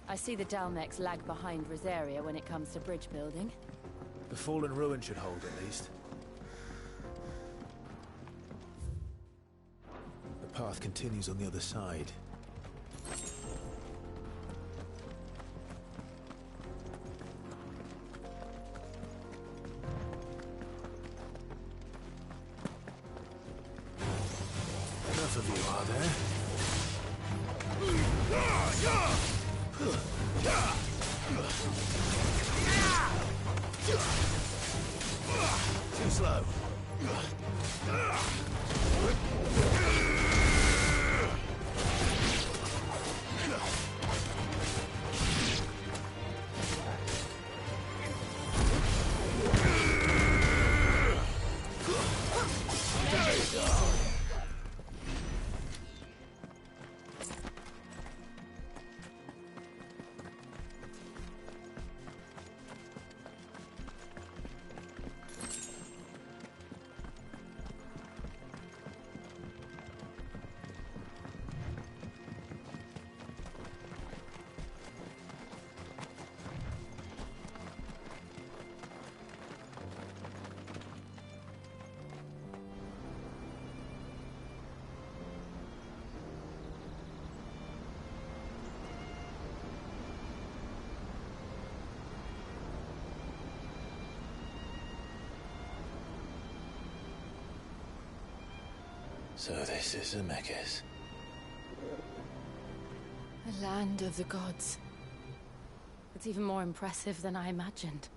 I see the Dalmex lag behind Rosaria when it comes to bridge building. The fallen ruin should hold, at least. The path continues on the other side. Enough of you, are there? Too slow. So this is Zemeckis. The land of the gods. It's even more impressive than I imagined.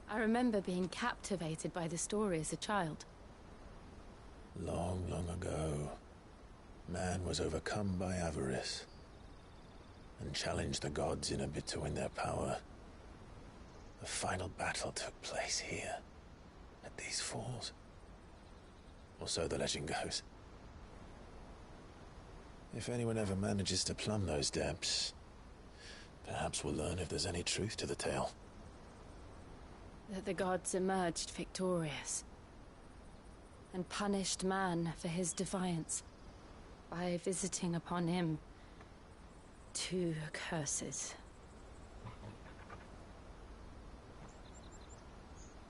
I remember being captivated by the story as a child. Long, long ago, man was overcome by avarice and challenged the gods in a bid to win their power. The final battle took place here, at these falls. Or so the legend goes. If anyone ever manages to plumb those depths, perhaps we'll learn if there's any truth to the tale. That the gods emerged victorious and punished man for his defiance by visiting upon him 2 curses.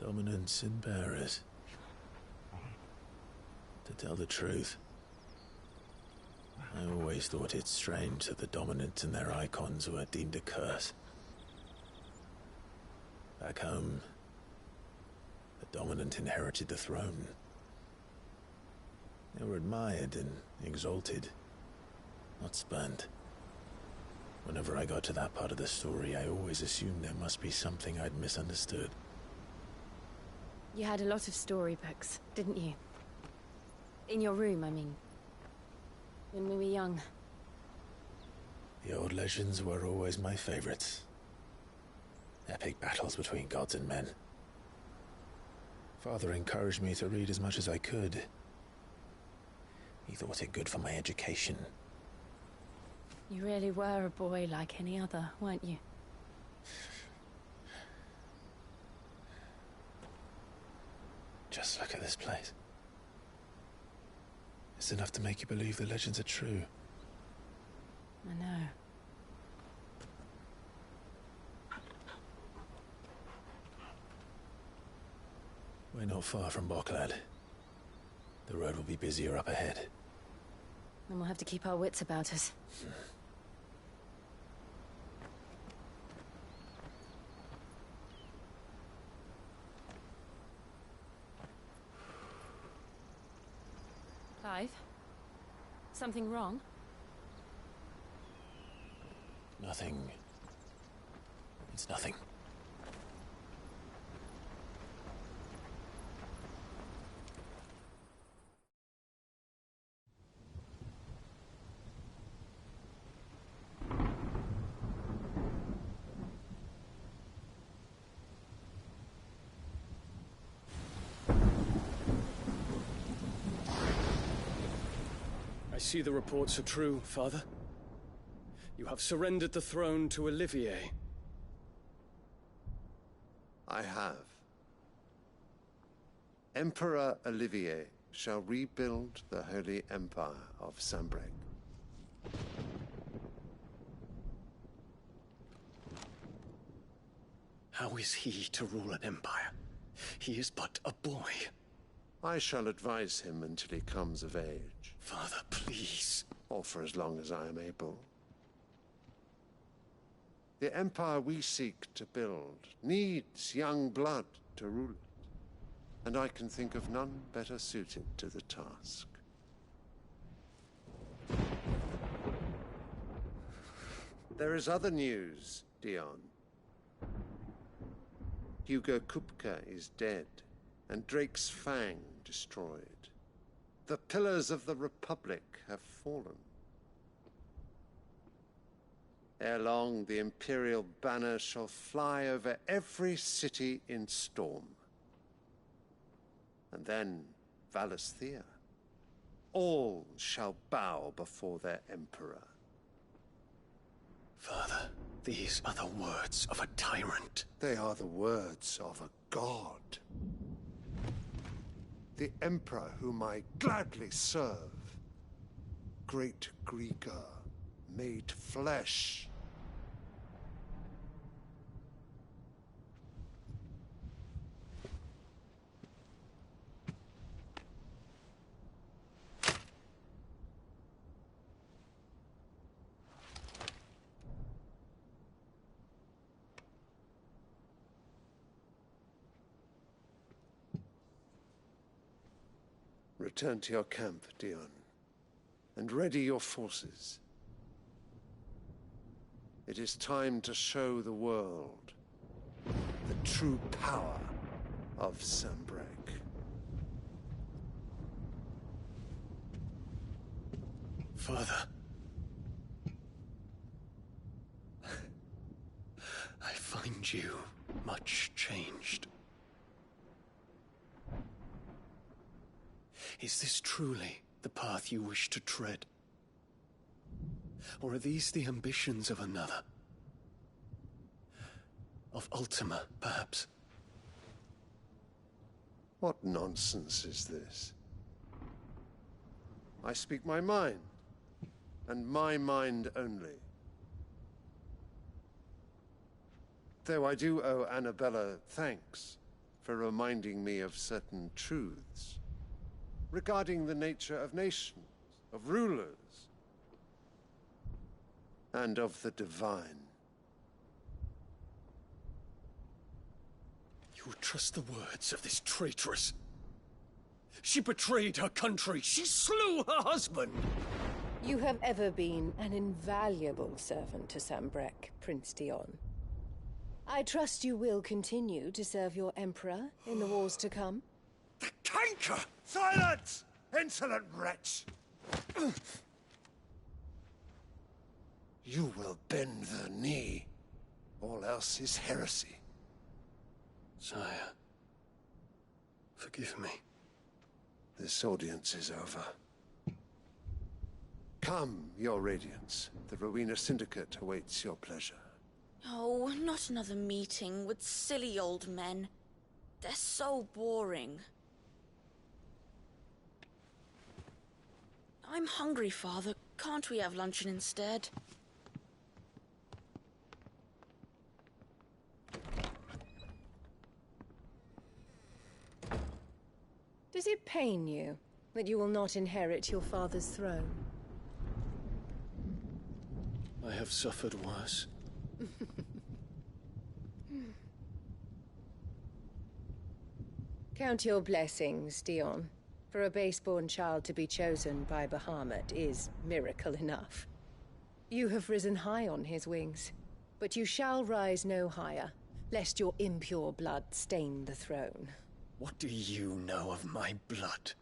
Dominance and bearers. To tell the truth, I always thought it strange that the dominant and their icons were deemed a curse. Back home, the dominant inherited the throne. They were admired and exalted, not spurned. Whenever I got to that part of the story, I always assumed there must be something I'd misunderstood. You had a lot of storybooks, didn't you? In your room, I mean. When we were young. The old legends were always my favorites. Epic battles between gods and men. Father encouraged me to read as much as I could. He thought it good for my education. You really were a boy like any other, weren't you? Just look at this place. It's enough to make you believe the legends are true. I know. We're not far from Boklad. The road will be busier up ahead. Then we'll have to keep our wits about us. Clive? Something wrong? Nothing. It's nothing. I see the reports are true, Father. You have surrendered the throne to Olivier. I have. Emperor Olivier shall rebuild the Holy Empire of Sanbreque. How is he to rule an empire? He is but a boy. I shall advise him until he comes of age. Father, please. Or for as long as I am able. The empire we seek to build needs young blood to rule it, and I can think of none better suited to the task. There is other news, Dion. Hugo Kupka is dead, and Drake's Fang destroyed. The pillars of the Republic have fallen. Ere long, the Imperial banner shall fly over every city in Storm. And then, Valisthea. All shall bow before their Emperor. Father, these are the words of a tyrant. They are the words of a god. The Emperor whom I gladly serve. Great Greeker, made flesh. Return to your camp, Dion, and ready your forces. It is time to show the world the true power of Sanbreque. Father. I find you much changed. Is this truly the path you wish to tread? Or are these the ambitions of another? Of Ultima, perhaps? What nonsense is this? I speak my mind, and my mind only. Though I do owe Annabella thanks for reminding me of certain truths regarding the nature of nations, of rulers, and of the divine. You would trust the words of this traitress? She betrayed her country. She slew her husband. You have ever been an invaluable servant to Sanbreque, Prince Dion. I trust you will continue to serve your Emperor in the wars to come. The canker! Silence! Insolent wretch! You will bend the knee. All else is heresy. Sire, forgive me. This audience is over. Come, your Radiance. The Rowena Syndicate awaits your pleasure. Oh, not another meeting with silly old men. They're so boring. I'm hungry, Father. Can't we have luncheon instead? Does it pain you that you will not inherit your father's throne? I have suffered worse. Count your blessings, Dion. For a base-born child to be chosen by Bahamut is miracle enough. You have risen high on his wings, but you shall rise no higher, lest your impure blood stain the throne. What do you know of my blood?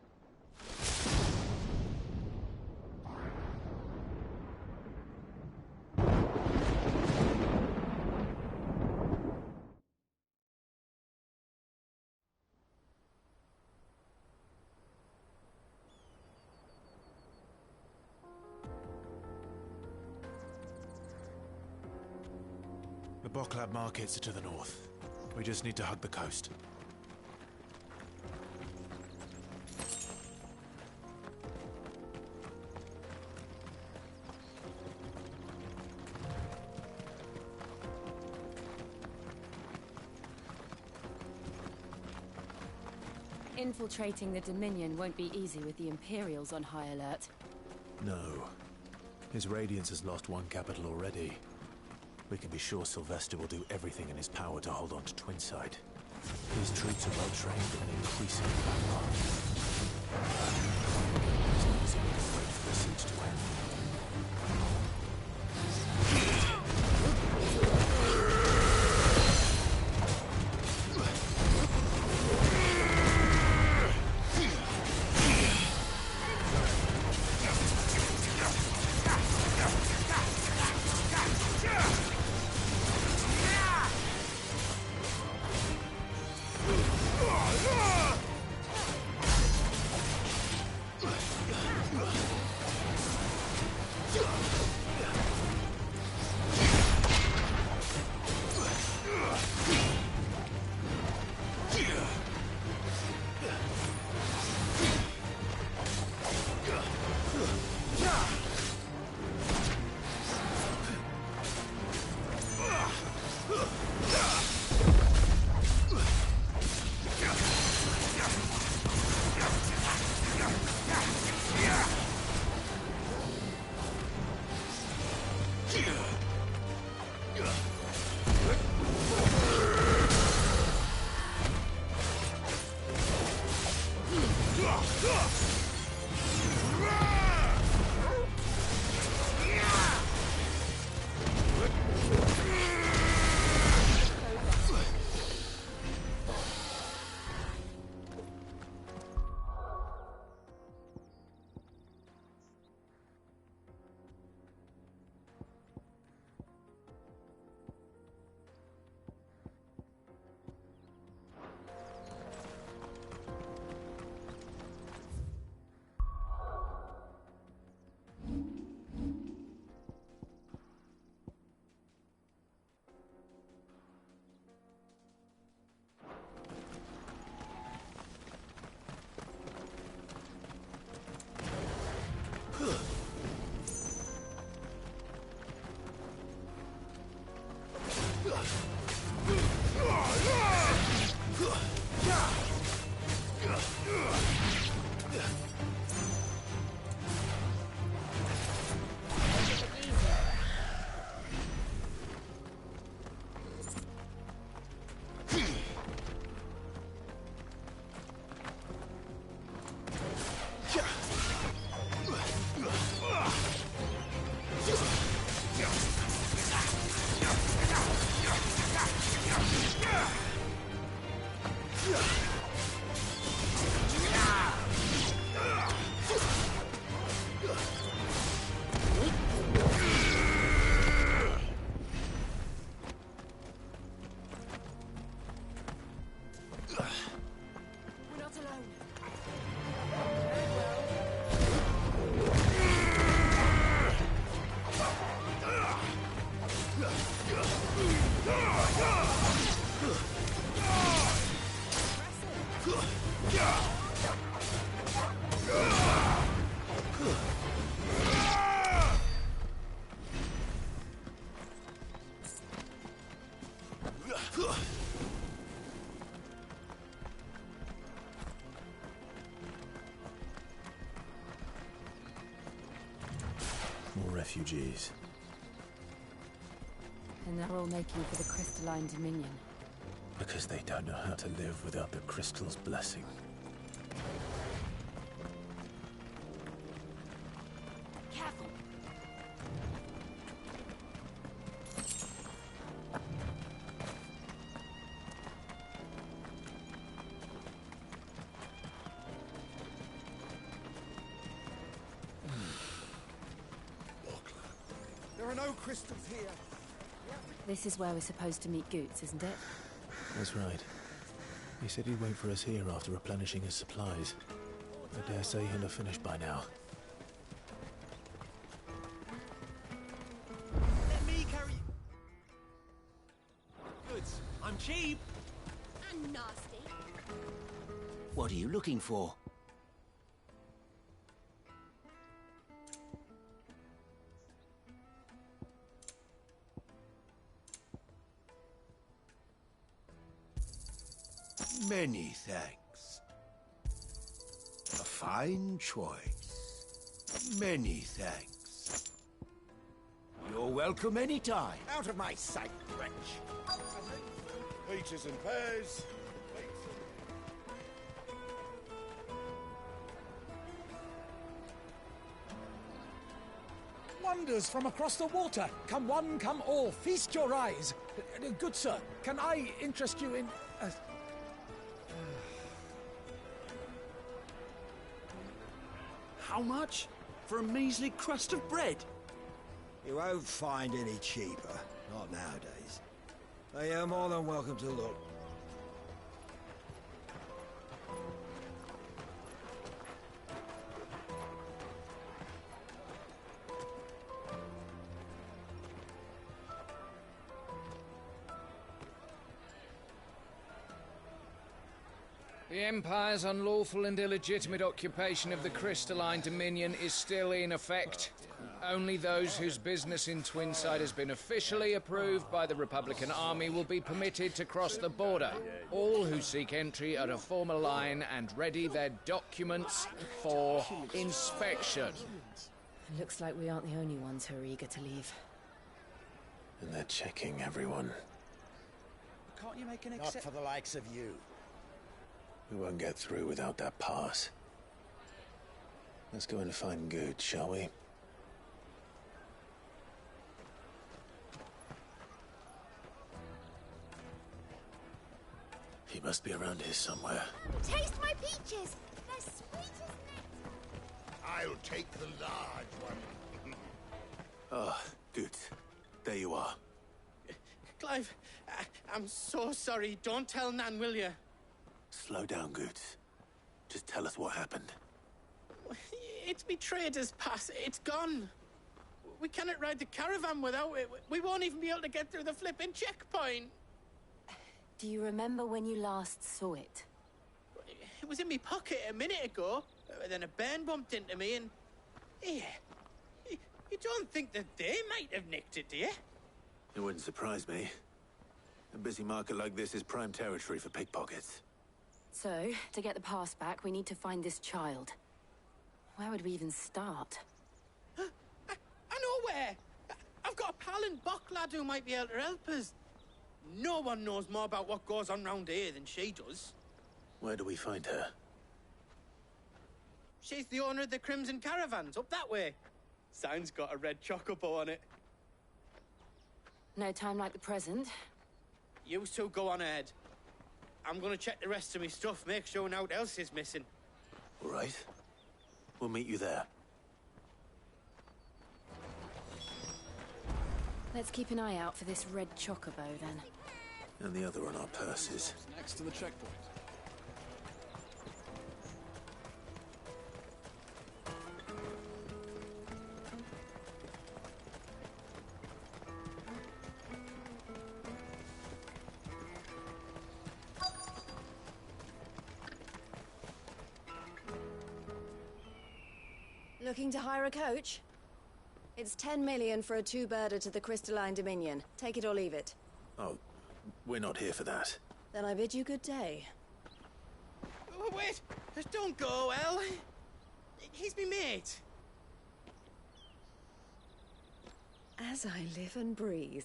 The Boklab markets are to the north. We just need to hug the coast. Infiltrating the Dominion won't be easy with the Imperials on high alert. No. His Radiance has lost one capital already. We can be sure Sylvester will do everything in his power to hold on to Twinside. His troops are well trained and increasingly back-armed. It's not easy to wait for the siege to end. More refugees. And they're all making for the crystalline dominion. Because they don't know how to live without the crystal's blessing. Careful! There are no crystals here. This is where we're supposed to meet Goots, isn't it? That's right. He said he'd wait for us here after replenishing his supplies. I dare say he'll have finished by now. Let me carry you. Goods. I'm cheap. And nasty. What are you looking for? Many thanks. A fine choice. Many thanks. You're welcome anytime. Out of my sight, wretch. Peaches and pears. Wonders from across the water. Come one, come all. Feast your eyes. Good sir, can I interest you in... How much? For a measly crust of bread? You won't find any cheaper. Not nowadays. But you're more than welcome to look. The Empire's unlawful and illegitimate occupation of the crystalline dominion is still in effect. Only those whose business in Twinside has been officially approved by the Republican Army will be permitted to cross the border. All who seek entry are to form a line and ready their documents for inspection. Looks like we aren't the only ones who are eager to leave. And they're checking everyone. Can't you make an Not for the likes of you. We won't get through without that pass. Let's go and find Good, shall we? He must be around here somewhere. Taste my peaches! They're sweet as nectar. I'll take the large one. Ah, Good. There you are. Clive, I'm so sorry. Don't tell Nan, will you? Slow down, Goots. Just tell us what happened. It's me trader's pass. It's gone. We cannot ride the caravan without it. We won't even be able to get through the flipping checkpoint. Do you remember when you last saw it? It was in my pocket a minute ago. Then a bairn bumped into me and... Yeah. You don't think that they might have nicked it, do you? It wouldn't surprise me. A busy market like this is prime territory for pickpockets. So, to get the pass back, we need to find this child. Where would we even start? I know where! I've got a pal in Bock lad who might be able to help us. No one knows more about what goes on round here than she does. Where do we find her? She's the owner of the Crimson Caravans, up that way. Sign's got a red chocobo on it. No time like the present. You two go on ahead. I'm gonna check the rest of my stuff, make sure nothing else is missing. All right. We'll meet you there. Let's keep an eye out for this red chocobo, then. And the other on our purses. Next to the checkpoint. Looking to hire a coach? It's 10 million for a two-birder to the Crystalline Dominion. Take it or leave it. Oh, we're not here for that. Then I bid you good day. Oh, wait! Don't go, El. He's me mate. As I live and breathe.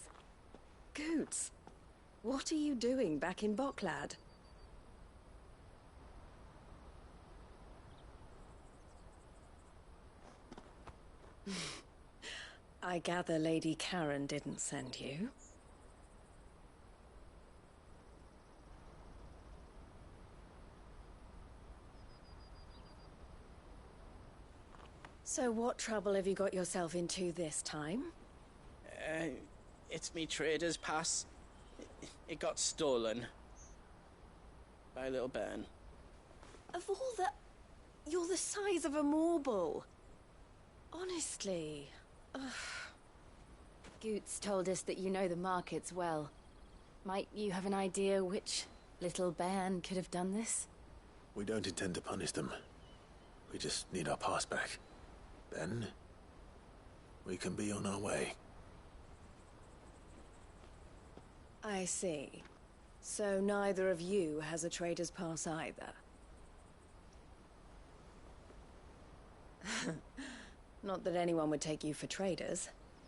Goots, what are you doing back in Bocklad? I gather Lady Karen didn't send you. So what trouble have you got yourself into this time? It's me trader's pass. It got stolen. By a little bairn. Of all the... You're the size of a marble. Honestly. Ugh. Goots told us that you know the markets well. Might you have an idea which little bairn could have done this? We don't intend to punish them. We just need our pass back. Then, we can be on our way. I see. So neither of you has a trader's pass either. Not that anyone would take you for traders,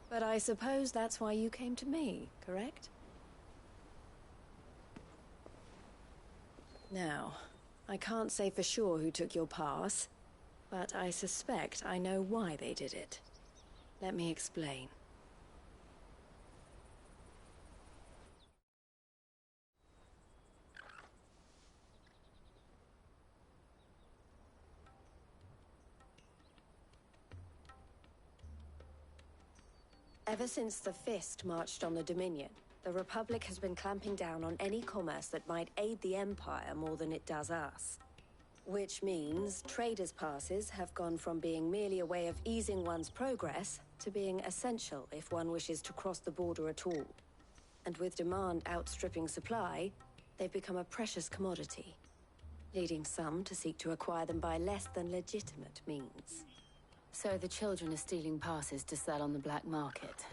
but I suppose that's why you came to me, correct? Now, I can't say for sure who took your pass, but I suspect I know why they did it. Let me explain. Ever since the Fist marched on the Dominion, the Republic has been clamping down on any commerce that might aid the Empire more than it does us. Which means traders' passes have gone from being merely a way of easing one's progress to being essential if one wishes to cross the border at all. And with demand outstripping supply, they've become a precious commodity, leading some to seek to acquire them by less than legitimate means. So the children are stealing passes to sell on the black market?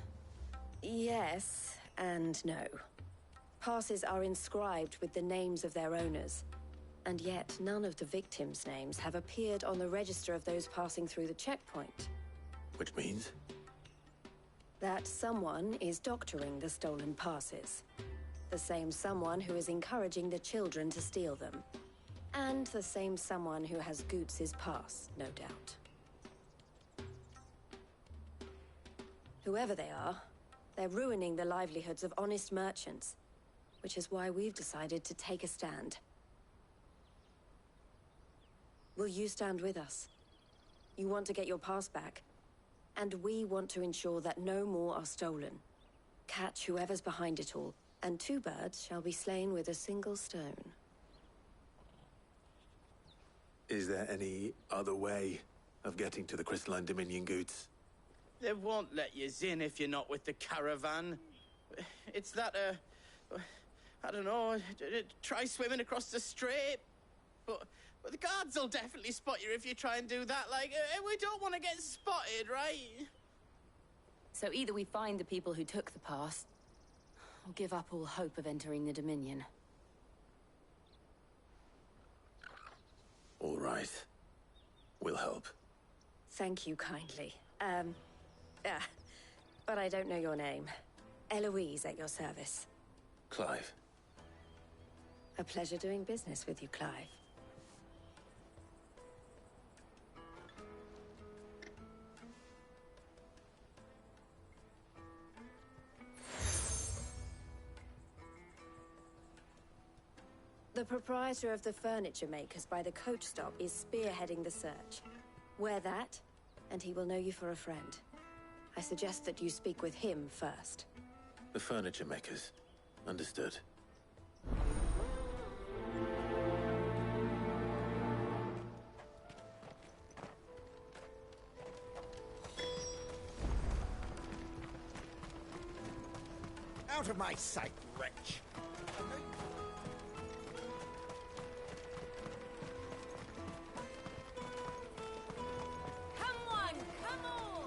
Yes, and no. Passes are inscribed with the names of their owners, and yet none of the victims' names have appeared on the register of those passing through the checkpoint. Which means? That someone is doctoring the stolen passes. The same someone who is encouraging the children to steal them. And the same someone who has Goots' pass, no doubt. Whoever they are, they're ruining the livelihoods of honest merchants, which is why we've decided to take a stand. Will you stand with us? You want to get your pass back, and we want to ensure that no more are stolen. Catch whoever's behind it all, and 2 birds shall be slain with a single stone. Is there any other way of getting to the Crystalline Dominion, Goots? They won't let you in if you're not with the caravan. It's that, I don't know, try swimming across the strait. But the guards will definitely spot you if you try and do that. Like, we don't want to get spotted, right? So either we find the people who took the pass, or give up all hope of entering the Dominion. All right. We'll help. Thank you kindly. But I don't know your name. Eloise at your service. Clive. A pleasure doing business with you, Clive. The proprietor of the furniture makers by the coach stop is spearheading the search. Wear that, and he will know you for a friend. I suggest that you speak with him first. The furniture makers. Understood. Out of my sight, wretch!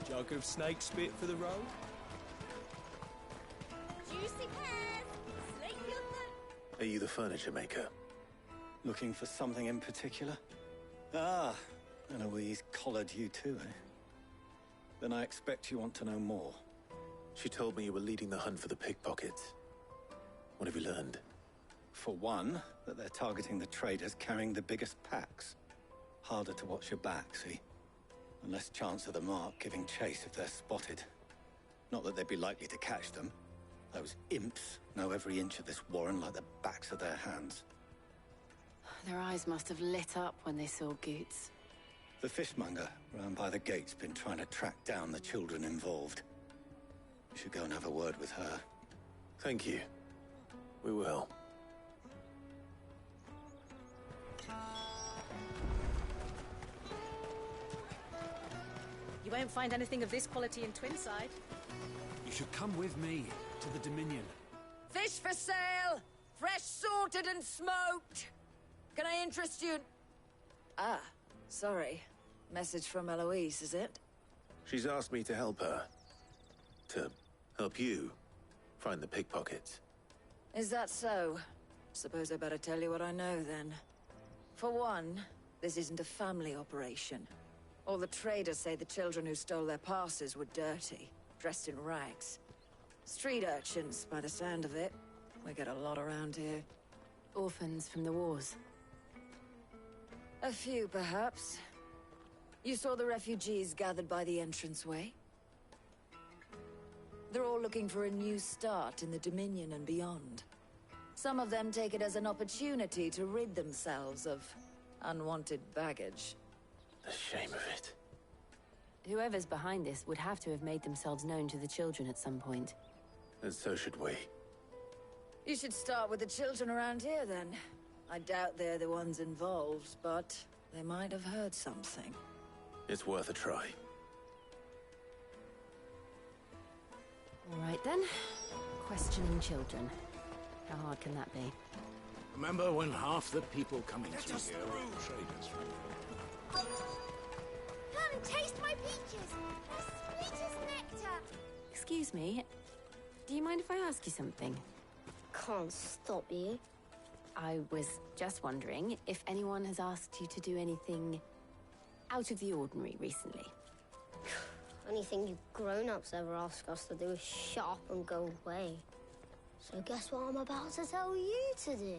Jug of snake spit for the road? Juicy pears! Slate your foot! Are you the furniture maker? Looking for something in particular? Ah, Eloise collared you too, eh? Then I expect you want to know more. She told me you were leading the hunt for the pickpockets. What have you learned? For one, that they're targeting the traders carrying the biggest packs. Harder to watch your back, see? And less chance of the mark giving chase if they're spotted. Not that they'd be likely to catch them. Those imps know every inch of this warren like the backs of their hands. Their eyes must have lit up when they saw Goots. The fishmonger round by the gate's been trying to track down the children involved. You should go and have a word with her. Thank you. We will. You won't find anything of this quality in Twinside. You should come with me to the Dominion. Fish for sale! Fresh sorted and smoked! Can I interest you? Ah, sorry. Message from Eloise, is it? She's asked me to help her. To help you find the pickpockets. Is that so? Suppose I better tell you what I know, then. For one, this isn't a family operation. All the traders say the children who stole their passes were dirty, dressed in rags. Street urchins, by the sound of it. We get a lot around here. Orphans from the wars. A few, perhaps. You saw the refugees gathered by the entranceway? They're all looking for a new start in the Dominion and beyond. Some of them take it as an opportunity to rid themselves of unwanted baggage. The shame of it. Whoever's behind this would have to have made themselves known to the children at some point. And so should we. You should start with the children around here, then. I doubt they're the ones involved, but they might have heard something. It's worth a try. All right, then. Questioning children. How hard can that be? Remember when half the people coming through here were traders from... Come and taste my peaches! They're sweet as nectar! Excuse me. Do you mind if I ask you something? Can't stop you. I was just wondering if anyone has asked you to do anything out of the ordinary recently. Anything you grown-ups ever ask us to do is shut up and go away. So guess what I'm about to tell you to do?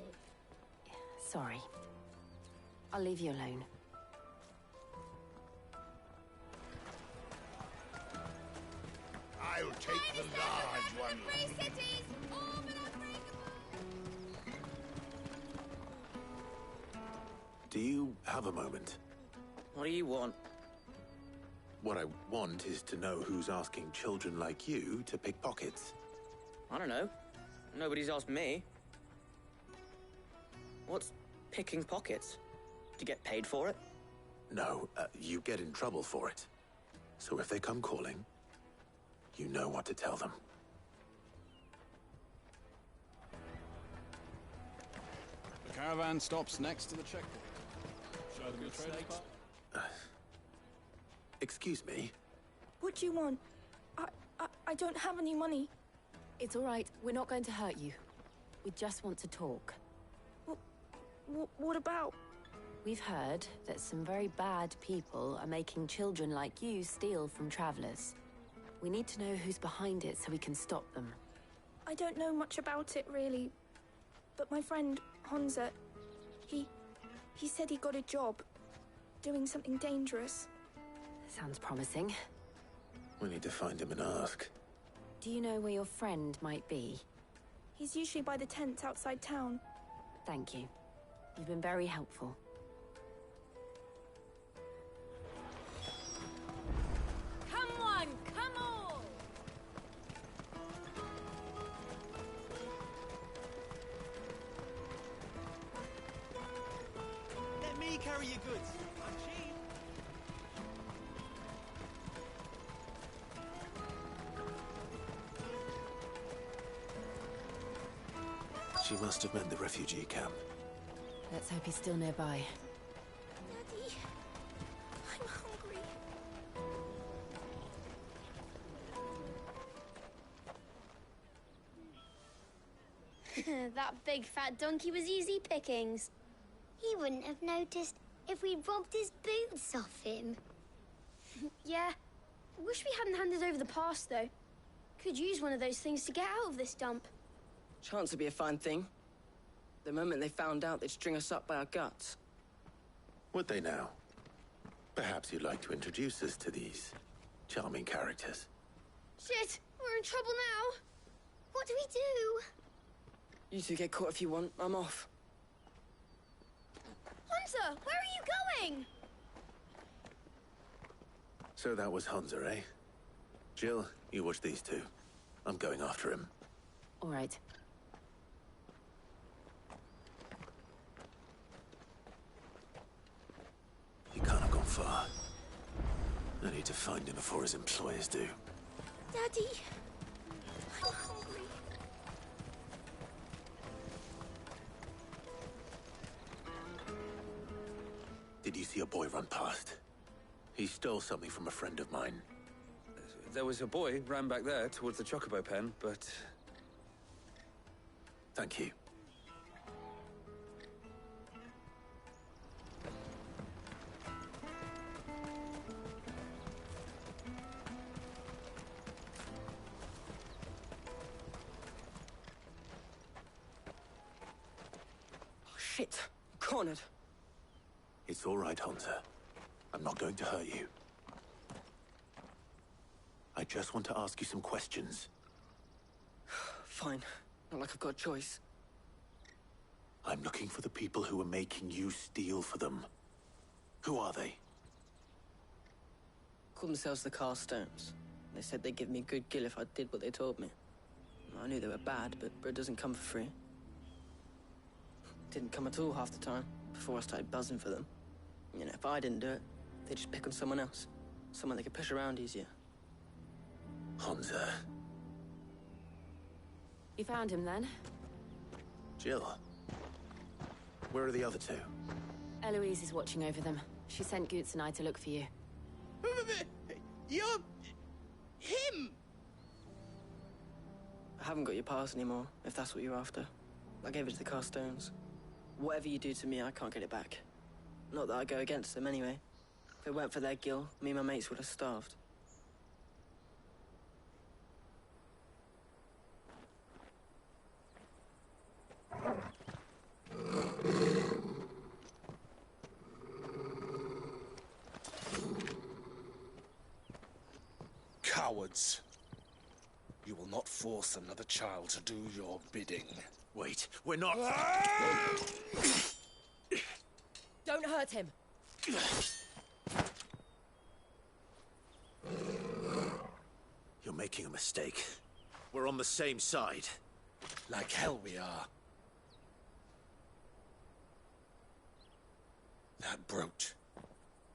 Sorry. I'll leave you alone. I'll take the large one. Free cities! All but Do you have a moment? What do you want? What I want is to know who's asking children like you to pick pockets. I don't know. Nobody's asked me. What's picking pockets? Do you get paid for it? No, you get in trouble for it. So if they come calling, you know what to tell them. The caravan stops next to the checkpoint. Show them your trader's pass. Excuse me? What do you want? I don't have any money. It's all right. We're not going to hurt you. We just want to talk. What about? We've heard that some very bad people are making children like you steal from travelers. We need to know who's behind it so we can stop them. I don't know much about it, really. But my friend, Honza, he said he got a job doing something dangerous. Sounds promising. We need to find him and ask. Do you know where your friend might be? He's usually by the tents outside town. Thank you. You've been very helpful. Come on, come on! Let me carry your goods. I'm cheap. She must have meant the refugee camp. Let's hope he's still nearby. Daddy, I'm hungry. That big fat donkey was easy pickings. He wouldn't have noticed if we'd robbed his boots off him. Yeah. Wish we hadn't handed over the pass, though. Could use one of those things to get out of this dump. Chance would be a fine thing. The moment they found out, they'd string us up by our guts. Would they now? Perhaps you'd like to introduce us to these charming characters. Shit! We're in trouble now! What do we do? You two get caught if you want. I'm off. Hunter, where are you going? So that was Hunter, eh? Jill, you watch these two. I'm going after him. All right. He can't have gone far. I need to find him before his employers do. Daddy, I'm hungry. Did you see a boy run past? He stole something from a friend of mine. There was a boy ran back there towards the Chocobo pen, but... Thank you. Oh, shit. Cornered. It's all right, Hunter. I'm not going to hurt you. I just want to ask you some questions. Fine. Not like I've got a choice. I'm looking for the people who are making you steal for them. Who are they? Called themselves the Carstones. They said they'd give me good gill if I did what they told me. I knew they were bad, but bread doesn't come for free. Didn't come at all half the time, before I started buzzing for them. You know, if I didn't do it, they'd just pick on someone else. Someone they could push around easier. Hunter. You found him then? Jill. Where are the other two? Eloise is watching over them. She sent Goots and I to look for you. You're... him! I haven't got your pass anymore, if that's what you're after. I gave it to the Carstones. Whatever you do to me, I can't get it back. Not that I go against them anyway. If it weren't for their gill, me and my mates would have starved. Cowards. You will not force another child to do your bidding. Wait, we're not... Don't hurt him. You're making a mistake. We're on the same side. Like hell we are. That brooch.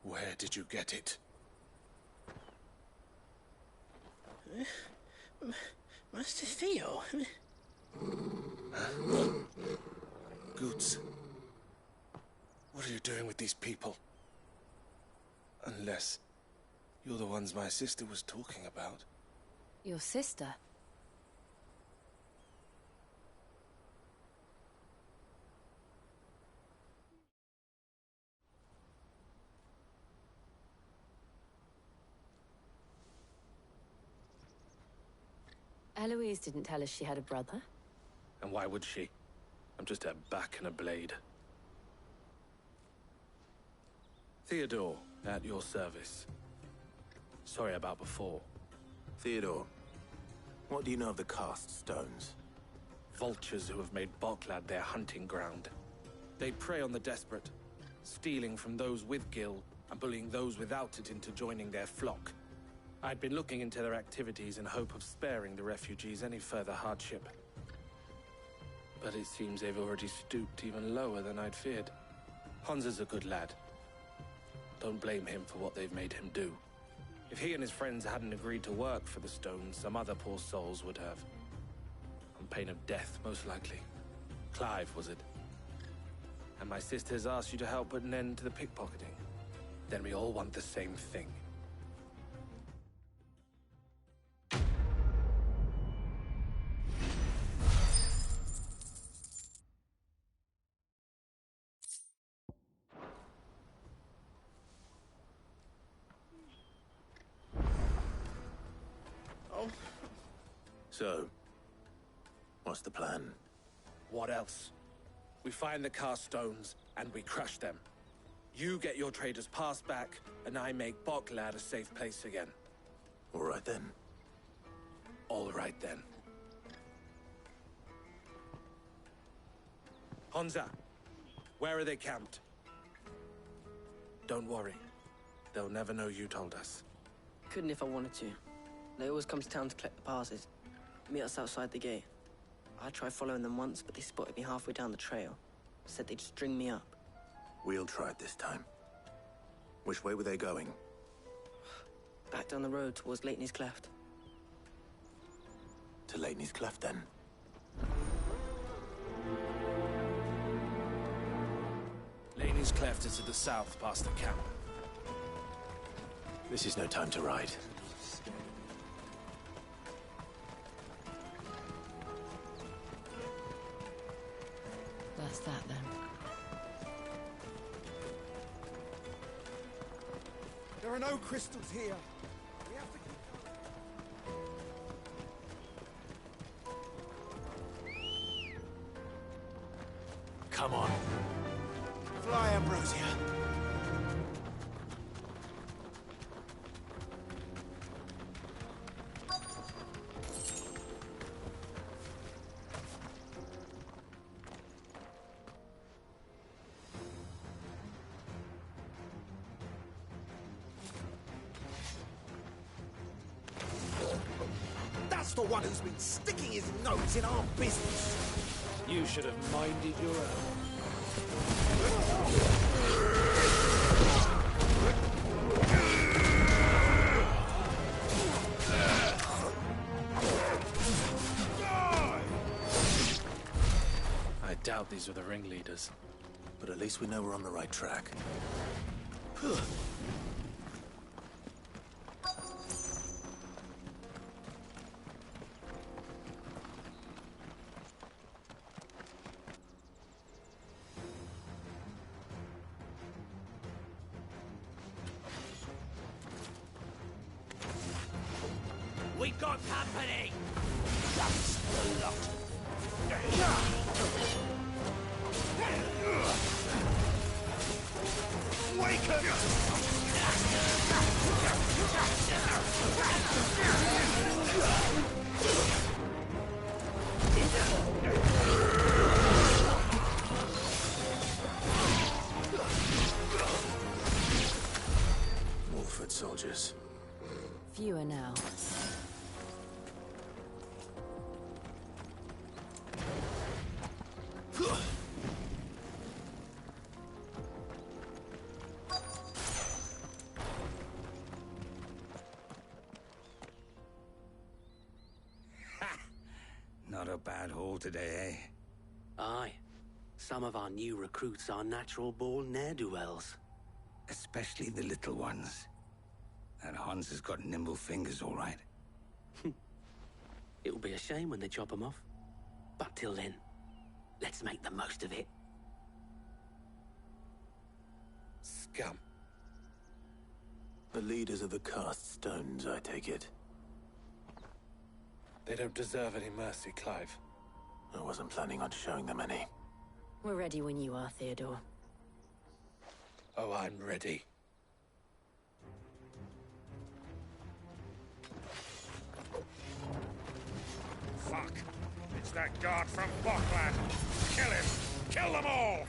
Where did you get it? Master Theo? Goots. What are you doing with these people? Unless you're the ones my sister was talking about. Your sister? Eloise didn't tell us she had a brother. And why would she? I'm just her back and a blade. Theodore, at your service. Sorry about before. Theodore, what do you know of the cast stones? Vultures who have made Boklad their hunting ground. They prey on the desperate, stealing from those with gil and bullying those without it into joining their flock. I'd been looking into their activities in hope of sparing the refugees any further hardship. But it seems they've already stooped even lower than I'd feared. Hansa's a good lad. Don't blame him for what they've made him do. If he and his friends hadn't agreed to work for the stones, some other poor souls would have. On pain of death, most likely. Clive, was it? And my sisters asked you to help put an end to the pickpocketing. Then we all want the same thing. So, what's the plan? What else? We find the cast stones, and we crush them. You get your trader's pass back, and I make Boklad a safe place again. All right then. All right then. Honza, where are they camped? Don't worry. They'll never know you told us. Couldn't if I wanted to. They always come to town to collect the passes. Meet us outside the gate. I tried following them once, but they spotted me halfway down the trail. Said they'd string me up. We'll try it this time. Which way were they going? Back down the road towards Leighton's Cleft. To Leighton's Cleft, then? Leighton's Cleft is to the south, past the camp. This is no time to ride. That's that, then. There are no crystals here. We have to keep... Come on. Fly, Ambrosia. That's the one who's been sticking his nose in our business. You should have minded your own. I doubt these were the ringleaders. But at least we know we're on the right track. We got company! That's the lot. Wake up! More foot soldiers. Fewer now. Not a bad haul today, eh? Aye. Some of our new recruits are natural-born ne'er-do-wells. Especially the little ones. That Hans has got nimble fingers, all right. It'll be a shame when they chop them off. But till then, let's make the most of it. Scum. The leaders of the cast stones, I take it. They don't deserve any mercy, Clive. I wasn't planning on showing them any. We're ready when you are, Theodore. Oh, I'm ready. Fuck! It's that guard from Boklad! Kill him! Kill them all!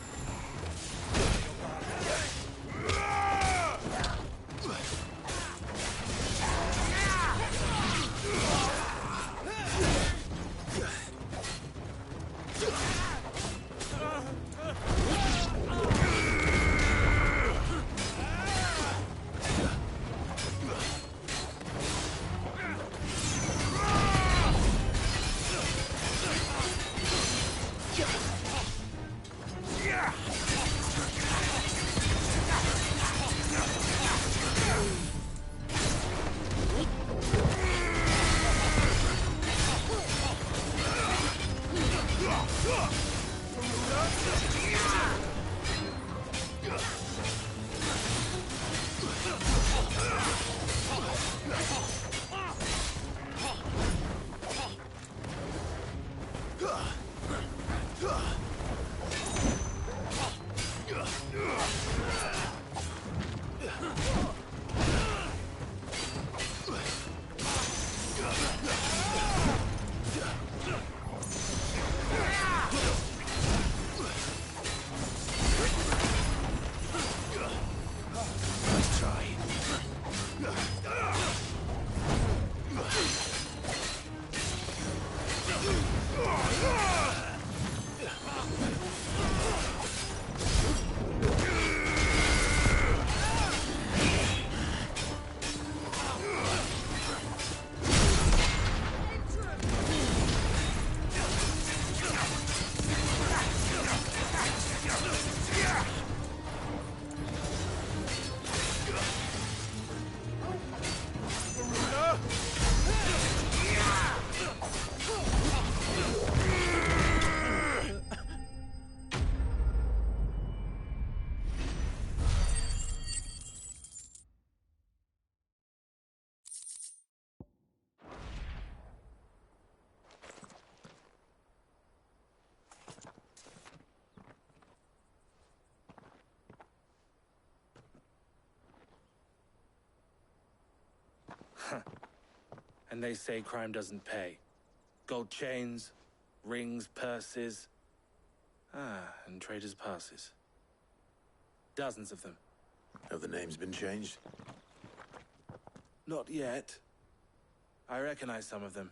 And they say crime doesn't pay. Gold chains, rings, purses. And traders' passes. Dozens of them. Have the names been changed? Not yet. I recognize some of them.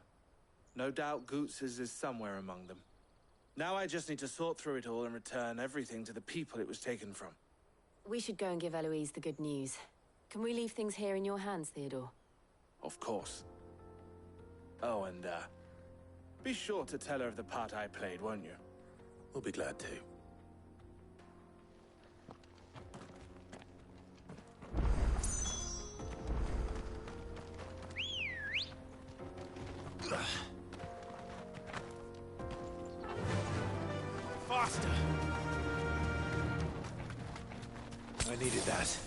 No doubt Goots's is somewhere among them. Now I just need to sort through it all and return everything to the people it was taken from. We should go and give Eloise the good news. Can we leave things here in your hands, Theodore? Of course. Oh, and, be sure to tell her of the part I played, won't you? We'll be glad to. Faster! I needed that.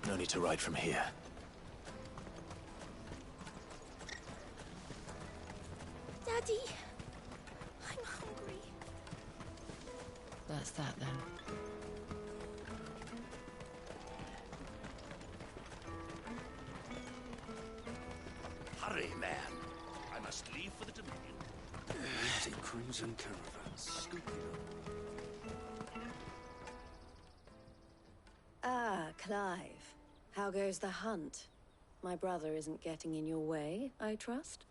No need to ride from here. Daddy, I'm hungry. That's that then. Hurry, man. I must leave for the Dominion. The Crimson Caravan. Scoop it up. Ah, Clive. How goes the hunt? My brother isn't getting in your way, I trust?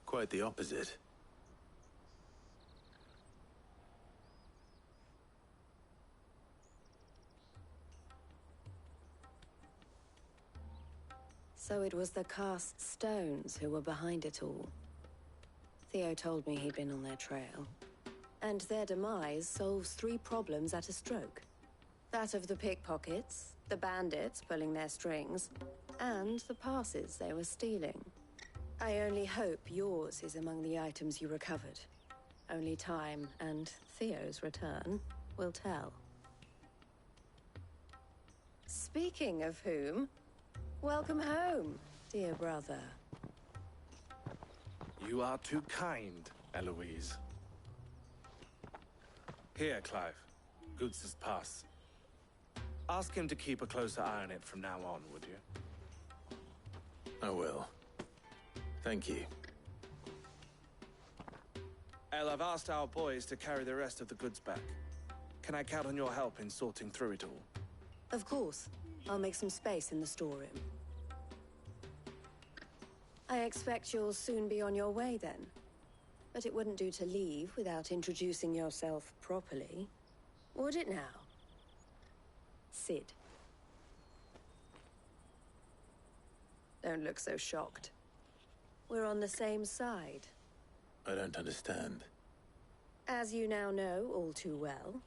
Quite the opposite. So it was the cast stones who were behind it all. Theo told me he'd been on their trail. And their demise solves 3 problems at a stroke. That of the pickpockets, the bandits pulling their strings, and the passes they were stealing. I only hope yours is among the items you recovered. Only time and Theo's return will tell. Speaking of whom, welcome home, dear brother. You are too kind, Eloise. Here, Clive. Goots's pass. Ask him to keep a closer eye on it from now on, would you? I will. Thank you. El, I've asked our boys to carry the rest of the goods back. Can I count on your help in sorting through it all? Of course. I'll make some space in the storeroom. I expect you'll soon be on your way then. But it wouldn't do to leave without introducing yourself properly. Would it now? Sid. Don't look so shocked. We're on the same side. I don't understand. As you now know all too well,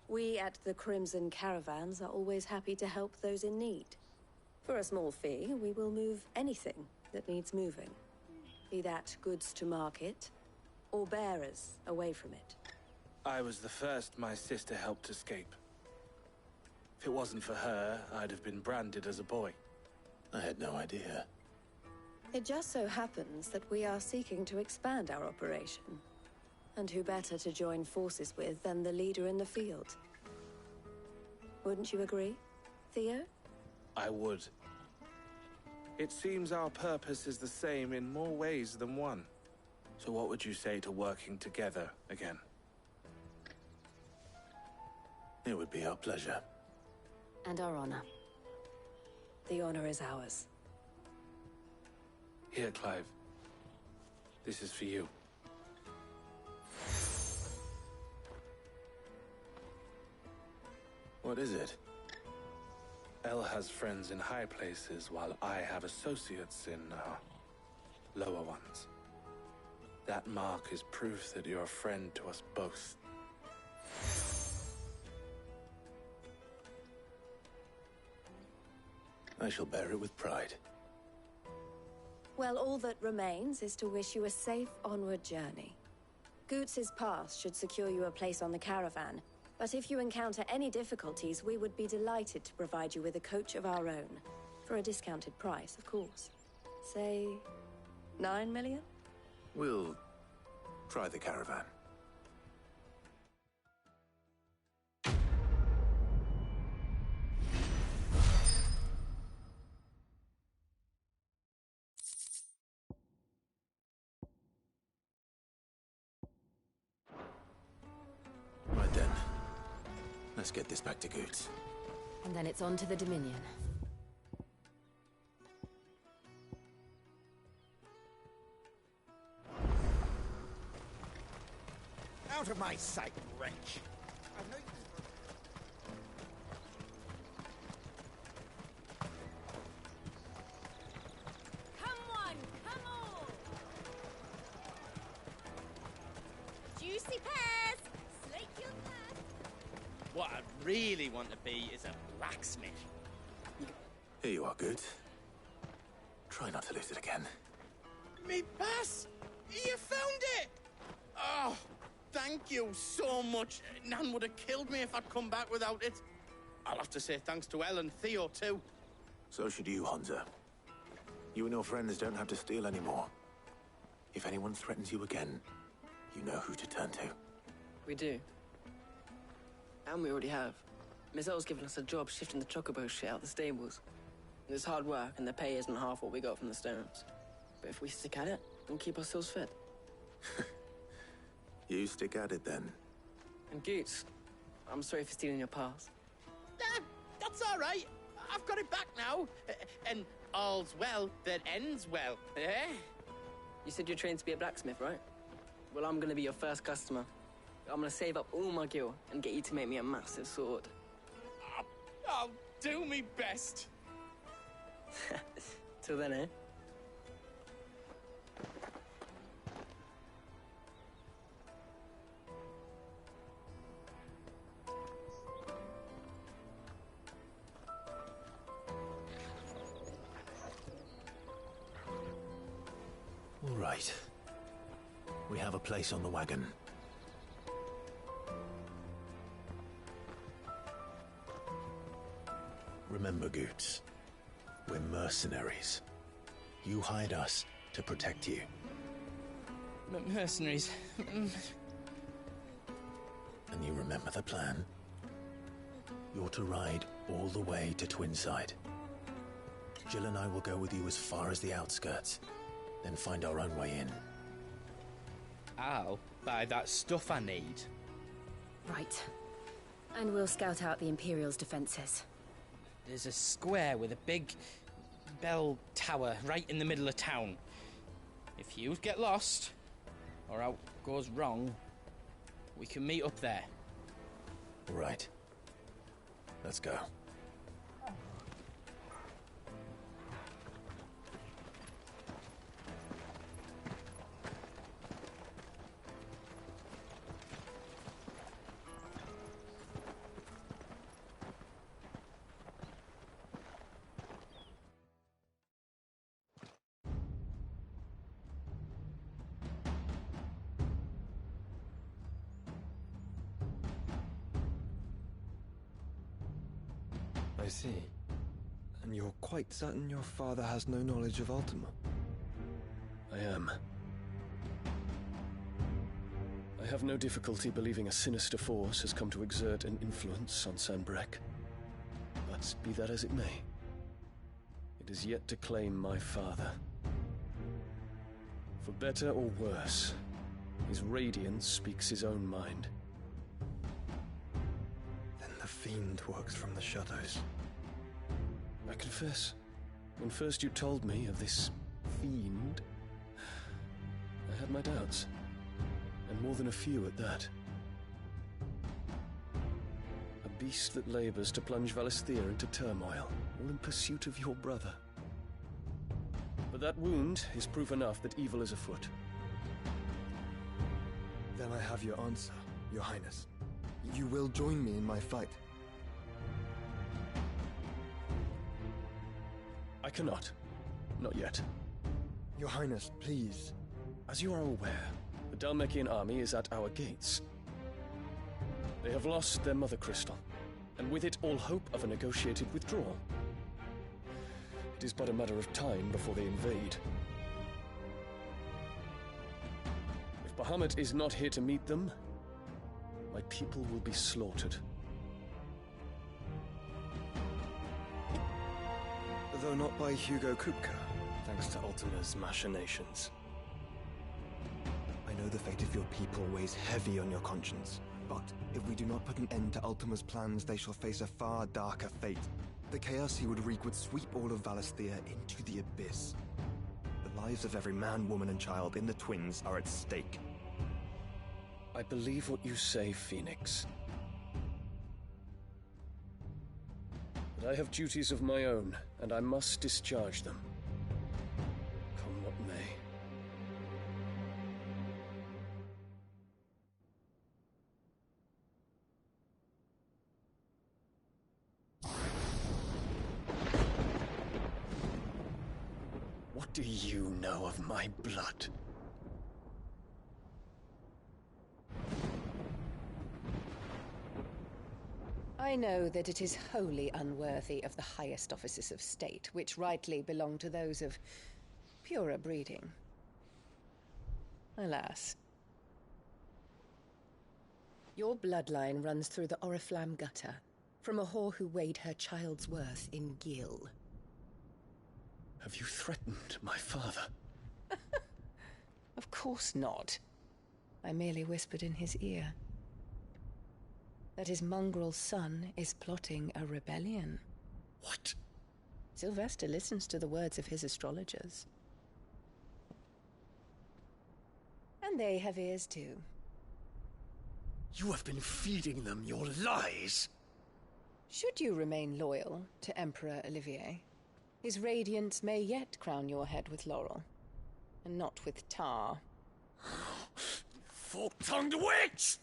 we at the Crimson Caravans are always happy to help those in need. For a small fee, we will move anything that needs moving. Be that goods to market, or bearers away from it. I was the first my sister helped escape. If it wasn't for her, I'd have been branded as a boy. I had no idea. It just so happens that we are seeking to expand our operation. And who better to join forces with than the leader in the field? Wouldn't you agree, Theo? I would. It seems our purpose is the same in more ways than one. So what would you say to working together again? It would be our pleasure. And our honor. The honor is ours. Here, Clive. This is for you. What is it? El has friends in high places, while I have associates in, lower ones. That mark is proof that you're a friend to us both. I shall bear it with pride. Well, all that remains is to wish you a safe onward journey. Goots's pass should secure you a place on the caravan, but if you encounter any difficulties, we would be delighted to provide you with a coach of our own. For a discounted price, of course. Say, 9 million? We'll try the caravan. Right then. Let's get this back to Goots. And then it's on to the Dominion. Out of my sight, wretch! Come on, come on! Juicy pears! Slake your thirst! What I really want to be is a blacksmith. Here you are, Goots. Try not to lose it again. Me pass! You found it! Oh, thank you so much. Nan would have killed me if I'd come back without it. I'll have to say thanks to Elle and Theo, too. So should you, Honza. You and your friends don't have to steal anymore. If anyone threatens you again, you know who to turn to. We do. And we already have. Miss L's given us a job shifting the chocobo shit out the stables. It's hard work, and the pay isn't half what we got from the stones. But if we stick at it, we'll keep ourselves fit. You stick at it, then. And Goots, I'm sorry for stealing your pass. That's all right. I've got it back now. And all's well that ends well, eh? You said you're trained to be a blacksmith, right? Well, I'm gonna be your first customer. I'm gonna save up all my gil and get you to make me a massive sword. I'll do me best. Till then, eh? All right. We have a place on the wagon. Remember, Goots, we're mercenaries. You hired us to protect you. Mercenaries. And you remember the plan? You're to ride all the way to Twinside. Jill and I will go with you as far as the outskirts, then find our own way in. I'll buy that stuff I need. Right. And we'll scout out the Imperial's defenses. There's a square with a big bell tower right in the middle of town. If you get lost, or out goes wrong, we can meet up there. All right. Let's go. I see. And you're quite certain your father has no knowledge of Ultima? I am. I have no difficulty believing a sinister force has come to exert an influence on Sanbreque. But be that as it may, it is yet to claim my father. For better or worse, his radiance speaks his own mind. Then the fiend works from the shadows. I confess, when first you told me of this fiend, I had my doubts. And more than a few at that. A beast that labors to plunge Valisthea into turmoil, all in pursuit of your brother. But that wound is proof enough that evil is afoot. Then I have your answer, Your Highness. You will join me in my fight. cannot. Not yet. Your Highness, please. As you are aware, the Dhalmekian army is at our gates. They have lost their mother crystal, and with it all hope of a negotiated withdrawal. It is but a matter of time before they invade. If Bahamut is not here to meet them, my people will be slaughtered. Though not by Hugo Kupka, thanks to Ultima's machinations. I know the fate of your people weighs heavy on your conscience, but if we do not put an end to Ultima's plans, they shall face a far darker fate. The chaos he would wreak would sweep all of Valisthea into the abyss. The lives of every man, woman, and child in the Twins are at stake. I believe what you say, Phoenix. But I have duties of my own, and I must discharge them. Come what may. What do you know of my blood? I know that it is wholly unworthy of the highest offices of state, which rightly belong to those of purer breeding. Alas. Your bloodline runs through the Oriflamme gutter, from a whore who weighed her child's worth in gil. Have you threatened my father? Of course not. I merely whispered in his ear that his mongrel son is plotting a rebellion. What? Sylvester listens to the words of his astrologers. And they have ears too. You have been feeding them your lies! Should you remain loyal to Emperor Olivier, his radiance may yet crown your head with laurel, and not with tar. Fork-tongued witch!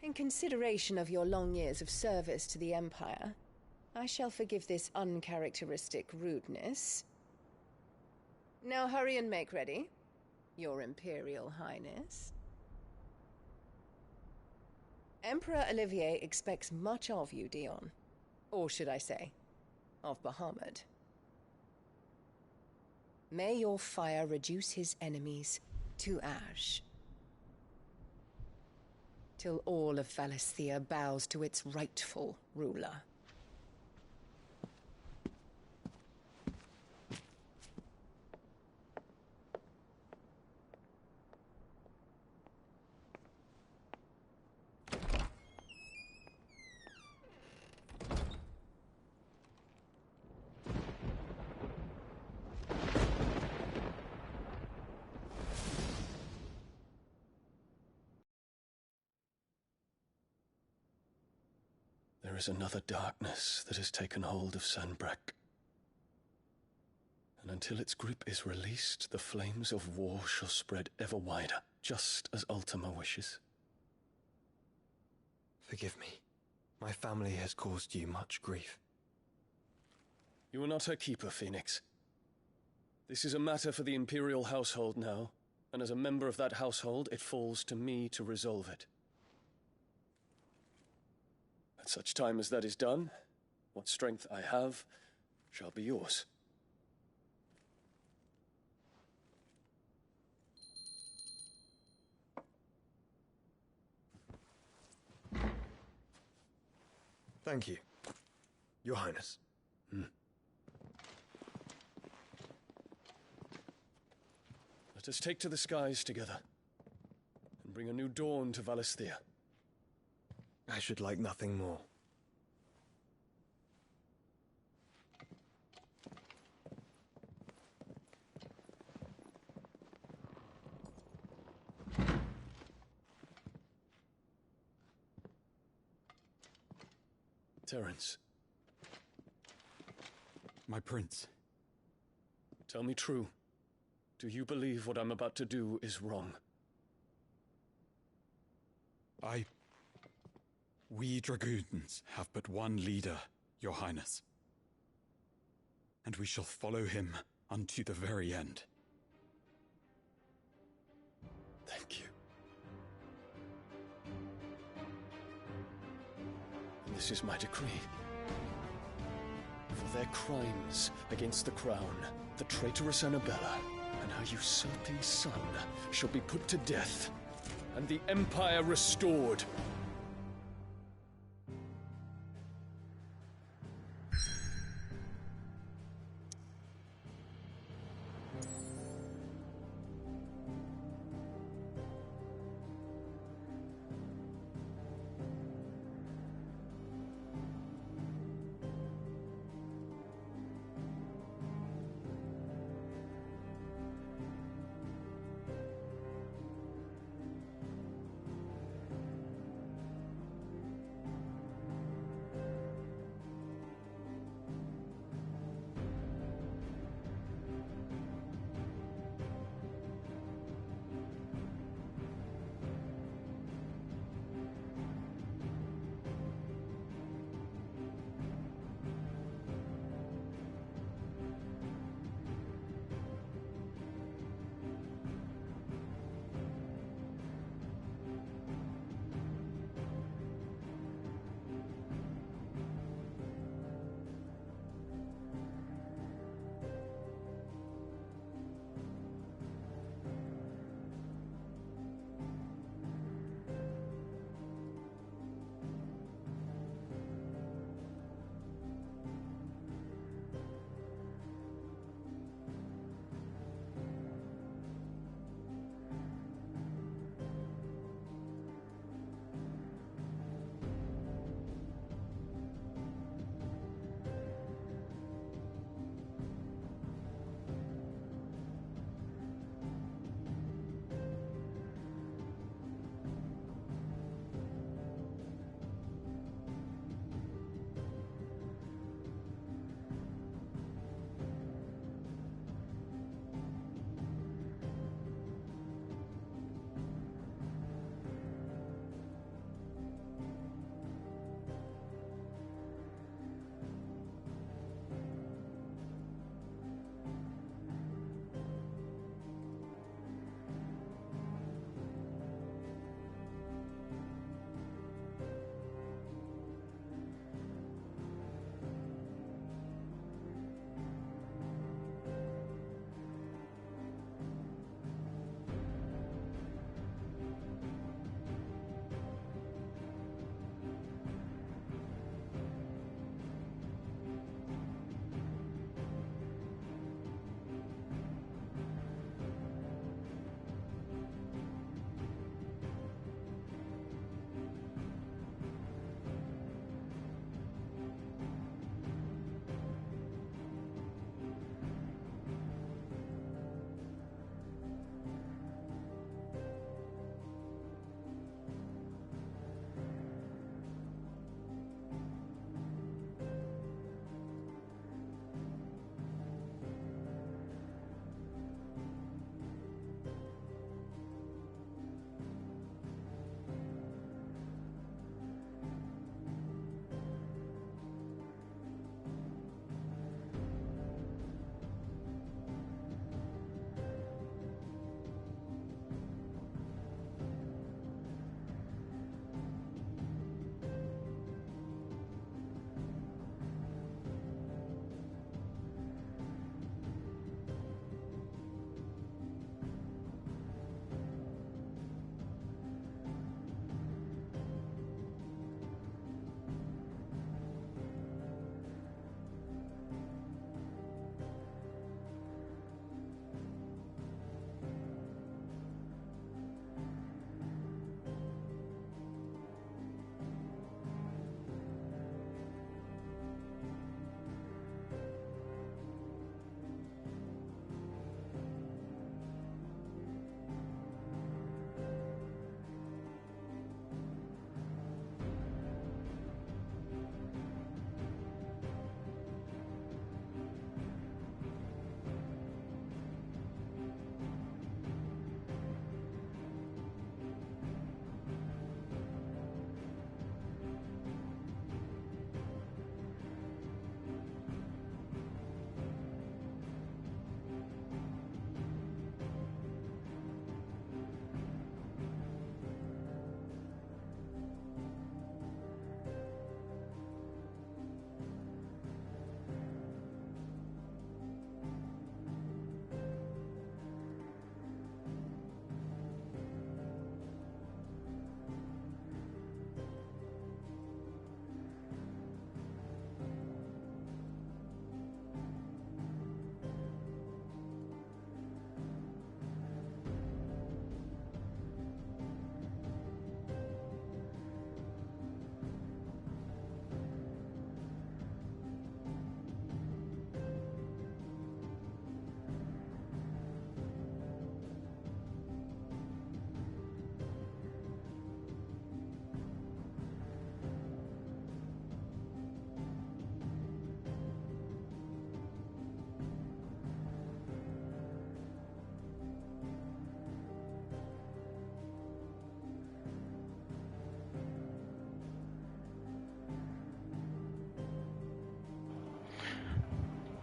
In consideration of your long years of service to the Empire, I shall forgive this uncharacteristic rudeness. Now hurry and make ready, Your Imperial Highness. Emperor Olivier expects much of you, Dion. Or should I say, of Bahamut. May your fire reduce his enemies to ash, till all of Valisthea bows to its rightful ruler. There is another darkness that has taken hold of Sanbreque. And until its grip is released, the flames of war shall spread ever wider, just as Ultima wishes. Forgive me. My family has caused you much grief. You are not her keeper, Phoenix. This is a matter for the Imperial household now, and as a member of that household, it falls to me to resolve it. At such time as that is done, what strength I have shall be yours. Thank you, Your Highness. Let us take to the skies together, and bring a new dawn to Valisthea. I should like nothing more. Terence. My prince. Tell me true. Do you believe what I'm about to do is wrong? I We dragoons have but one leader, Your Highness. And we shall follow him unto the very end. Thank you. And this is my decree. For their crimes against the crown, the traitorous Annabella and her usurping son shall be put to death, and the Empire restored.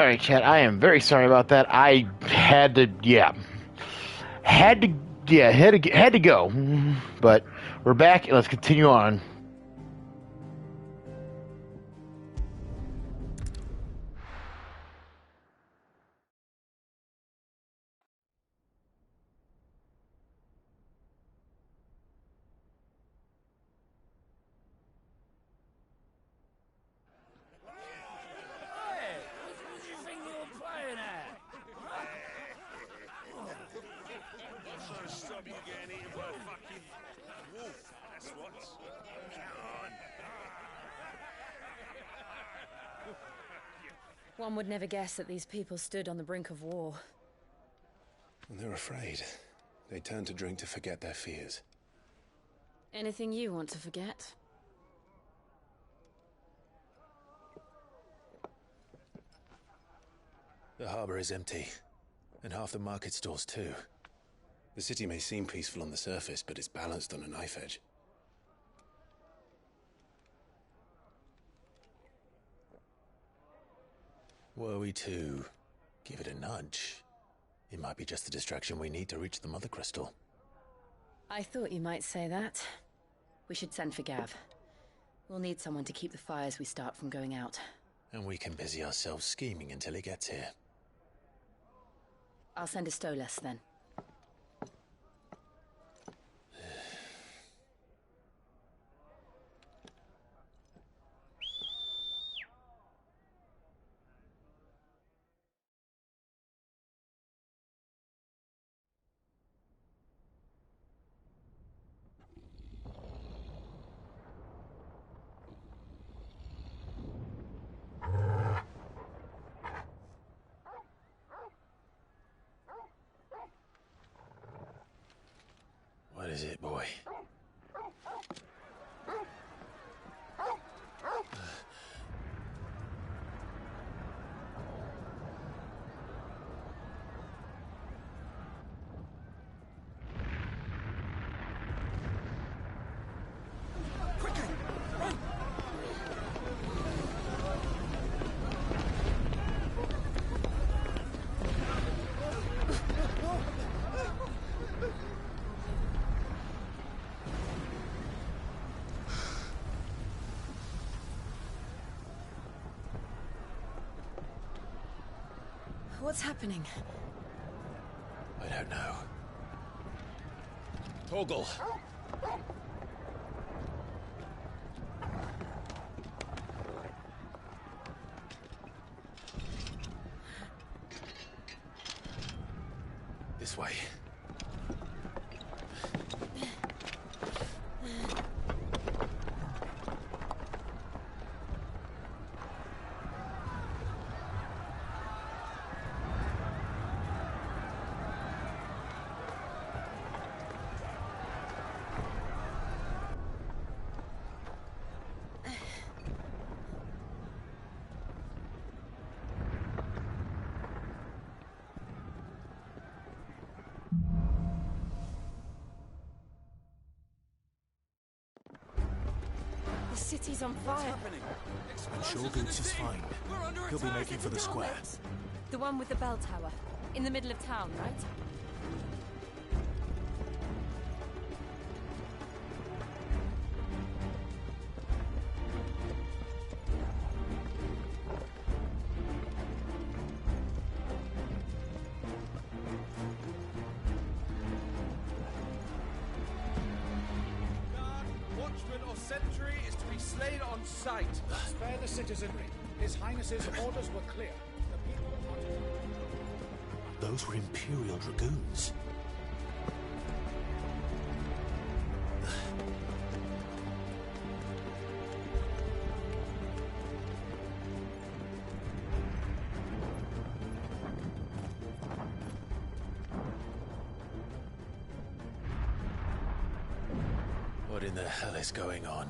Alright, chat, I am very sorry about that. I had to, had to go. But we're back, and let's continue on. One would never guess that these people stood on the brink of war. And they're afraid. They turn to drink to forget their fears. Anything you want to forget? The harbor is empty, and half the market stalls too. The city may seem peaceful on the surface, but it's balanced on a knife edge. Were we to give it a nudge, it might be just the distraction we need to reach the Mother Crystal. I thought you might say that. We should send for Gav. We'll need someone to keep the fires we start from going out. And we can busy ourselves scheming until he gets here. I'll send a Stolas then. What is it, boy? What's happening? I don't know. Torgal! This way. The city's on fire. I'm sure Goots is fine. He'll be making for the square. The one with the bell tower. In the middle of town, right? Sentry is to be slain on sight. Spare the citizenry. His Highness's orders were clear. The people Those were Imperial Dragoons. What in the hell is going on?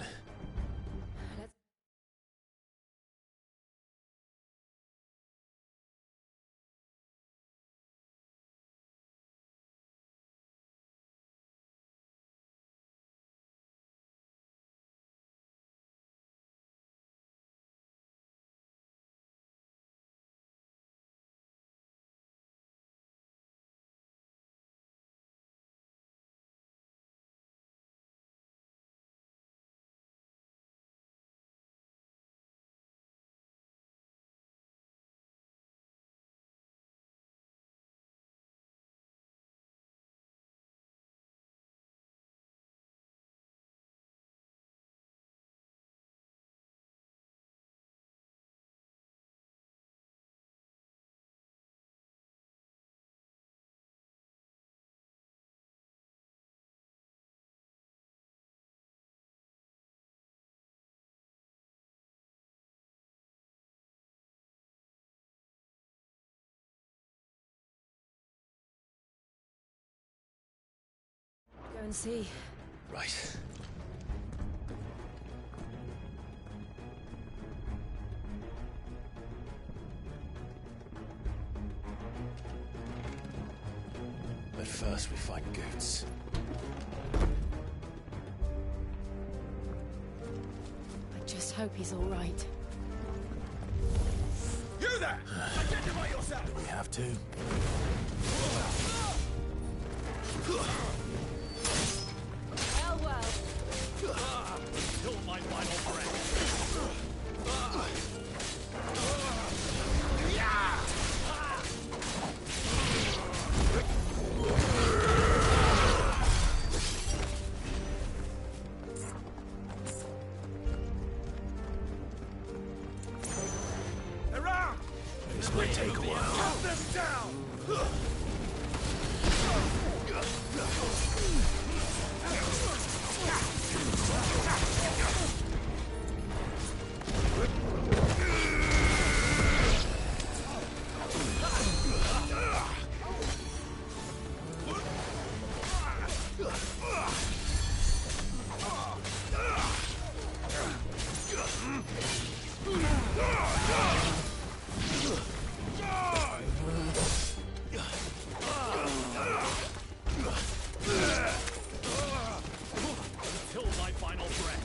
and see. Right. But first we find Goots. I just hope he's all right. You there! Identify yourself! We have to. Well, well. Till my final breath. Around! This might take a while. Cut them down! Till my final breath.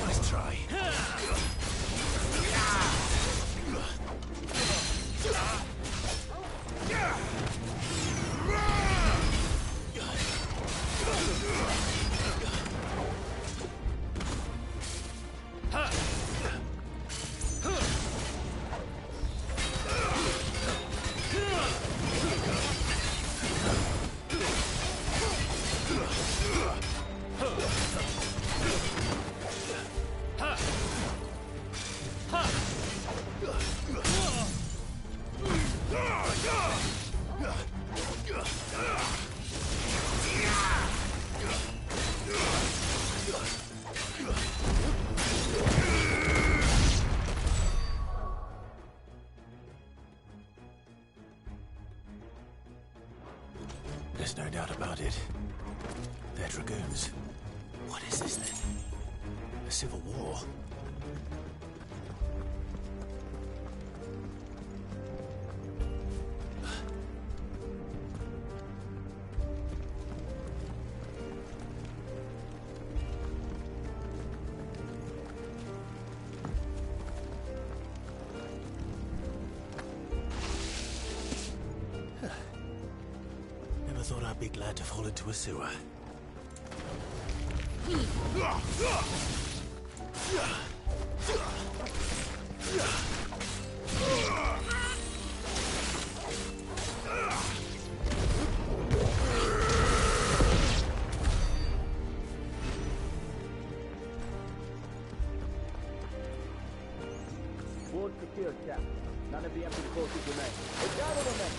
Nice try. There's no doubt about it. They're dragoons. What is this then? A civil war? Never thought I'd be glad to fall into a sewer. Ward secured, Captain. None of the empty forces remain. Gather the men!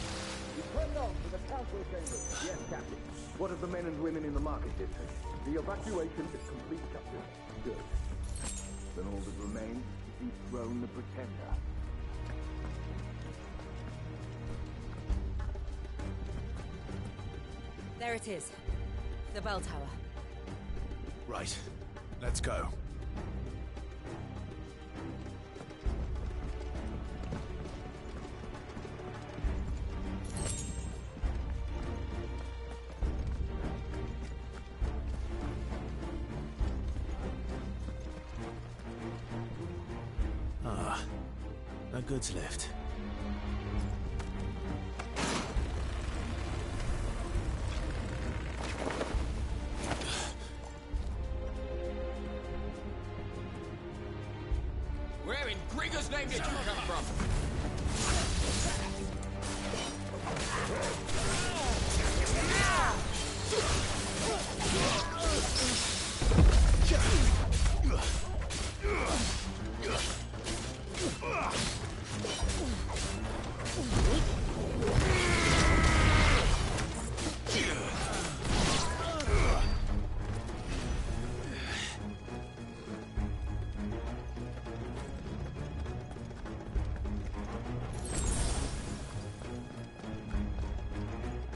We press on to the council chambers. Yes, Captain. What of the men and women in the market district? The evacuation is complete, Captain. Good. Then all that remains is dethrone the Pretender. There it is. The bell tower. Right. Let's go. Ah, no goods left. Where in Grigger's name did you come from?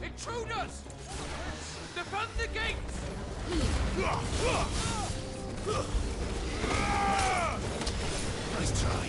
Intruders! Defend the gates! Nice try.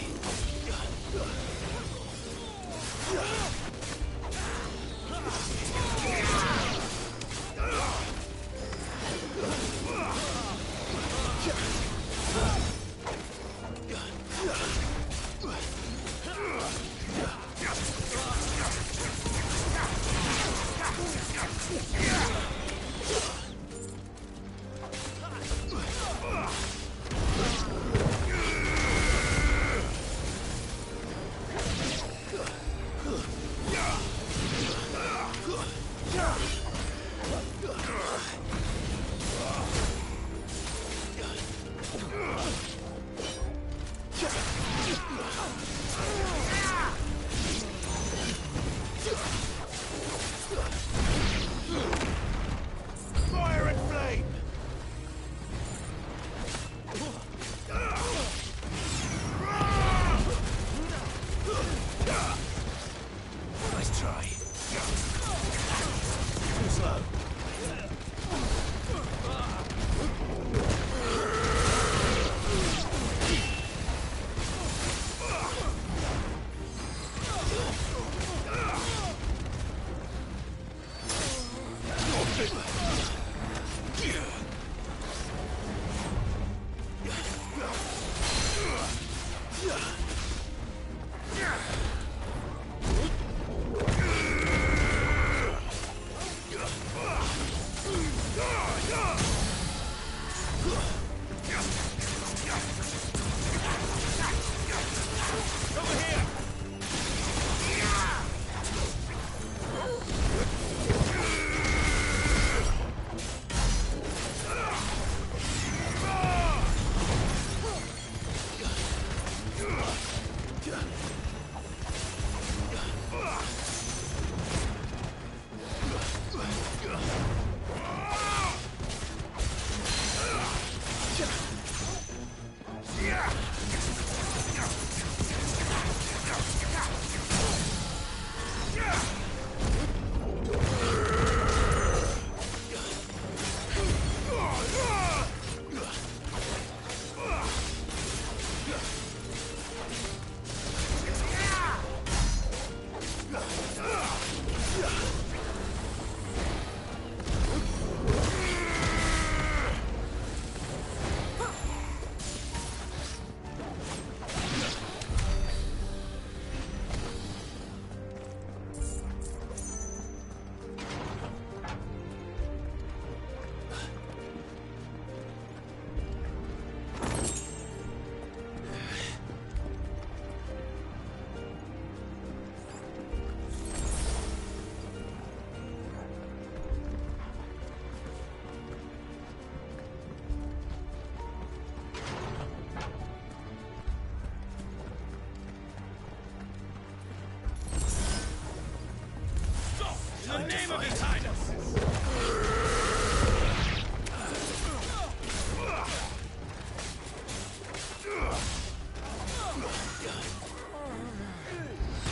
In the name of His Highness!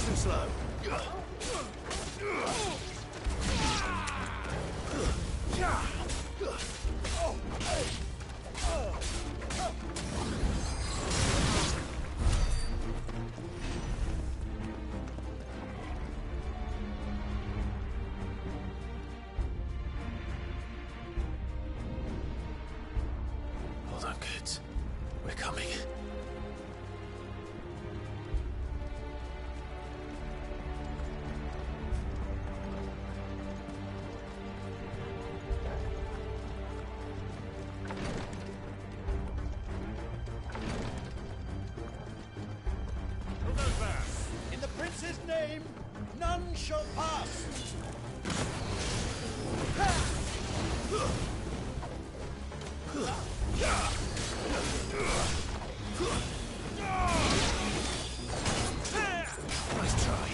Too slow. Hold on, kids. We're coming. In the prince's name, none shall pass. Nice try.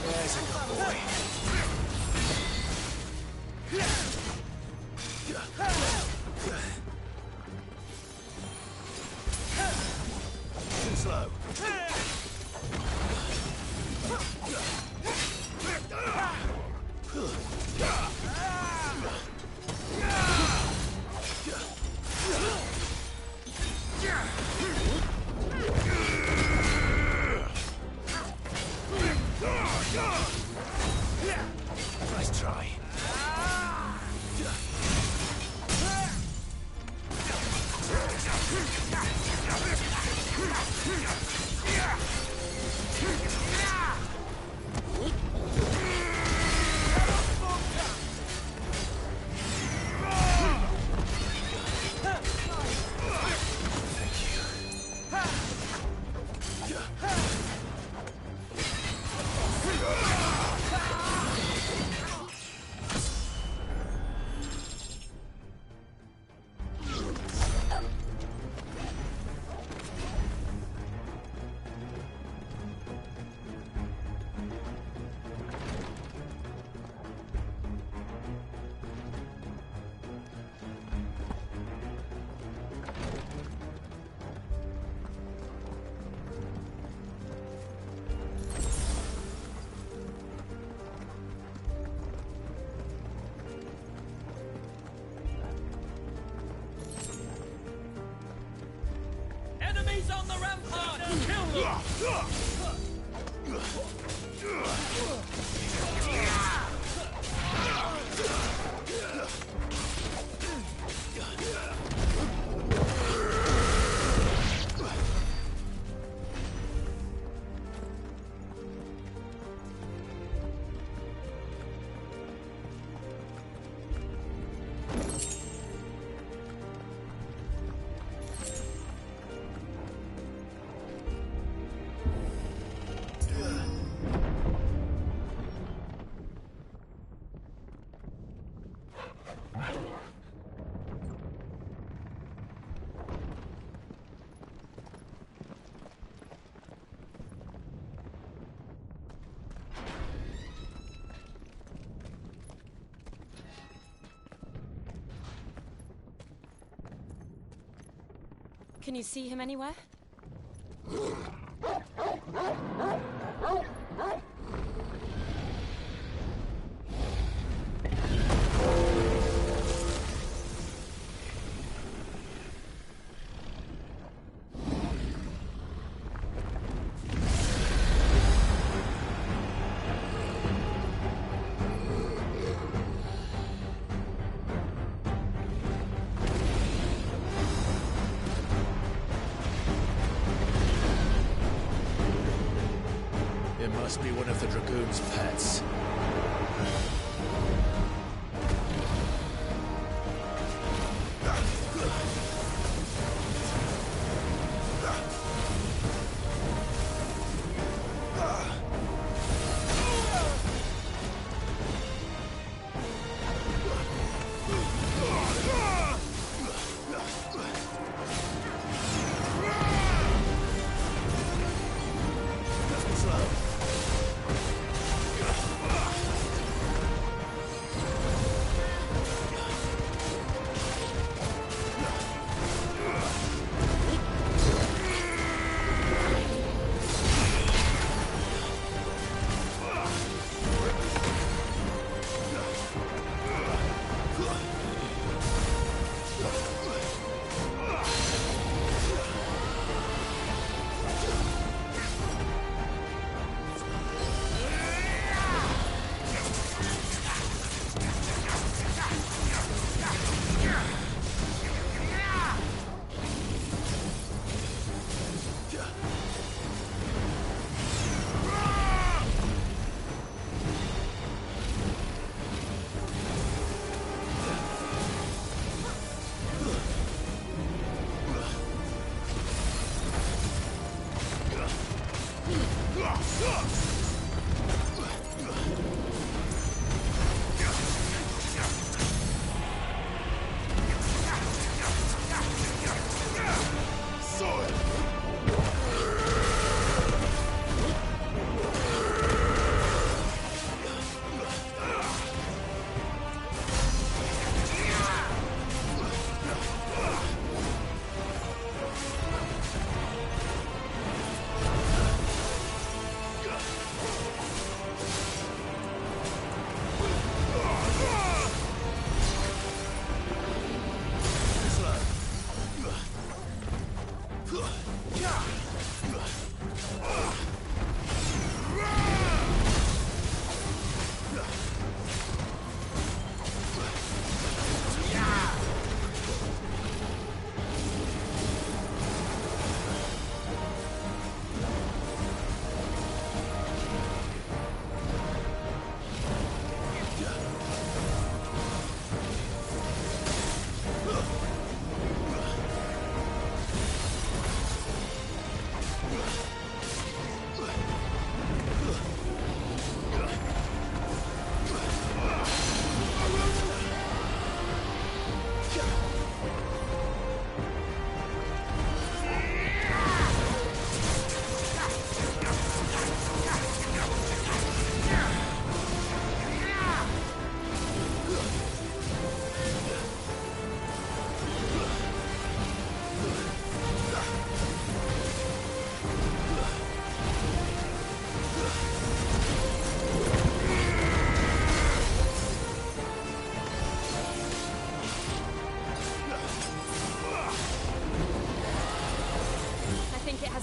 There's a good boy. Too slow. Nice try. Can you see him anywhere? It must be one of the Dragoon's pets.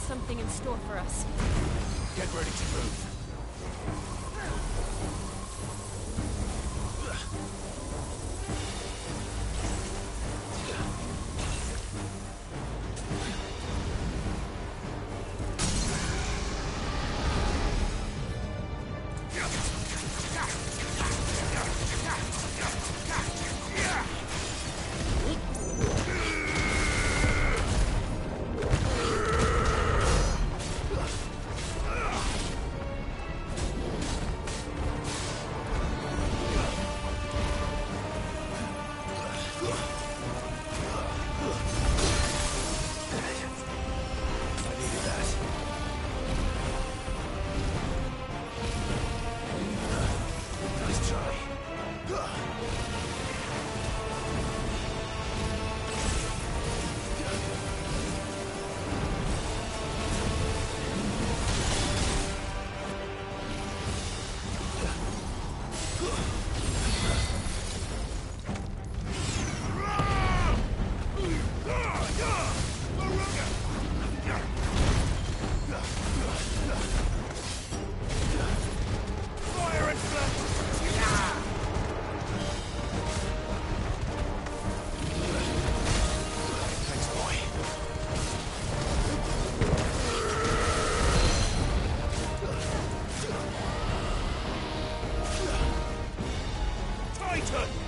Something in store for us. Get ready to move. Titan!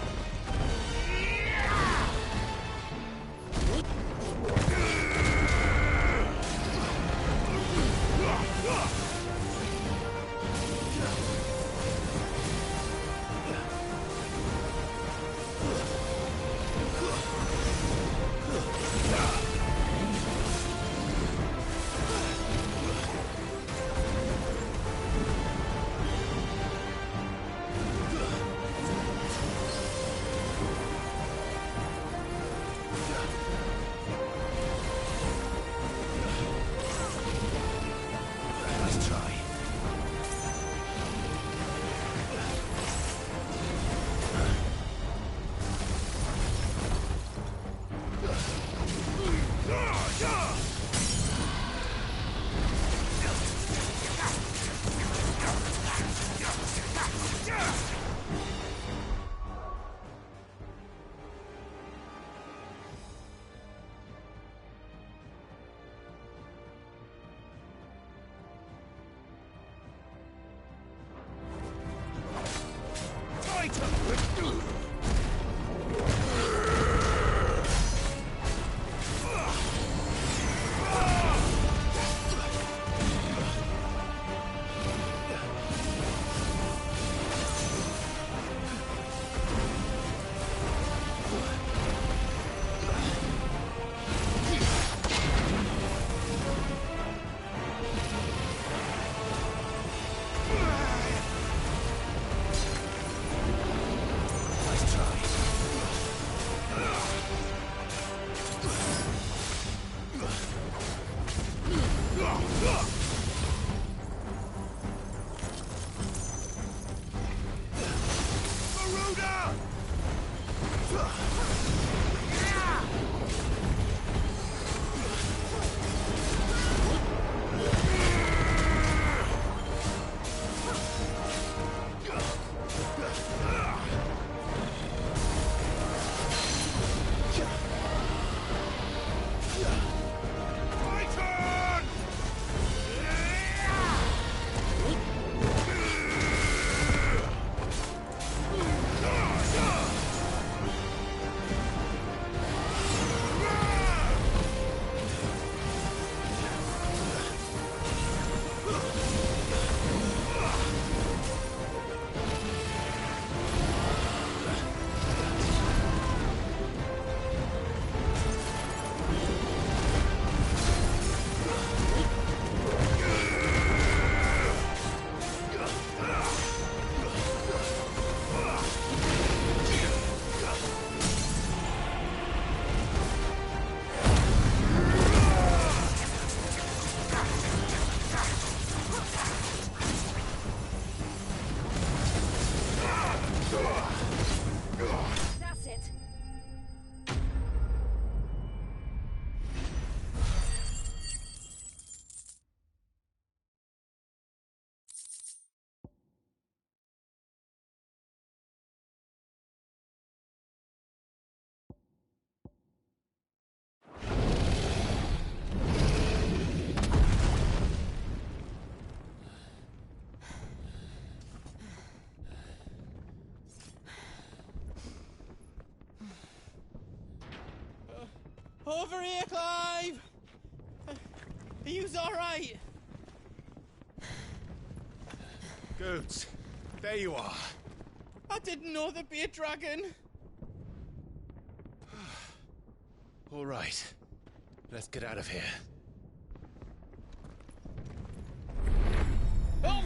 Over here, Clive! Are you alright? Goods, there you are. I didn't know there'd be a dragon. All right, let's get out of here. Oh!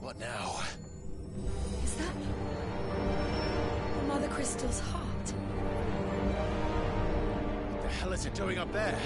What now? Is that Mother Crystal's heart? What the hell is it doing up there?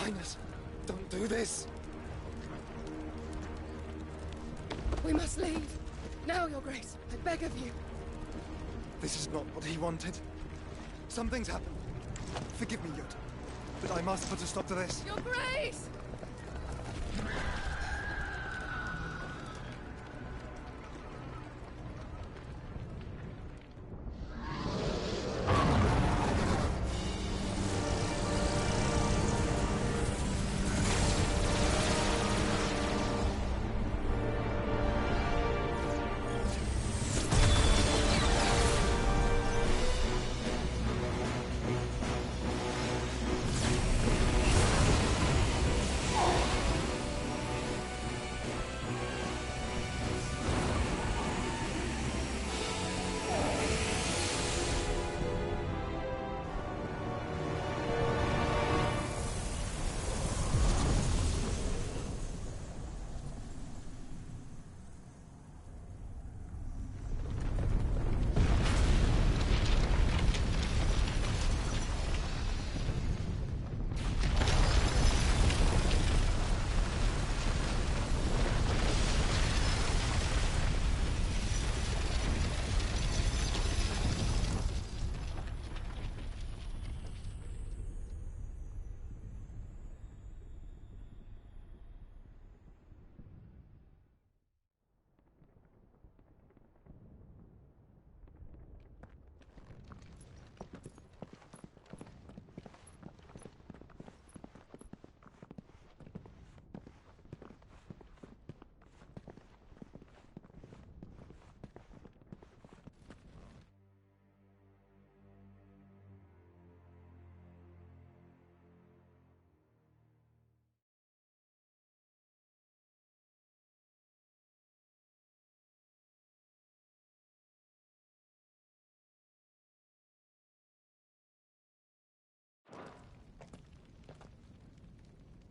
Highness, don't do this! We must leave. Now, Your Grace. I beg of you. This is not what he wanted. Something's happened. Forgive me, Yod, but I must put a stop to this. Your Grace!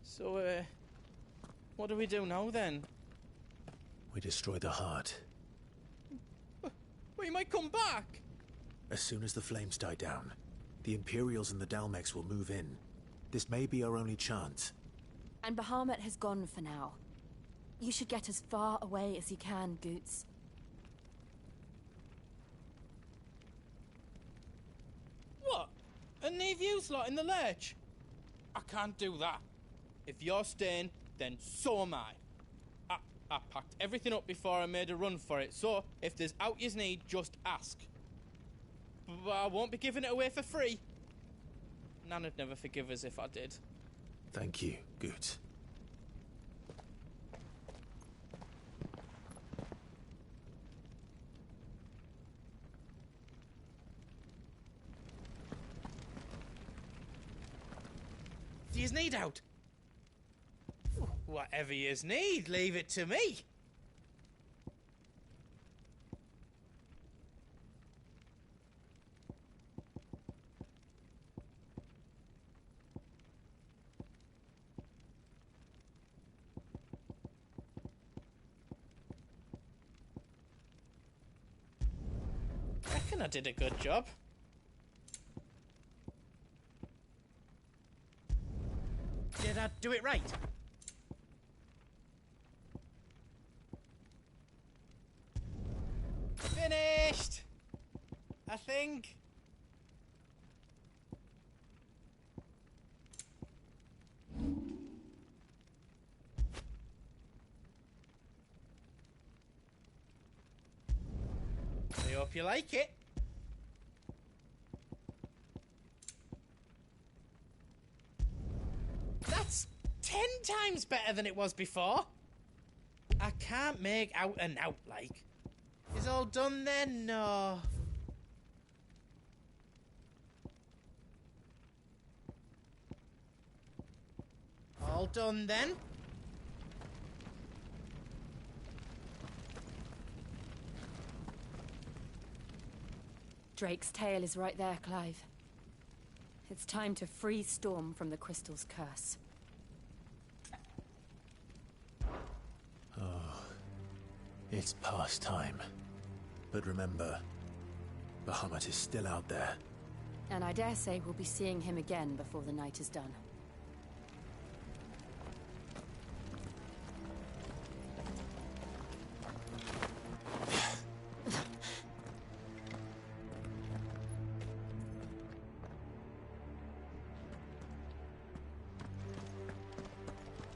So, what do we do now, then? We destroy the heart. Well, you might come back! As soon as the flames die down, the Imperials and the Dalmex will move in. This may be our only chance. And Bahamut has gone for now. You should get as far away as you can, Goots. What? And leave you lot in the lurch? I can't do that. If you're staying, then so am I. I packed everything up before I made a run for it, so if there's out yous need, just ask. But I won't be giving it away for free. Nana'd never forgive us if I did. Thank you, Goot. Do yous need out? Whatever yous need, leave it to me. Reckon I did a good job. Did I do it right? Finished! I think. I hope you like it. That's 10 times better than it was before. I can't make out and out like. Is all done then? No. All done then? Drake's tail is right there, Clive. It's time to free Storm from the Crystal's curse. Oh, it's past time. But remember, Bahamut is still out there. And I dare say we'll be seeing him again before the night is done.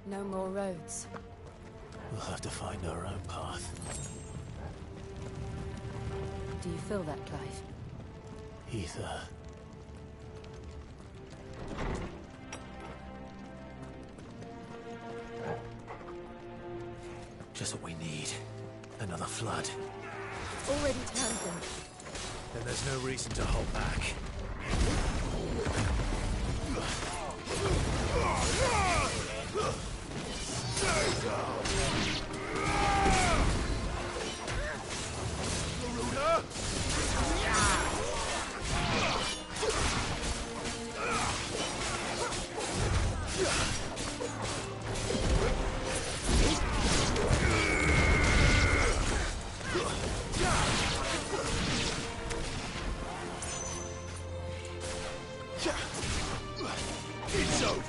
No more roads. We'll have to find our own path. Do you feel that, Clive? Ether. Just what we need. Another flood. Already turned them. Then there's no reason to hold back. It's over!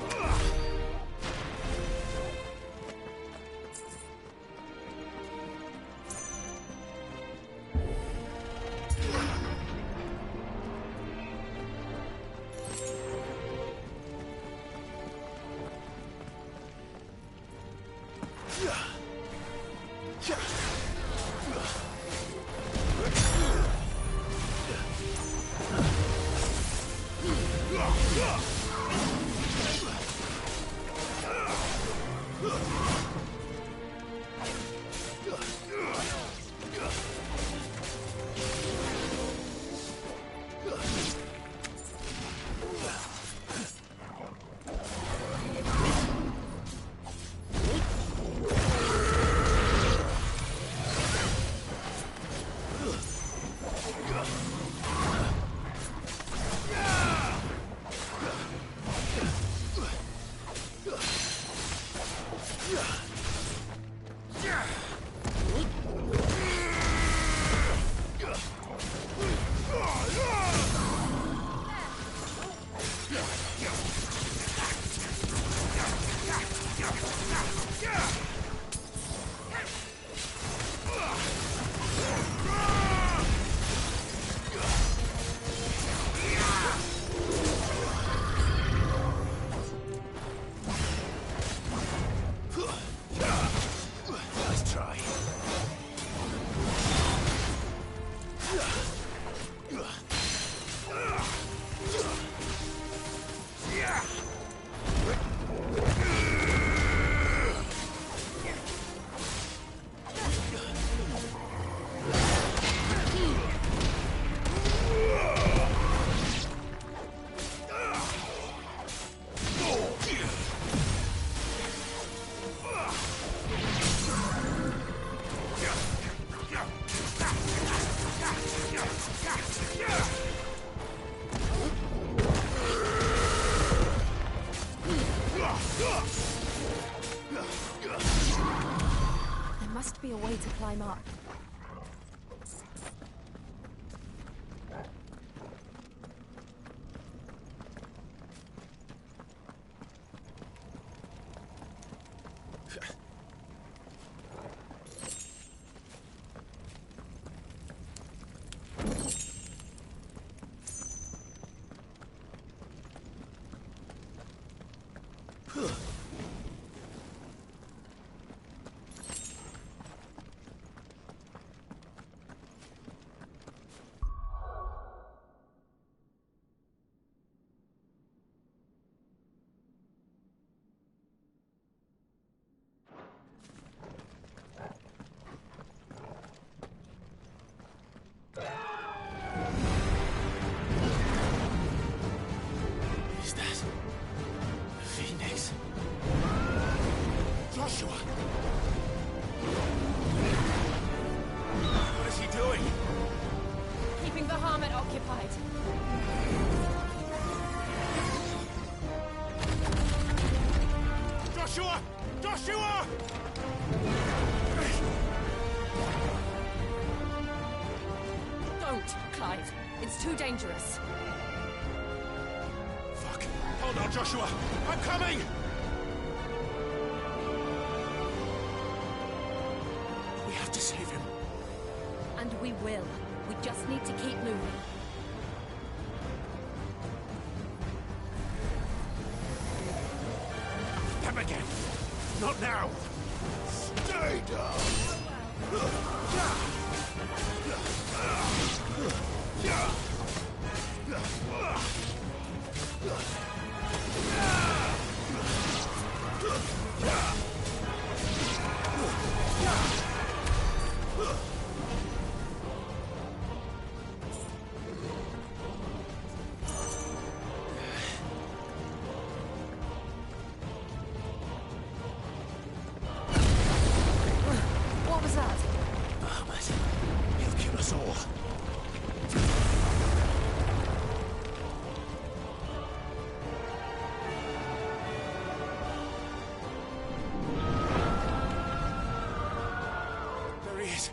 There must be a way to climb up. Is that the Phoenix? Joshua! What is he doing? Keeping the Harmon occupied. Joshua! Joshua! Don't, Clive. It's too dangerous. Fuck. Hold on, Joshua! I'm coming! We have to save him. And we will. We just need to keep moving. Them again! Not now! Stay down! What was that? Ahmed, he'll kill us all. There he is.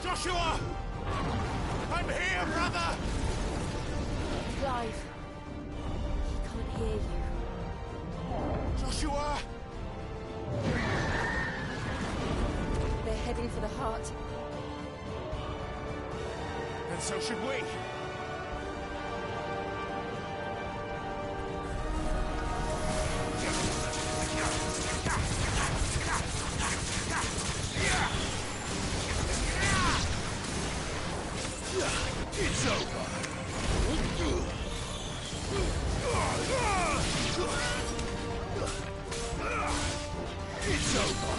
Joshua! I'm here, brother! Clive. He can't hear you. Joshua! They're heading for the heart. And so should we. It's over. It's over.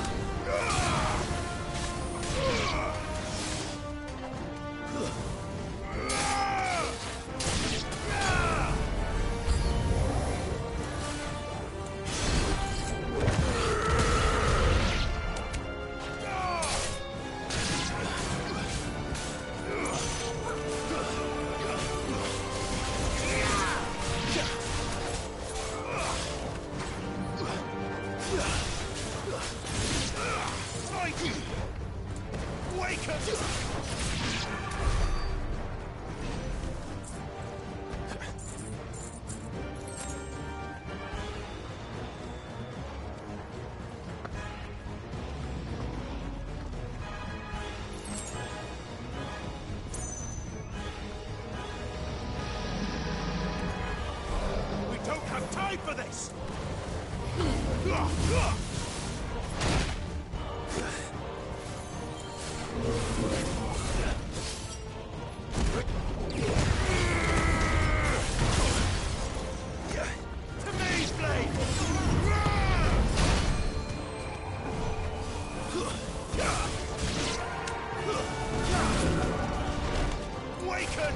Wake up! We don't have time for this! To me, Blade! Waken!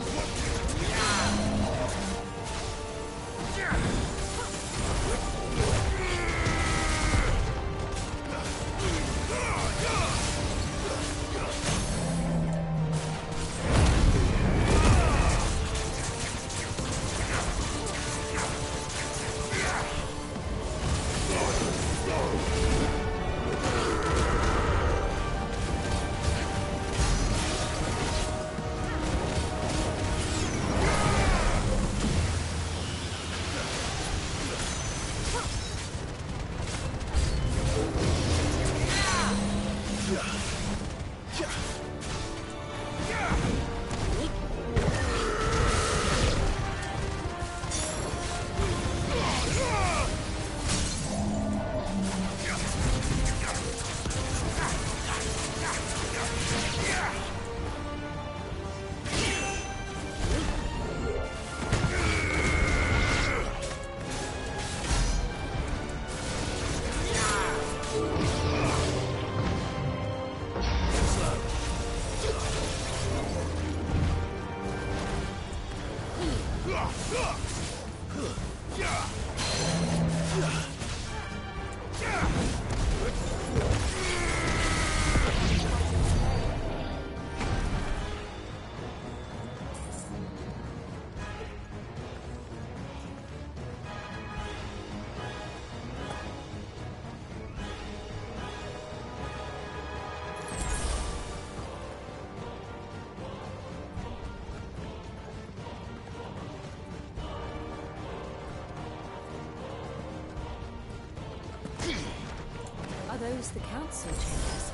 Are those the council chambers?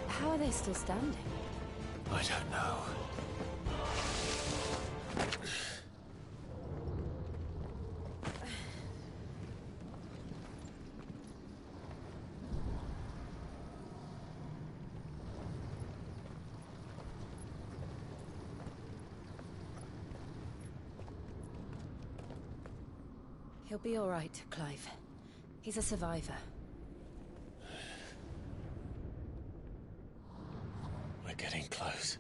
How are they still standing? I don't know. He'll be all right, Clive. He's a survivor. We're getting close.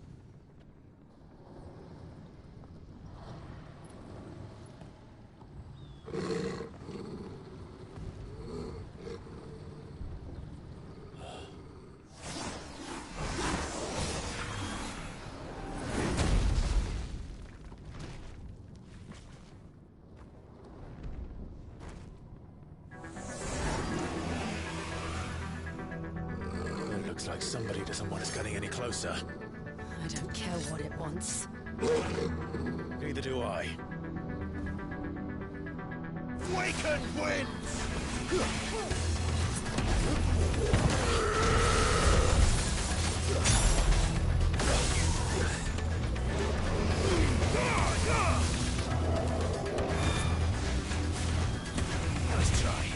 It looks like somebody doesn't want us getting any closer. I don't care what it wants. Neither do I. Waken winds! Nice try.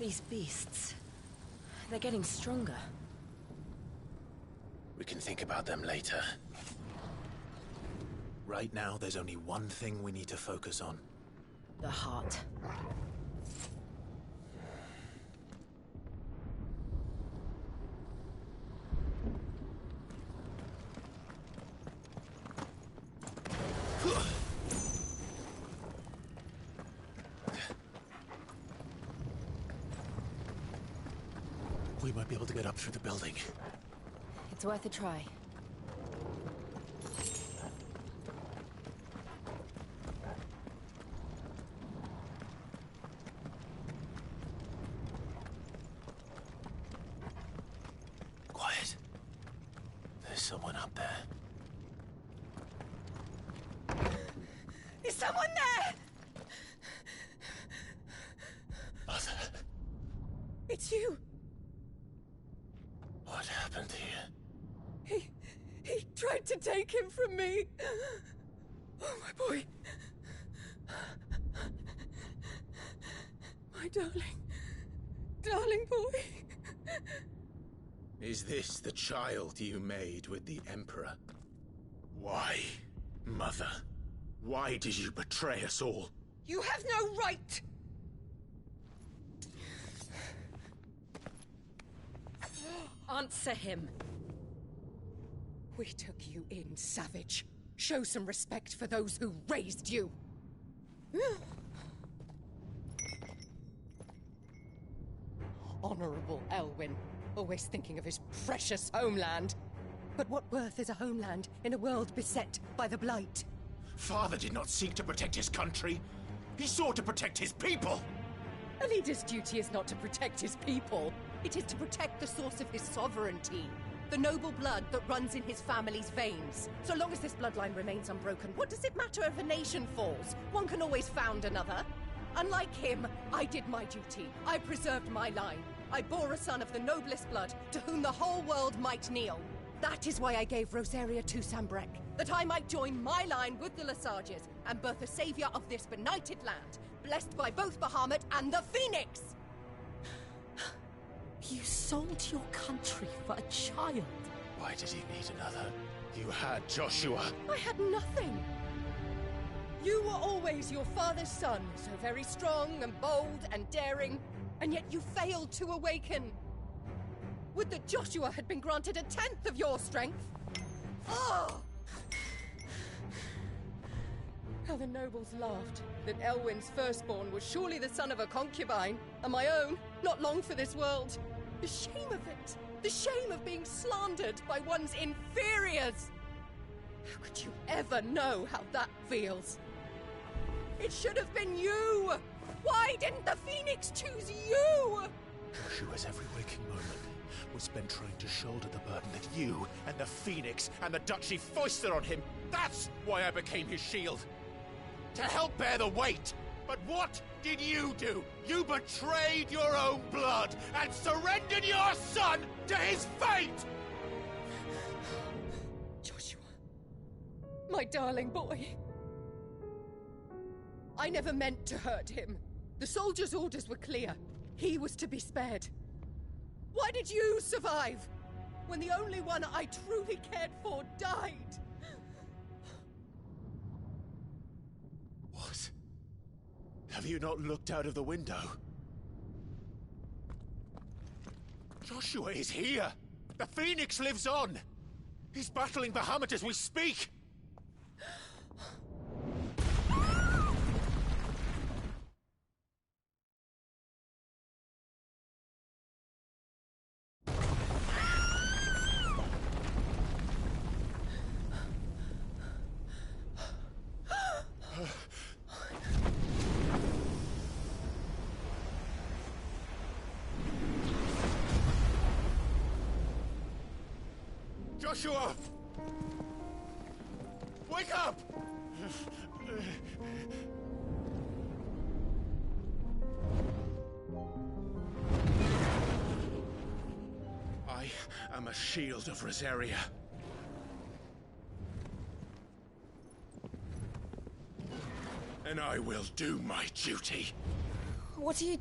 These beasts... they're getting stronger. We can think about them later. Right now, there's only one thing we need to focus on. The heart. We might be able to get up through the building. It's worth a try. Quiet. There's someone up there. Is someone there? Mother. It's you. What happened here? He tried to take him from me. Oh, my boy. My darling boy. Is this the child you made with the Emperor? Why, Mother? Why did you betray us all? You have no right! Answer him. We took you in, savage. Show some respect for those who raised you. Honorable Elwyn, always thinking of his precious homeland. But what worth is a homeland in a world beset by the Blight? Father did not seek to protect his country. He sought to protect his people. A leader's duty is not to protect his people. It is to protect the source of his sovereignty. The noble blood that runs in his family's veins. So long as this bloodline remains unbroken, what does it matter if a nation falls? One can always found another. Unlike him, I did my duty. I preserved my line. I bore a son of the noblest blood, to whom the whole world might kneel. That is why I gave Rosaria to Sanbreque, that I might join my line with the Lesages and birth a savior of this benighted land, blessed by both Bahamut and the Phoenix! You sold your country for a child. Why did he need another? You had Joshua. I had nothing. You were always your father's son, so very strong and bold and daring, and yet you failed to awaken. Would that Joshua had been granted 1/10 of your strength? Oh! How the nobles laughed that Elwyn's firstborn was surely the son of a concubine, and my own, not long for this world. The shame of it! The shame of being slandered by one's inferiors! How could you ever know how that feels? It should have been you! Why didn't the Phoenix choose you? Joshua's every waking moment was spent trying to shoulder the burden that you and the Phoenix and the Duchy foisted on him. That's why I became his shield. To help bear the weight. But what did you do? You betrayed your own blood and surrendered your son to his fate! Joshua. My darling boy. I never meant to hurt him. The soldiers' orders were clear. He was to be spared. Why did you survive? When the only one I truly cared for died? What? Have you not looked out of the window? Joshua is here! The Phoenix lives on! He's battling Bahamut as we speak! Joshua! Wake up! I am a shield of Rosaria. And I will do my duty. What are you...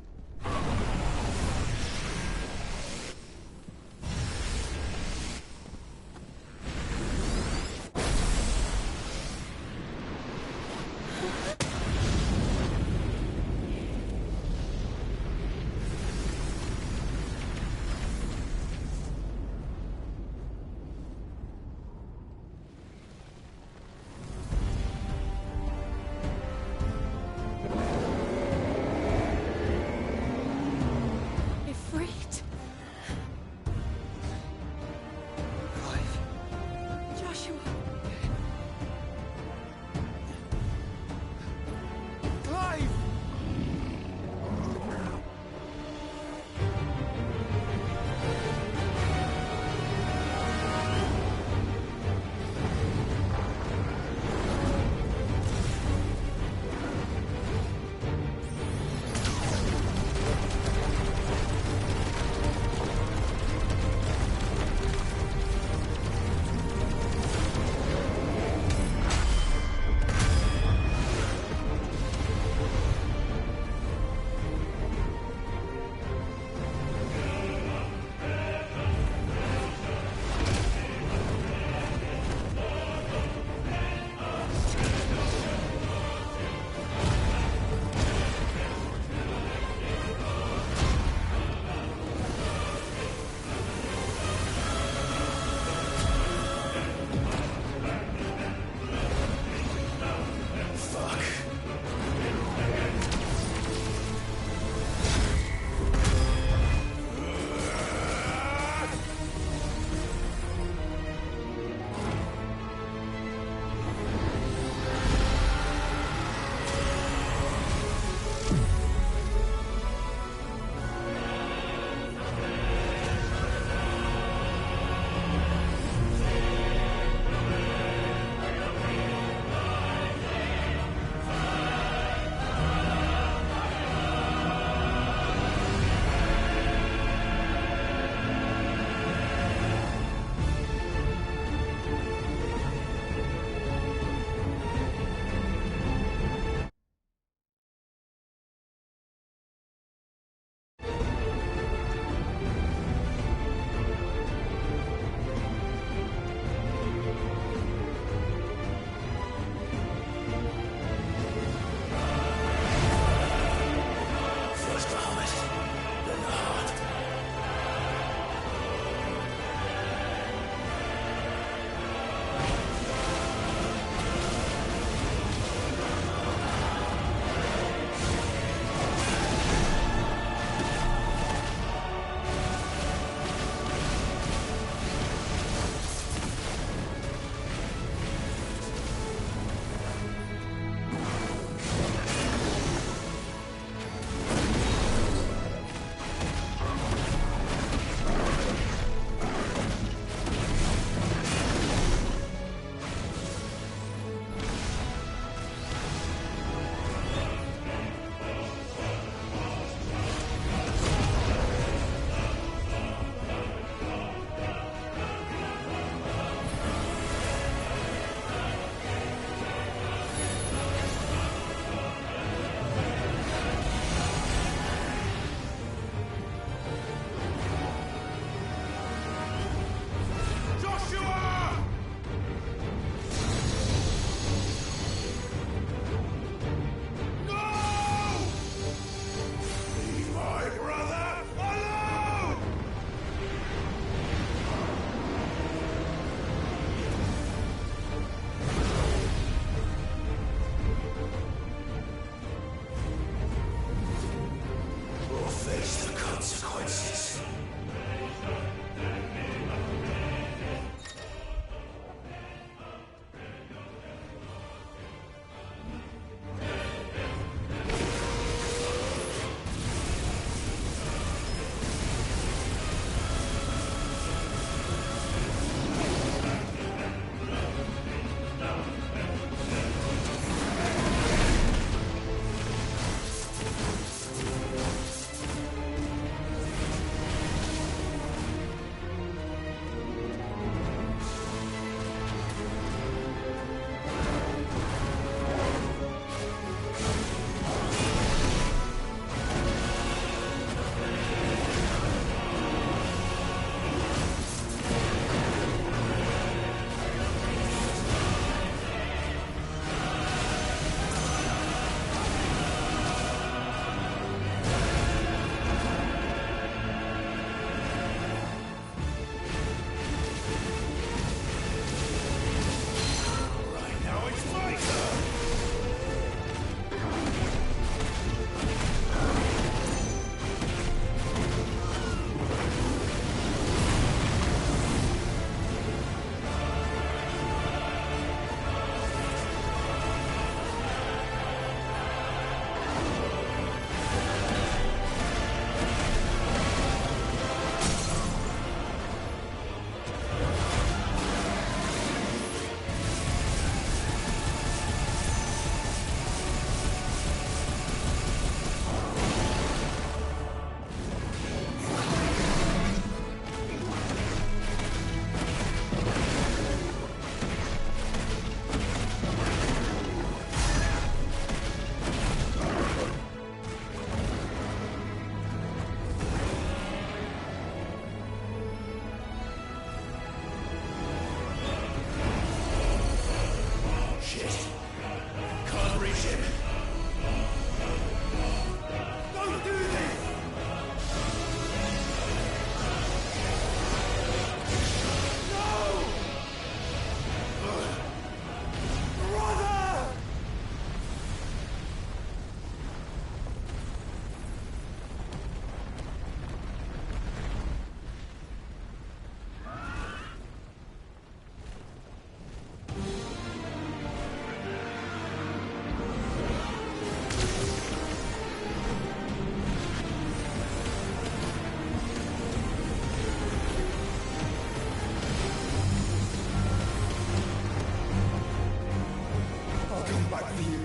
fight for you.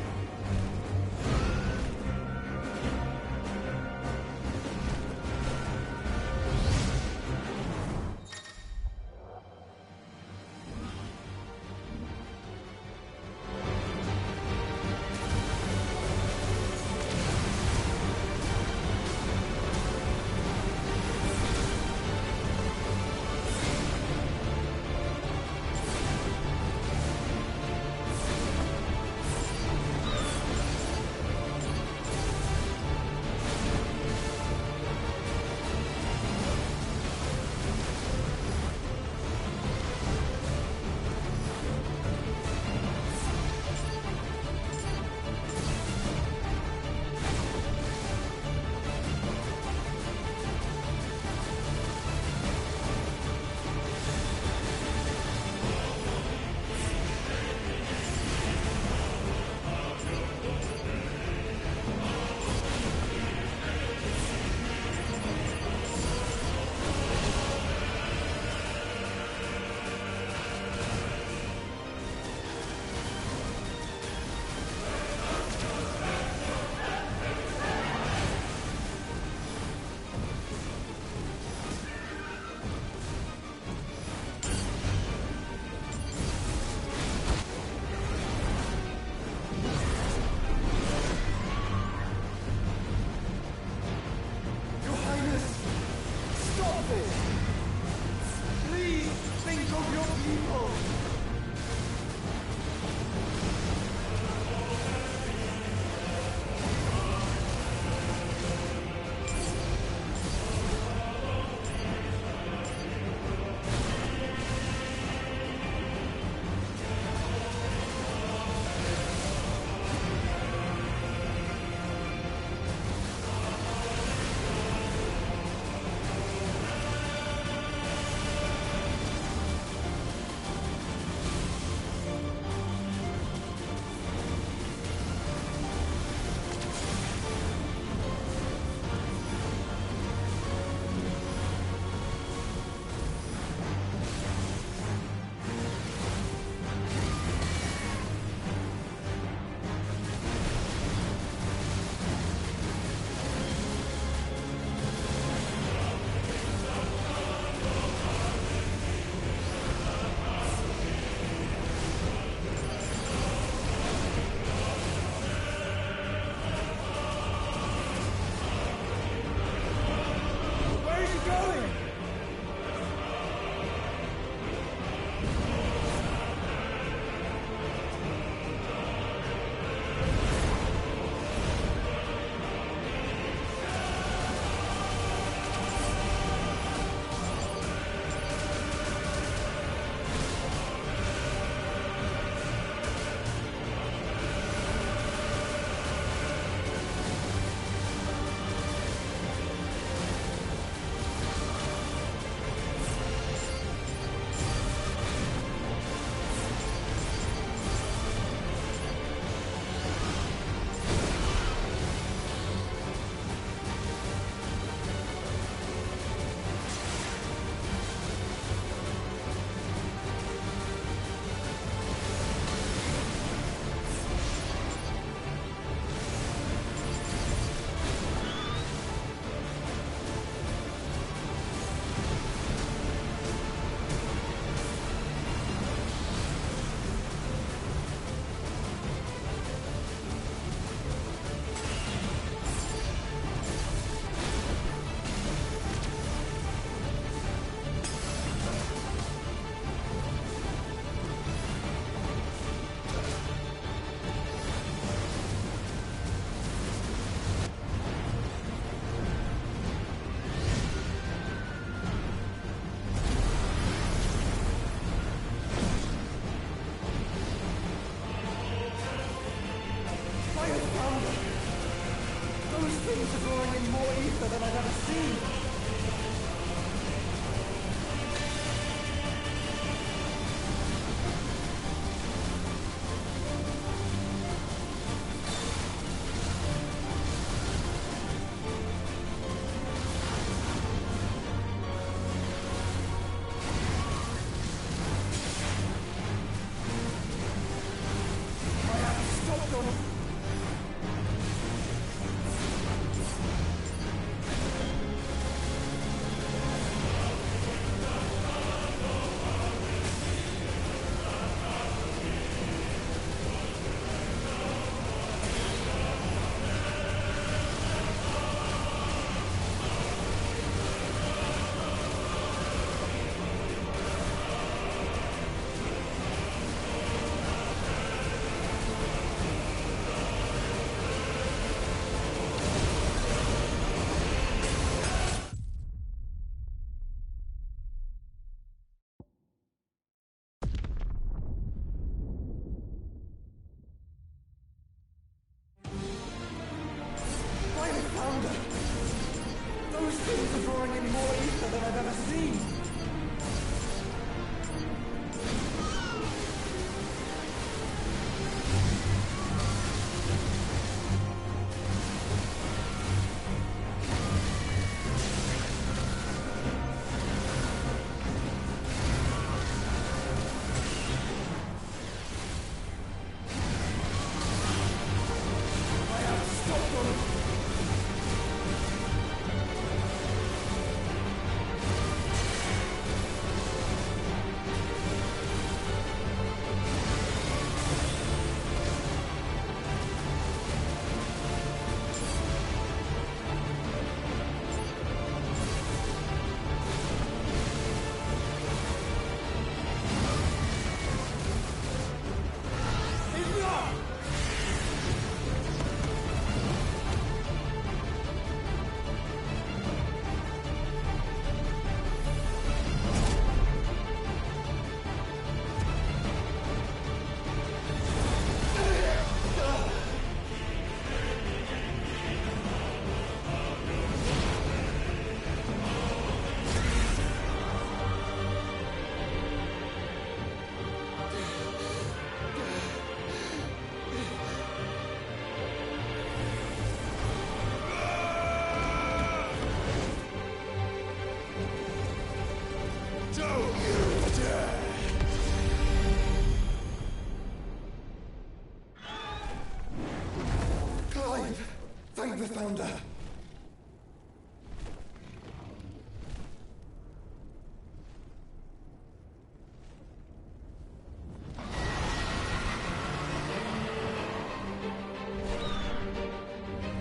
never found her.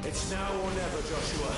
It's now or never, Joshua.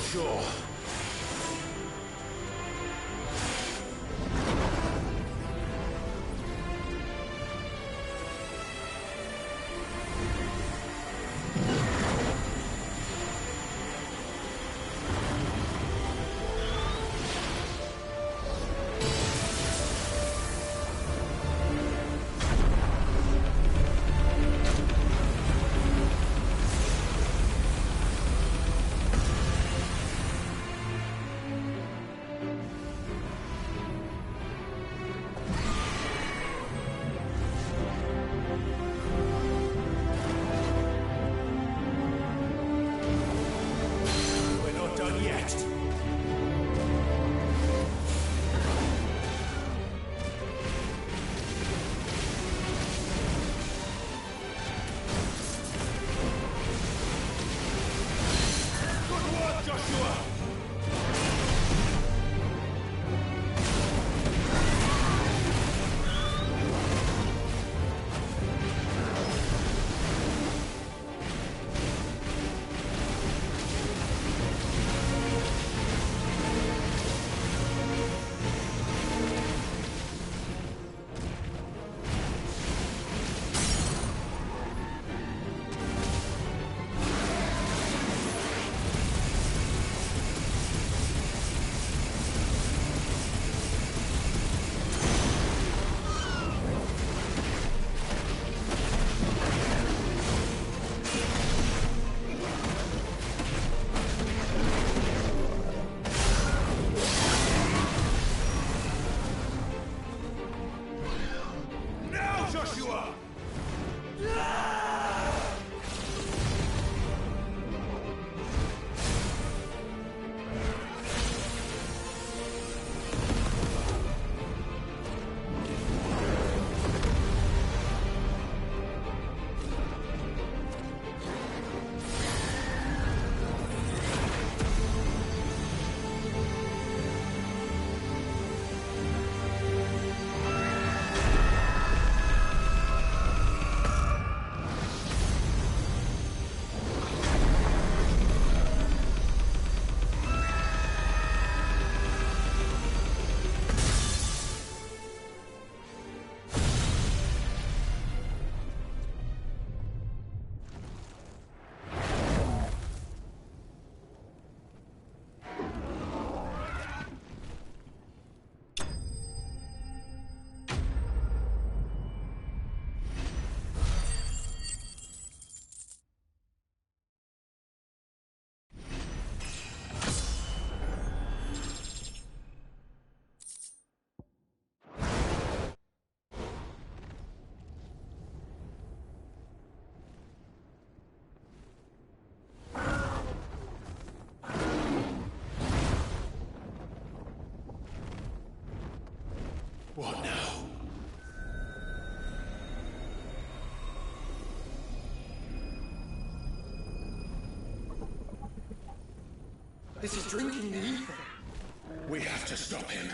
Sure. This is drinking the ether. We have to stop him.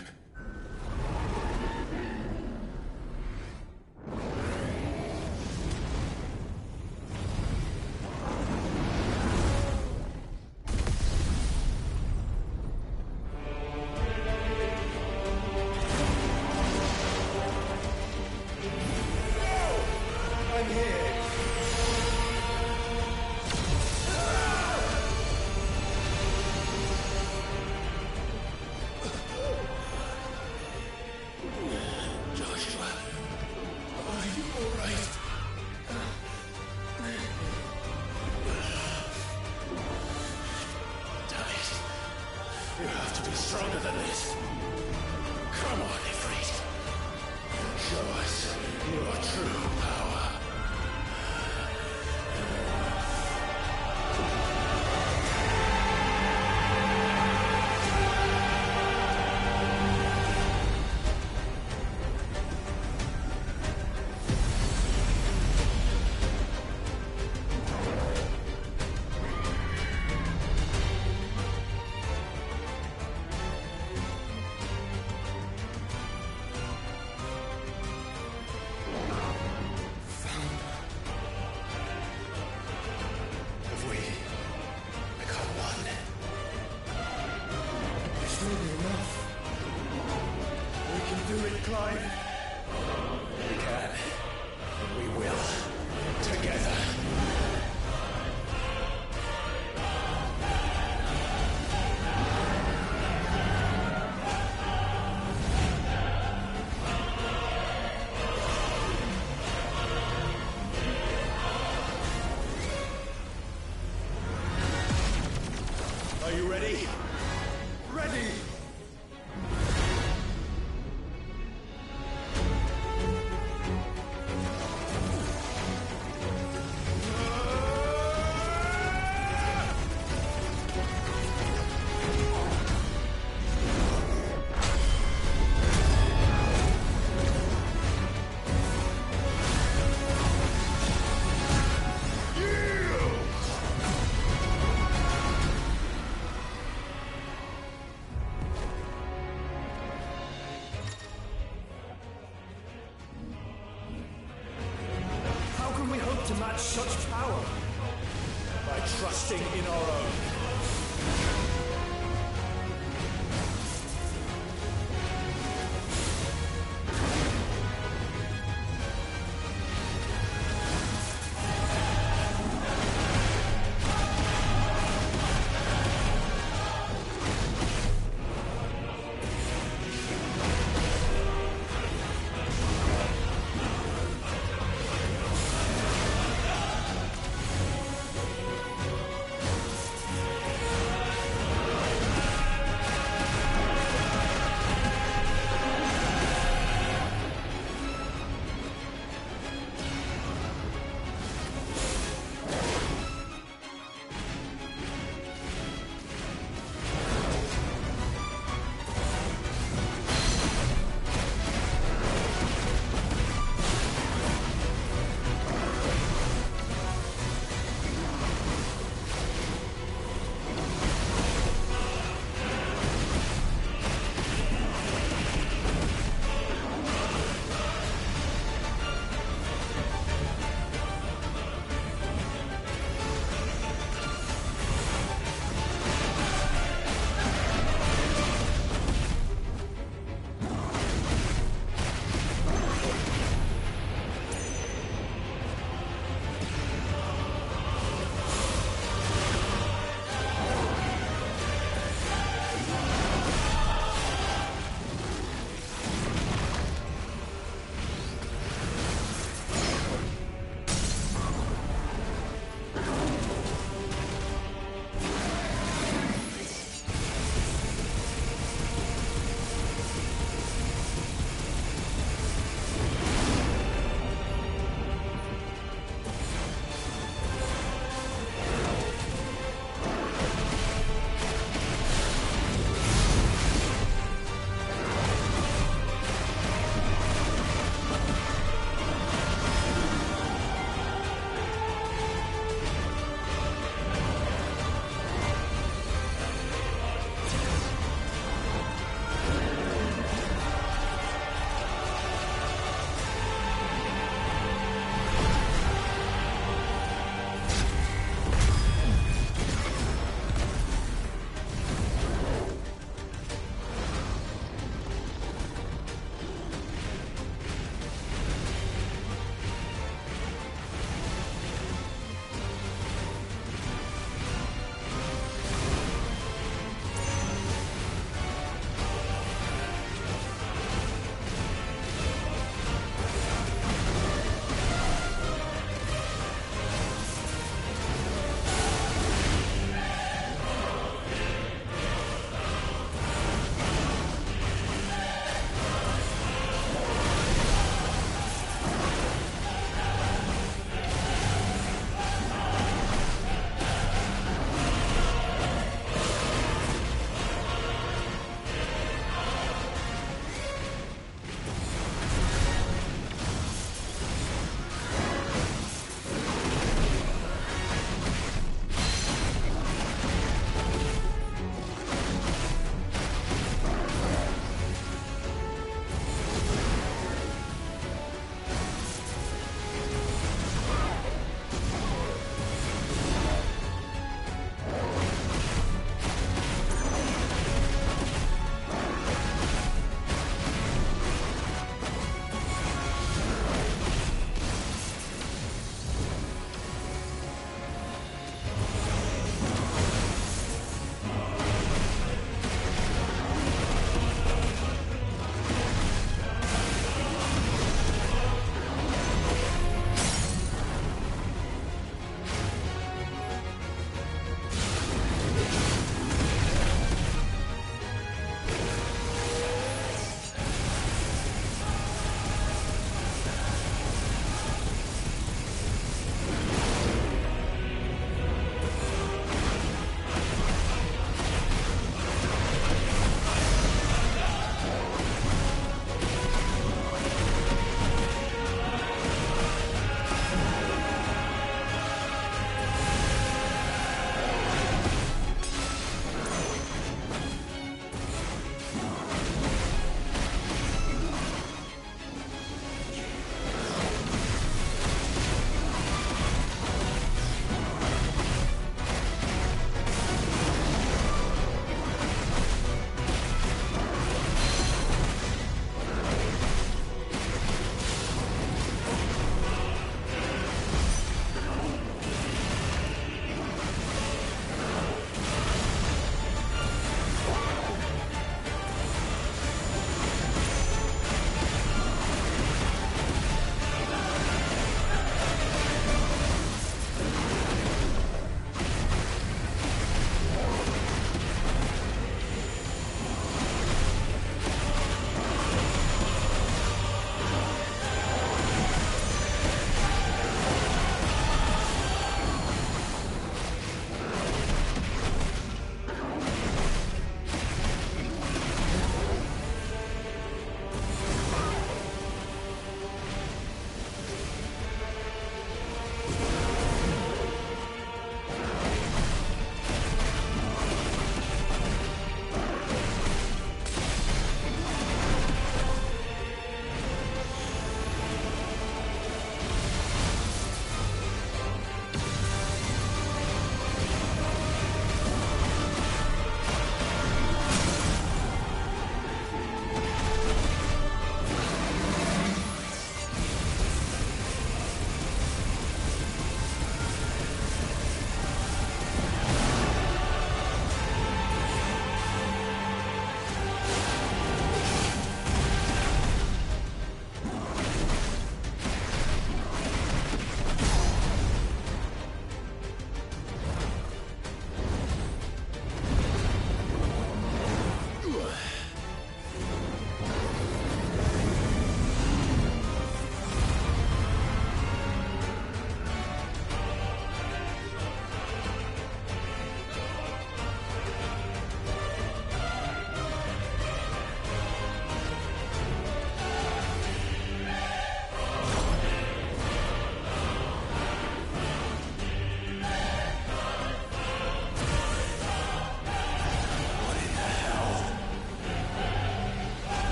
Stronger than this. Come on, Ifrit. Show us your true power. Are you ready? Ready! To match such power by trusting in our own.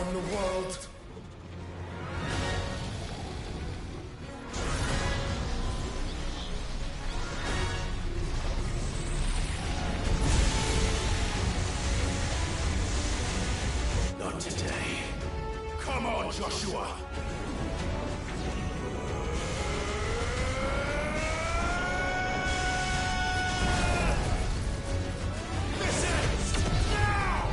on the world. Not today. Come on, Joshua! This ends now!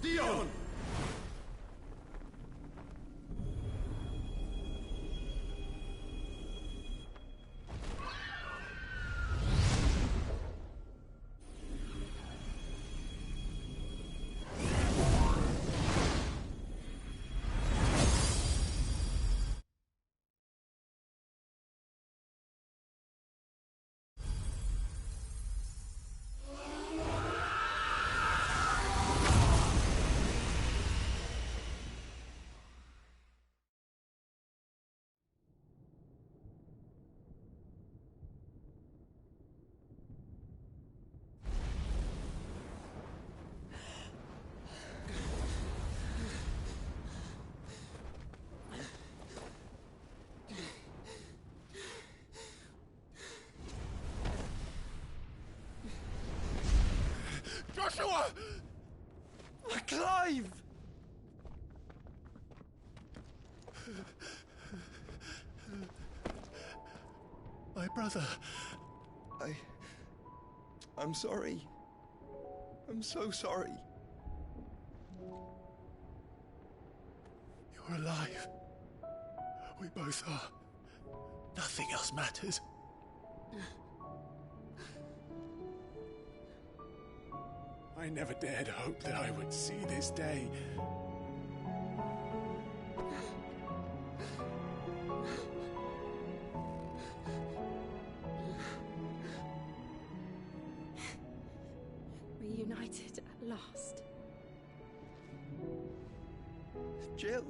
Dion! Joshua! Clive! My brother. I'm sorry. I'm so sorry. You're alive. We both are. Nothing else matters. I never dared hope that I would see this day. Reunited at last. Jill.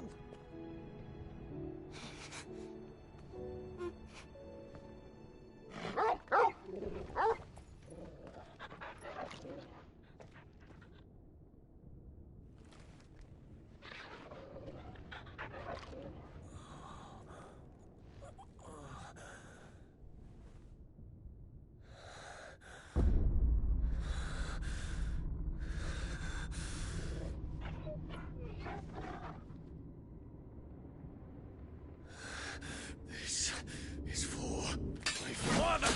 This is for my father!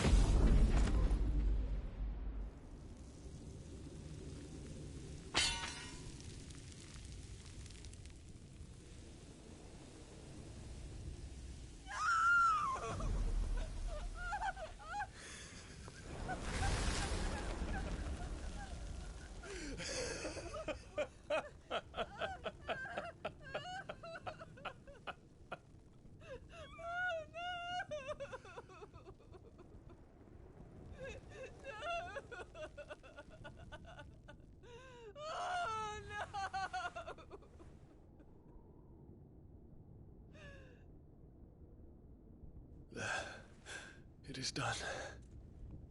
It is done.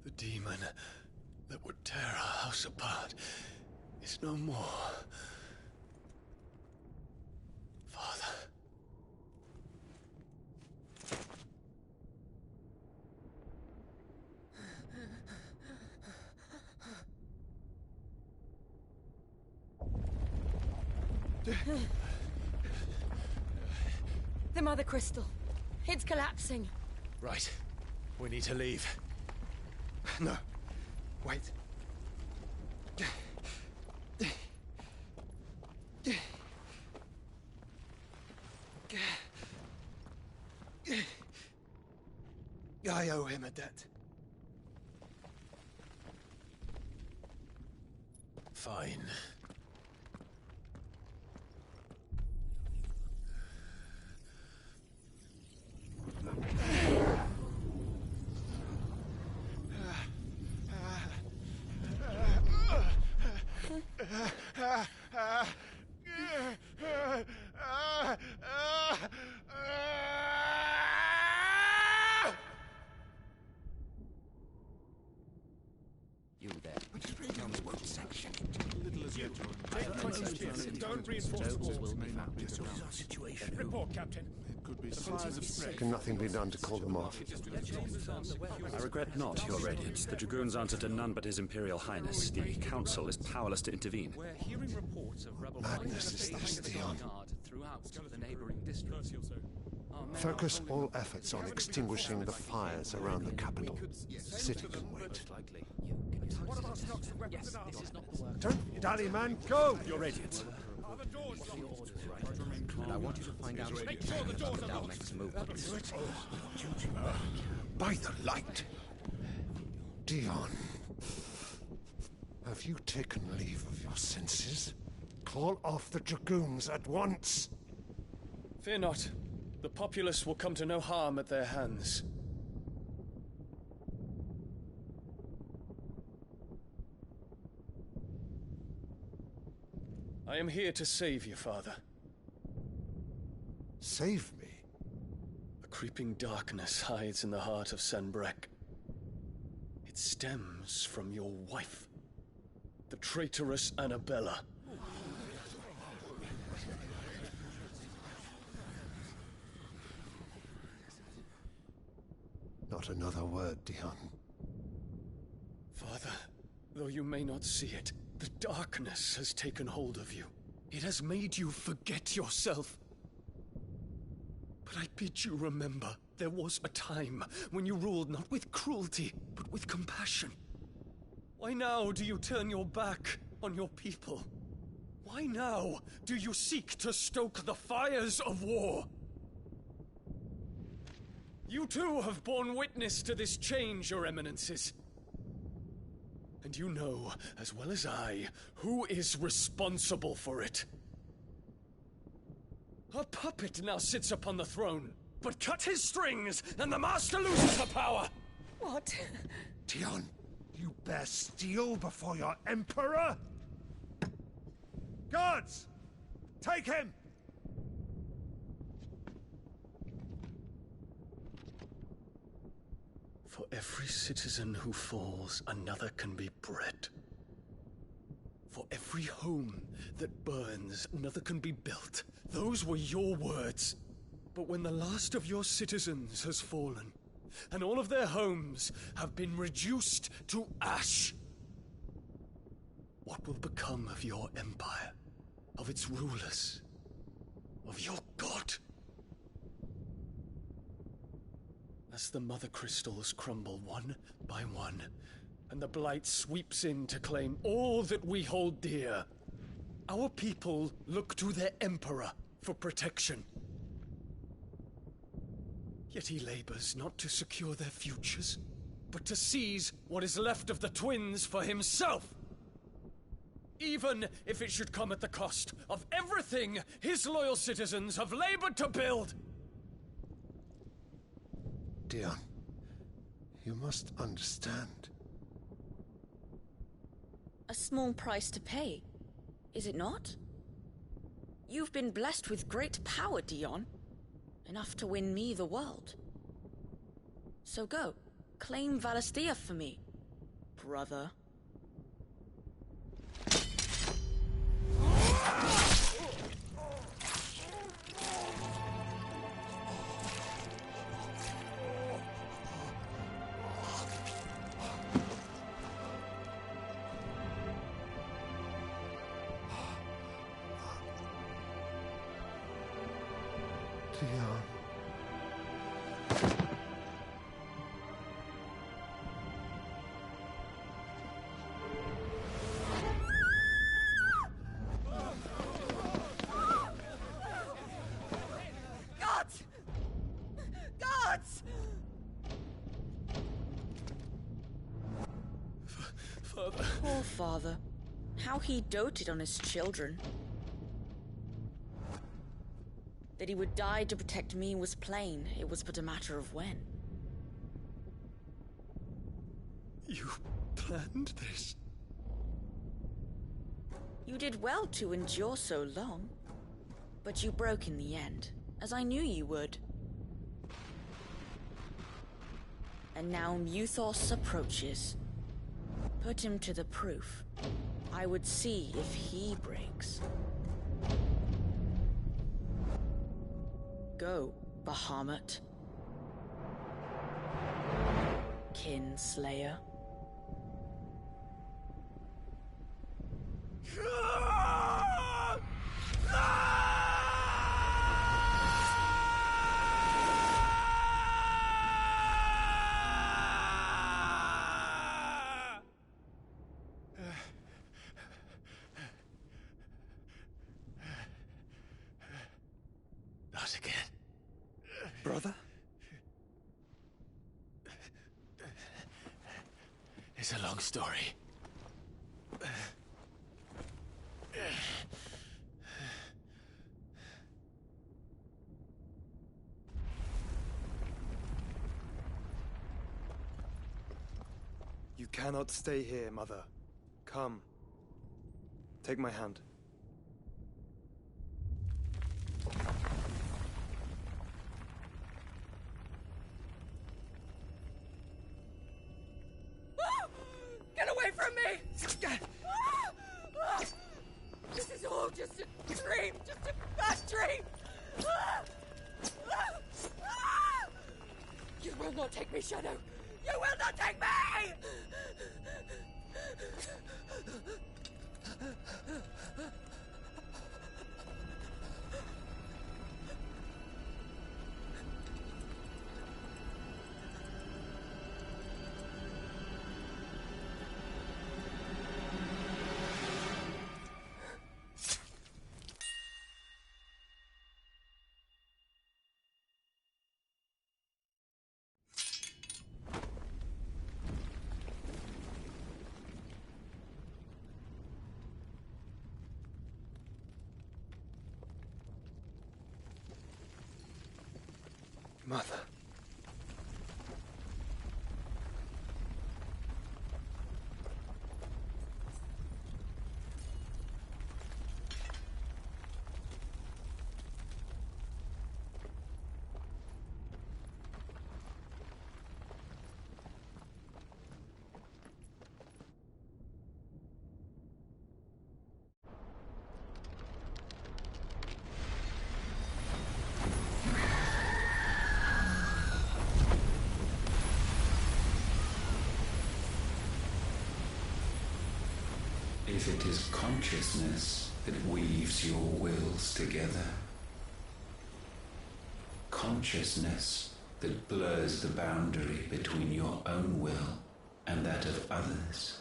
The demon that would tear our house apart is no more. The Mother Crystal. It's collapsing. Right. We need to leave. No. Wait. I owe him a debt. Fine. You there. What section? Little as yet. Don't reinforce the walls. This is our situation. Report, Captain. Can nothing be done to call them off? I regret not, Your Radiance. The Dragoons answer to none but His Imperial Highness. The Council is powerless to intervene. We're hearing reports of rebel Madness is this, Dion. throughout the neighboring districts. Focus all efforts on extinguishing the fires around the capital. The city can wait. Don't dally, man. Go! Your Radiance. And I want you to find out Make sure the doors are locked. next move. By the light! Dion, have you taken leave of your senses? Call off the Dragoons at once! Fear not. The populace will come to no harm at their hands. I am here to save you, Father. Save me? A creeping darkness hides in the heart of Sanbrek. It stems from your wife, the traitorous Annabella. Not another word, Dion. Father, though you may not see it, the darkness has taken hold of you. It has made you forget yourself. But I bid you remember, there was a time when you ruled not with cruelty, but with compassion. Why now do you turn your back on your people? Why now do you seek to stoke the fires of war? You too have borne witness to this change, Your Eminences. And you know, as well as I, who is responsible for it. A puppet now sits upon the throne, but cut his strings, and the Master loses her power! What? Dion, you bear steel before your Emperor? Guards! Take him! For every citizen who falls, another can be bred. For every home that burns, another can be built. Those were your words. But when the last of your citizens has fallen, and all of their homes have been reduced to ash, what will become of your empire, of its rulers, of your god? As the Mother Crystals crumble one by one, and the Blight sweeps in to claim all that we hold dear, our people look to their Emperor for protection. Yet he labors not to secure their futures, but to seize what is left of the twins for himself. Even if it should come at the cost of everything his loyal citizens have labored to build. Dion, you must understand. A small price to pay, is it not? You've been blessed with great power, Dion. Enough to win me the world. So go, claim Valisthea for me, brother. Dion. Gods! Gods! Father. Poor father. How he doted on his children. That he would die to protect me was plain. It was but a matter of when. You planned this? You did well to endure so long. But you broke in the end, as I knew you would. And now Muthos approaches. Put him to the proof. I would see if he breaks. Go, Bahamut. Kinslayer. Not again. Brother? It's a long story. You cannot stay here, Mother. Come. Take my hand. Get away from me! This is all just a dream, just a bad dream! You will not take me, Shadow! You will not take me! Mother. If it is consciousness that weaves your wills together, consciousness that blurs the boundary between your own will and that of others,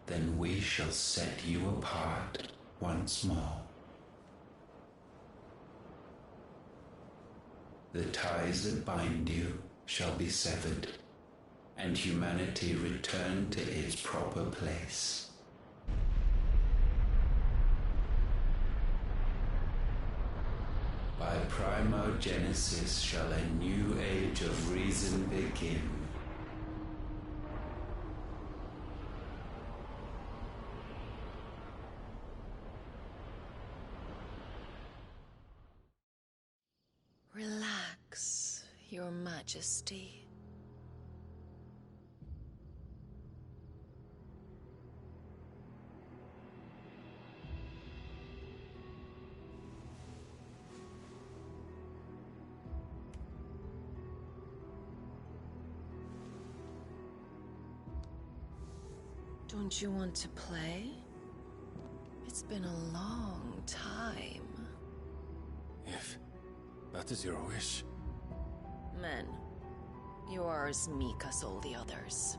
then we shall set you apart once more. The ties that bind you shall be severed, and humanity return to its proper place. By primogenesis shall a new age of reason begin. Relax, Your Majesty. Don't you want to play? It's been a long time. If that is your wish. Men, you are as meek as all the others.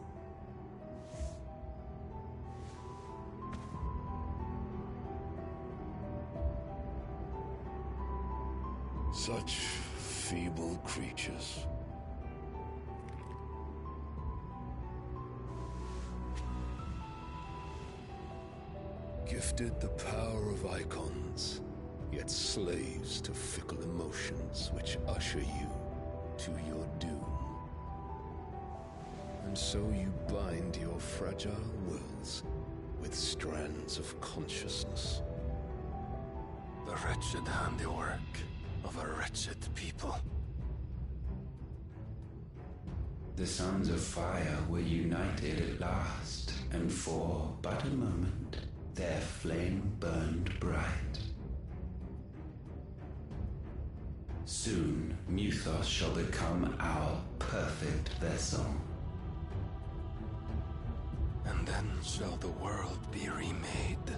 Such feeble creatures. Gifted the power of icons, yet slaves to fickle emotions which usher you to your doom. And so you bind your fragile wills with strands of consciousness. The wretched handiwork of a wretched people. The Sons of Fire were united at last, and for but a moment, their flame burned bright. Soon, Muthos shall become our perfect vessel. And then shall the world be remade.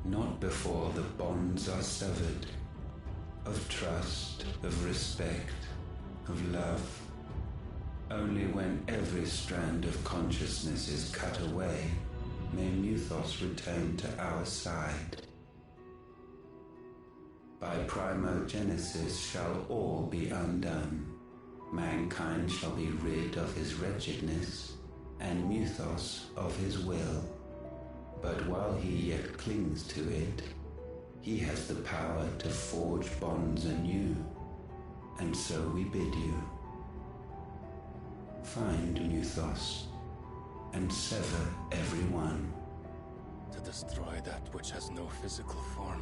Not before the bonds are severed, of trust, of respect, of love. Only when every strand of consciousness is cut away, may Muthos return to our side. By primogenesis shall all be undone. Mankind shall be rid of his wretchedness, and Muthos of his will. But while he yet clings to it, he has the power to forge bonds anew, and so we bid you. Find Muthos, and sever every one. To destroy that which has no physical form.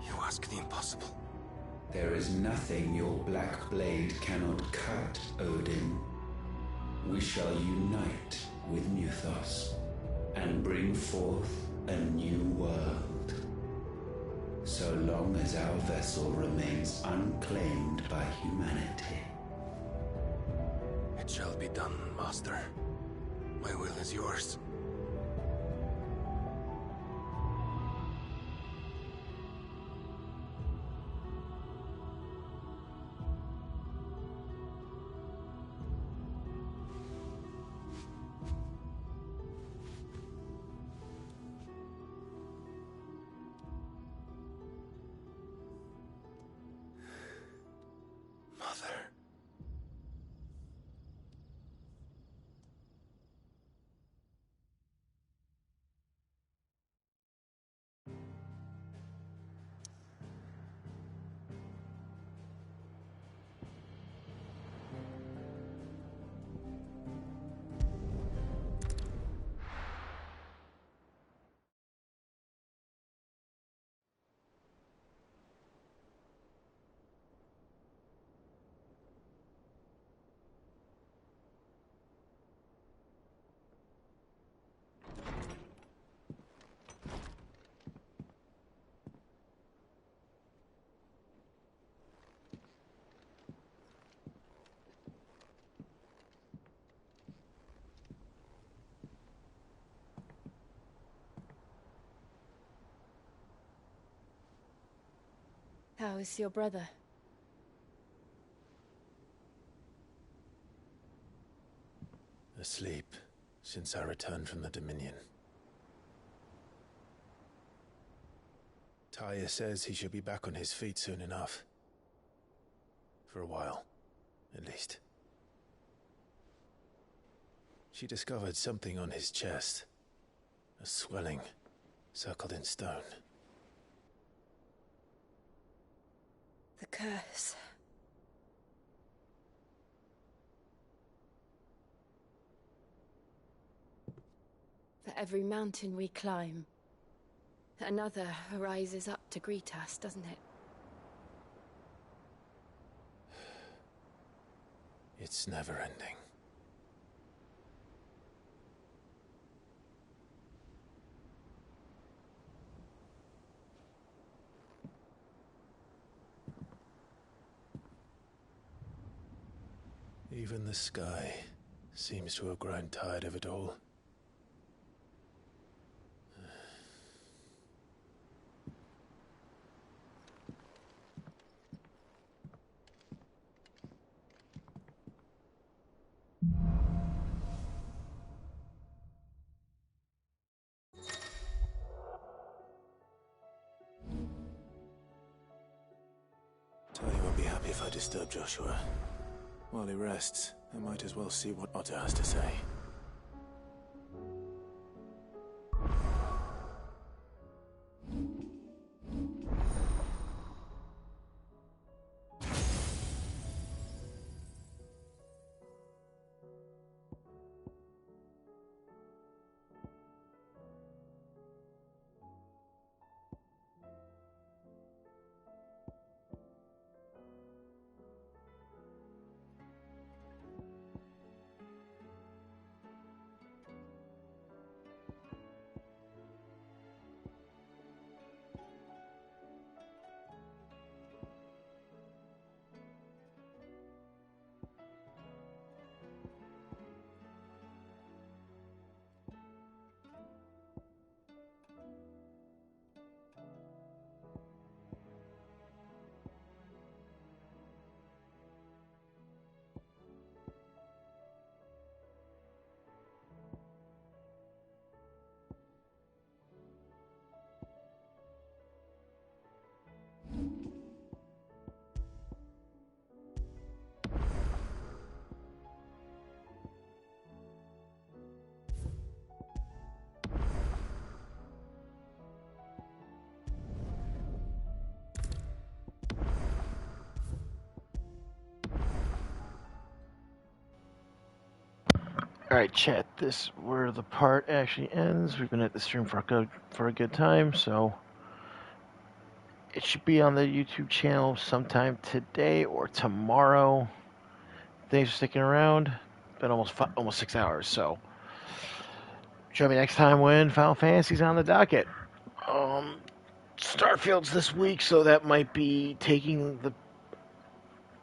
You ask the impossible. There is nothing your black blade cannot cut, Odin. We shall unite with Muthos, and bring forth a new world. So long as our vessel remains unclaimed by humanity. It shall be done, Master. My will is yours. How is your brother? Asleep, since I returned from the Dominion. Taya says he should be back on his feet soon enough. For a while, at least. She discovered something on his chest. A swelling, circled in stone. The curse. For every mountain we climb, another rises up to greet us, doesn't it? It's never ending. Even the sky seems to have grown tired of it all. if I disturb Joshua. While he rests, I might as well see what Otter has to say. Alright, chat, this is where the part actually ends. We've been at the stream for a good time, so it should be on the YouTube channel sometime today or tomorrow. Thanks for sticking around. Been almost 6 hours, so join me next time when Final Fantasy's on the docket. Starfield's this week, so that might be taking the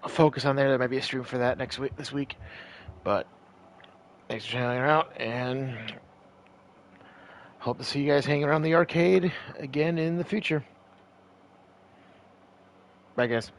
focus on there. There might be a stream for that this week, but thanks for hanging out, and hope to see you guys hanging around the arcade again in the future. Bye, guys.